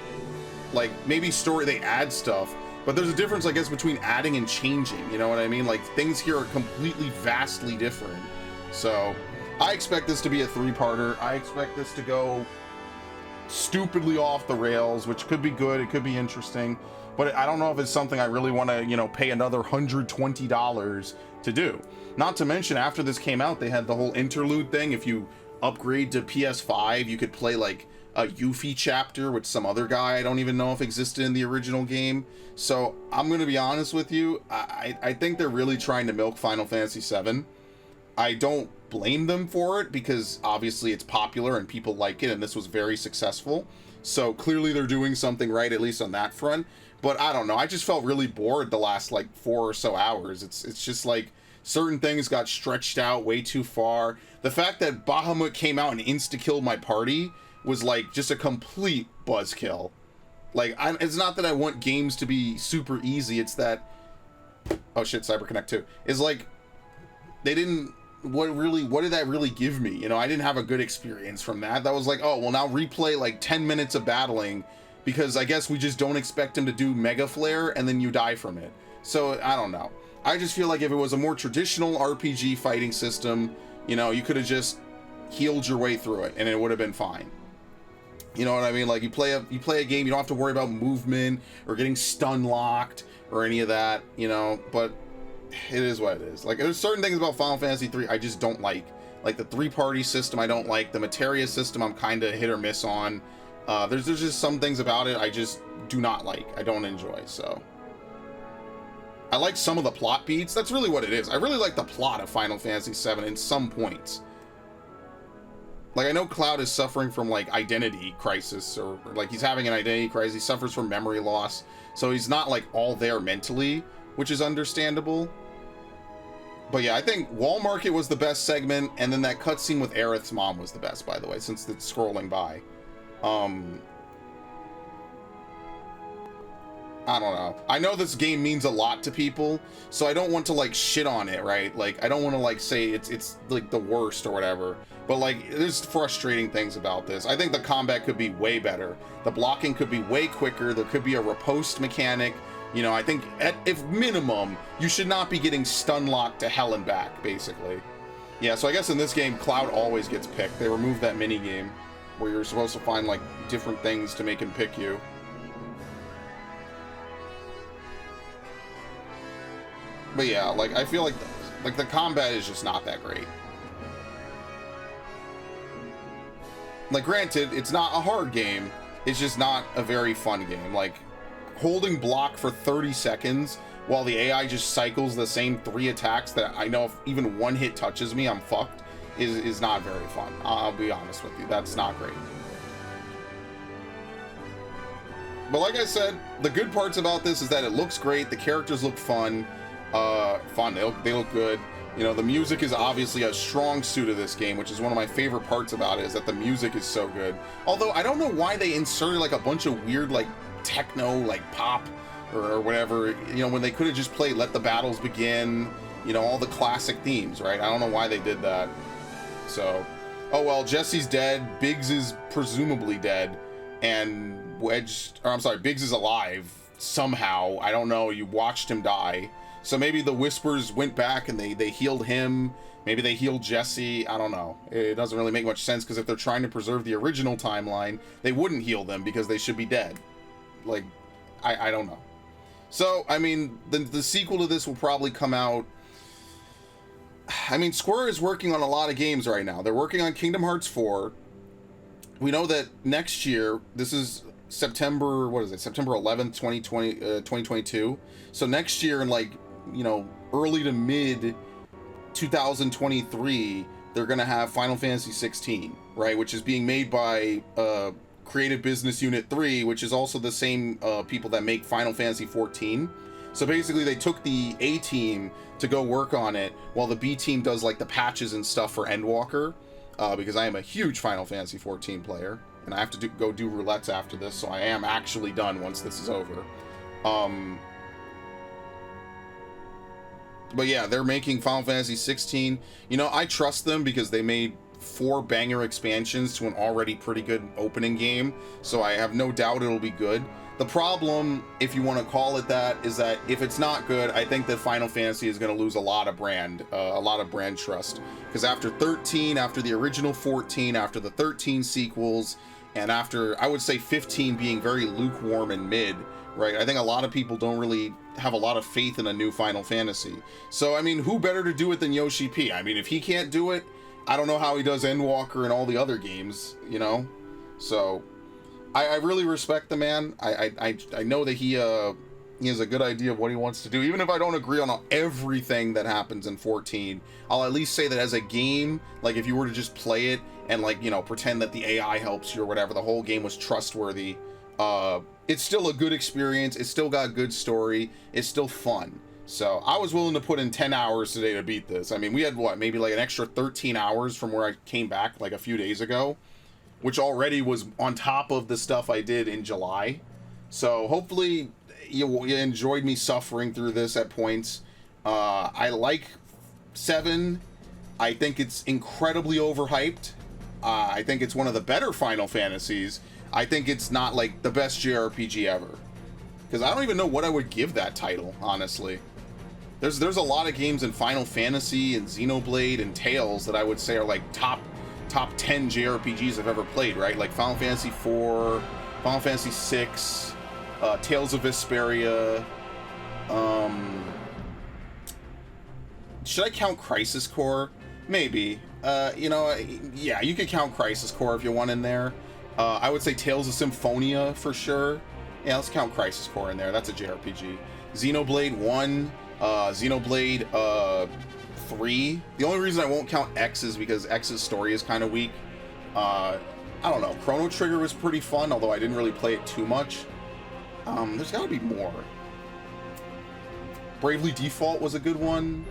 Like, maybe story, they add stuff, but there's a difference, I guess, between adding and changing, you know what I mean? Like, things here are completely, vastly different. So, I expect this to be a 3-parter. I expect this to go stupidly off the rails, which could be good, it could be interesting, but I don't know if it's something I really want to, you know, pay another $120 to do. Not to mention, after this came out, they had the whole interlude thing. If you upgrade to PS5, you could play like a Yuffie chapter with some other guy I don't even know if existed in the original game. So I'm gonna be honest with you, I think they're really trying to milk Final Fantasy VII. I don't blame them for it, because obviously it's popular and people like it, and this was very successful. So clearly they're doing something right, at least on that front. But I don't know, I just felt really bored the last like 4 or so hours. It's just like certain things got stretched out way too far. The fact that Bahamut came out and insta-killed my party was like just a complete buzzkill. Like, it's not that I want games to be super easy, it's that, oh shit, CyberConnect 2 is like, they didn't, what did that really give me? You know, I didn't have a good experience from that. That was like, oh, well, now replay like 10 minutes of battling, because I guess we just don't expect him to do Mega Flare and then you die from it. So I don't know, I just feel like if it was a more traditional RPG fighting system, you know, you could have just healed your way through it and it would have been fine. You know what I mean? Like, you play a game, you don't have to worry about movement or getting stun locked or any of that, you know. But it is what it is. Like, there's certain things about Final Fantasy 3 I just don't like. Like the 3-party system I don't like. The Materia system I'm kind of hit or miss on. There's just some things about it I just do not like. I don't enjoy. So I like some of the plot beats. That's really what it is. I really like the plot of Final Fantasy 7 in some points. Like, I know Cloud is suffering from like identity crisis, or like he's having an identity crisis. He suffers from memory loss, so he's not like all there mentally, which is understandable. But yeah, I think Wall Market was the best segment, and then that cutscene with Aerith's mom was the best, by the way, since it's scrolling by. I don't know. I know this game means a lot to people, so I don't want to like shit on it, right? Like, I don't want to like say it's like the worst or whatever, but like, there's frustrating things about this. I think the combat could be way better. The blocking could be way quicker. There could be a riposte mechanic. You know, I think if minimum, you should not be getting stun locked to hell and back, basically. Yeah, so I guess in this game, Cloud always gets picked. They removed that mini game where you're supposed to find like different things to make him pick you. But yeah, like, I feel like the combat is just not that great. Like, granted, it's not a hard game, it's just not a very fun game. Like, holding block for 30 seconds while the AI just cycles the same 3 attacks that I know if even one hit touches me, I'm fucked, is not very fun. I'll be honest with you, that's not great. But like I said, the good parts about this is that it looks great, the characters look fun. They look good. You know, the music is obviously a strong suit of this game, which is one of my favorite parts about it, is that the music is so good. Although I don't know why they inserted like a bunch of weird like techno, like pop or whatever, you know, when they could have just played Let the Battles Begin, you know, all the classic themes, right? I don't know why they did that. So, oh well, Jesse's dead, Biggs is presumably dead, and Biggs is alive somehow. I don't know, you watched him die. So maybe the Whispers went back and they healed him. Maybe they healed Jesse. I don't know. It doesn't really make much sense, because if they're trying to preserve the original timeline, they wouldn't heal them because they should be dead. Like, I don't know. So, I mean, the sequel to this will probably come out. I mean, Square is working on a lot of games right now. They're working on Kingdom Hearts 4. We know that next year, this is September, what is it? September 11th, 2022. So next year in like, you know, early to mid 2023, they're gonna have Final Fantasy 16, right, which is being made by Creative Business Unit 3, which is also the same people that make Final Fantasy 14. So basically they took the A team to go work on it while the B team does like the patches and stuff for Endwalker, because I am a huge Final Fantasy 14 player and I have to go do roulettes after this, so I am actually done once this is over. But yeah, they're making Final Fantasy 16. You know, I trust them because they made 4 banger expansions to an already pretty good opening game, so I have no doubt it'll be good. The problem, if you want to call it that, is that if it's not good, I think that Final Fantasy is going to lose a lot of brand trust. Because after 13, after the original 14, after the 13 sequels, and after, I would say 15 being very lukewarm and mid, right? I think a lot of people don't really have a lot of faith in a new Final Fantasy. So, I mean, who better to do it than Yoshi P? I mean, if he can't do it, I don't know how he does Endwalker and all the other games, you know? So, I really respect the man. I know that he has a good idea of what he wants to do. Even if I don't agree on everything that happens in 14, I'll at least say that as a game, like if you were to just play it and like, you know, pretend that the AI helps you or whatever, the whole game was trustworthy, it's still a good experience. It's still got a good story. It's still fun. So I was willing to put in 10 hours today to beat this. I mean, we had what, maybe like an extra 13 hours from where I came back like a few days ago, which already was on top of the stuff I did in July. So hopefully you enjoyed me suffering through this at points. I like 7. I think it's incredibly overhyped. I think it's one of the better Final Fantasies. I think it's not like the best JRPG ever. Because I don't even know what I would give that title, honestly. There's a lot of games in Final Fantasy and Xenoblade and Tales that I would say are like top 10 JRPGs I've ever played, right? Like Final Fantasy 4, Final Fantasy 6, Tales of Vesperia. Should I count Crisis Core? Maybe. You know, yeah, you could count Crisis Core if you want in there. I would say Tales of Symphonia for sure. Yeah, let's count Crisis Core in there. That's a JRPG. Xenoblade 1, Xenoblade 3. The only reason I won't count X is because X's story is kind of weak. I don't know. Chrono Trigger was pretty fun, although I didn't really play it too much. There's got to be more. Bravely Default was a good one.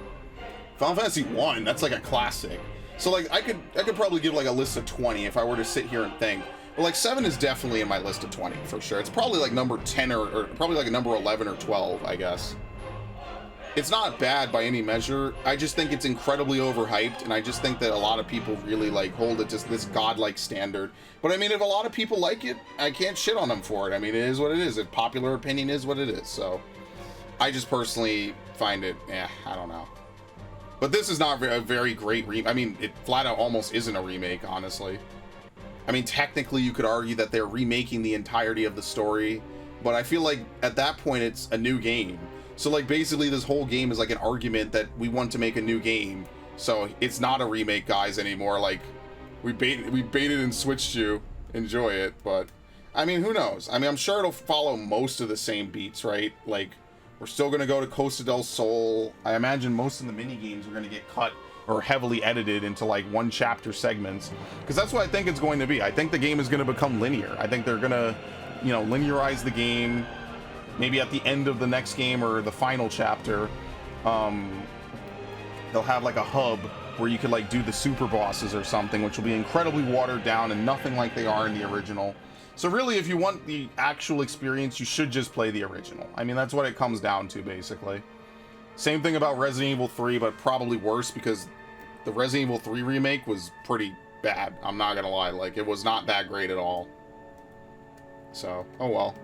Final Fantasy 1, that's like a classic. So like I could probably give like a list of 20 if I were to sit here and think. But like 7 is definitely in my list of 20 for sure. It's probably like number 10 or probably like a number 11 or 12, I guess. It's not bad by any measure. I just think it's incredibly overhyped, and I just think that a lot of people really like hold it to this godlike standard. But I mean, if a lot of people like it, I can't shit on them for it. I mean, it is what it is. If popular opinion is what it is. So I just personally find it, I don't know. But this is not a very great I mean, it flat out almost isn't a remake, honestly. I mean, technically you could argue that they're remaking the entirety of the story, but I feel like at that point it's a new game. So like basically this whole game is like an argument that we want to make a new game. So it's not a remake, guys, anymore. Like we baited and switched you. Enjoy it, but I mean, who knows? I mean, I'm sure it'll follow most of the same beats, right? Like we're still going to go to Costa del Sol. I imagine most of the mini games are going to get cut or heavily edited into like one chapter segments, because that's what I think it's going to be. I think the game is going to become linear. I think they're going to, you know, linearize the game. Maybe at the end of the next game or the final chapter, they'll have like a hub where you could like do the super bosses or something, which will be incredibly watered down and nothing like they are in the original. So really, if you want the actual experience, you should just play the original. I mean, that's what it comes down to, basically. Same thing about Resident Evil 3, but probably worse, because the Resident Evil 3 remake was pretty bad. I'm not gonna lie, like, it was not that great at all. So, oh well.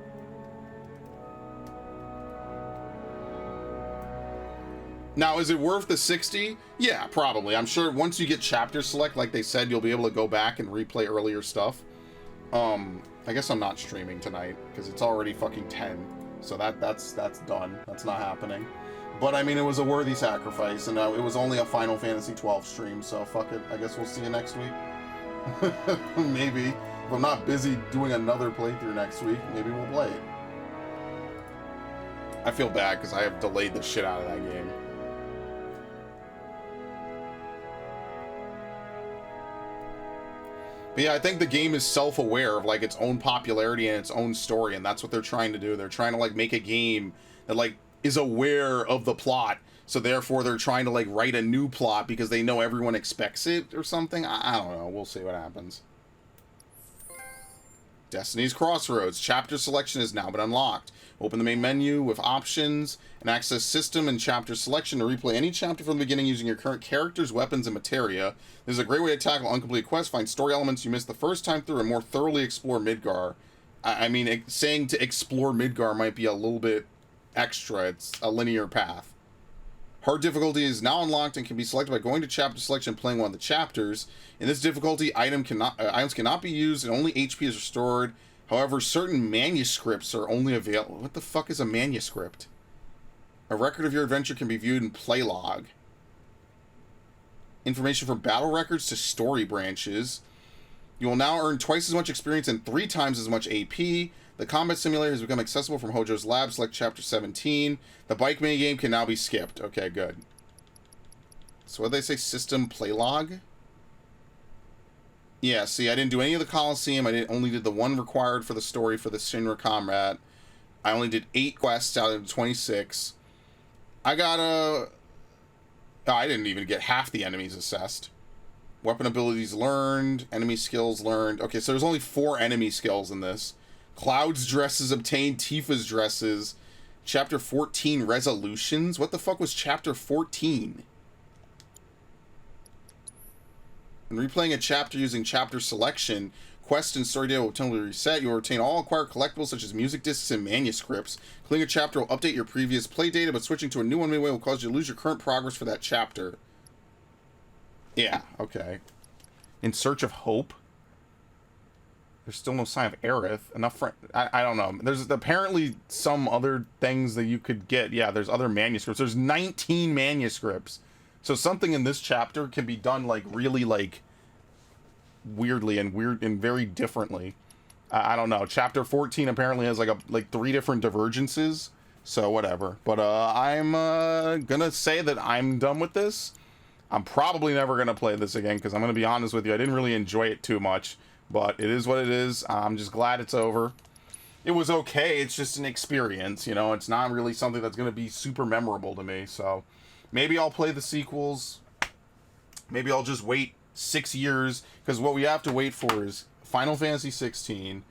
Now, is it worth the 60? Yeah, probably. I'm sure once you get chapter select, like they said, you'll be able to go back and replay earlier stuff. I guess I'm not streaming tonight, because it's already fucking 10. So that's done. That's not happening. But I mean, it was a worthy sacrifice, and it was only a Final Fantasy 12 stream, so fuck it. I guess we'll see you next week. Maybe. If I'm not busy doing another playthrough next week, maybe we'll play it. I feel bad, because I have delayed the shit out of that game. But yeah, I think the game is self-aware of like its own popularity and its own story, and that's what they're trying to do. They're trying to like make a game that like is aware of the plot, so therefore they're trying to like write a new plot because they know everyone expects it or something. I don't know. We'll see what happens. Destiny's Crossroads. Chapter selection has now been unlocked. Open the main menu with options and access system and chapter selection to replay any chapter from the beginning using your current characters, weapons, and materia. This is a great way to tackle uncompleted quests, find story elements you missed the first time through, and more thoroughly explore Midgar. I mean, saying to explore Midgar might be a little bit extra. It's a linear path. Hard difficulty is now unlocked and can be selected by going to chapter selection and playing one of the chapters. In this difficulty, items cannot be used and only HP is restored. However, certain manuscripts are only available. What the fuck is a manuscript? A record of your adventure can be viewed in Playlog. Information from battle records to story branches. You will now earn twice as much experience and 3 times as much AP. The combat simulator has become accessible from Hojo's Lab. Select Chapter 17. The bike minigame can now be skipped. Okay, good. So what did they say? System Playlog? Yeah, see, I didn't do any of the Coliseum. I only did the one required for the story for the Shinra Comrade. I only did 8 quests out of 26. I got a... Oh, I didn't even get half the enemies assessed. Weapon abilities learned. Enemy skills learned. Okay, so there's only 4 enemy skills in this. Cloud's dresses obtained. Tifa's dresses. Chapter 14 resolutions. What the fuck was Chapter 14? When replaying a chapter using chapter selection, quest and story data will temporarily reset. You will retain all acquired collectibles such as music discs and manuscripts. Clearing a chapter will update your previous play data, but switching to a new one midway will cause you to lose your current progress for that chapter. Yeah, okay. In Search of Hope? There's still no sign of Aerith. Enough for... I don't know. There's apparently some other things that you could get. Yeah, there's other manuscripts. There's 19 manuscripts. So something in this chapter can be done like really like weirdly and very differently. I don't know. Chapter 14 apparently has like 3 different divergences. So whatever. But I'm gonna say that I'm done with this. I'm probably never gonna play this again because I'm gonna be honest with you. I didn't really enjoy it too much, but it is what it is. I'm just glad it's over. It was okay. It's just an experience, you know. It's not really something that's gonna be super memorable to me. So. Maybe I'll play the sequels. Maybe I'll just wait 6 years. Because what we have to wait for is Final Fantasy 16.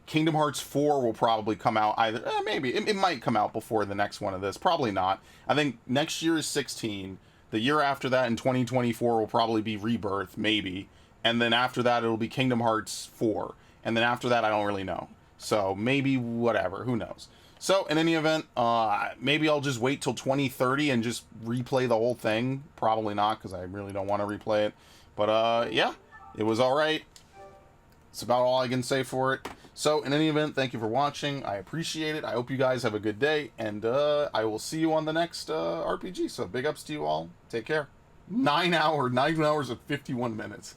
Kingdom Hearts 4 will probably come out either... maybe. It might come out before the next one of this. Probably not. I think next year is 16. The year after that in 2024 will probably be Rebirth. Maybe. And then after that it'll be Kingdom Hearts 4. And then after that I don't really know. So maybe whatever. Who knows? So, in any event, maybe I'll just wait till 2030 and just replay the whole thing. Probably not, because I really don't want to replay it. But, yeah, it was alright. It's about all I can say for it. So, in any event, thank you for watching. I appreciate it. I hope you guys have a good day. And I will see you on the next RPG. So, big ups to you all. Take care. 9 hours and 51 minutes.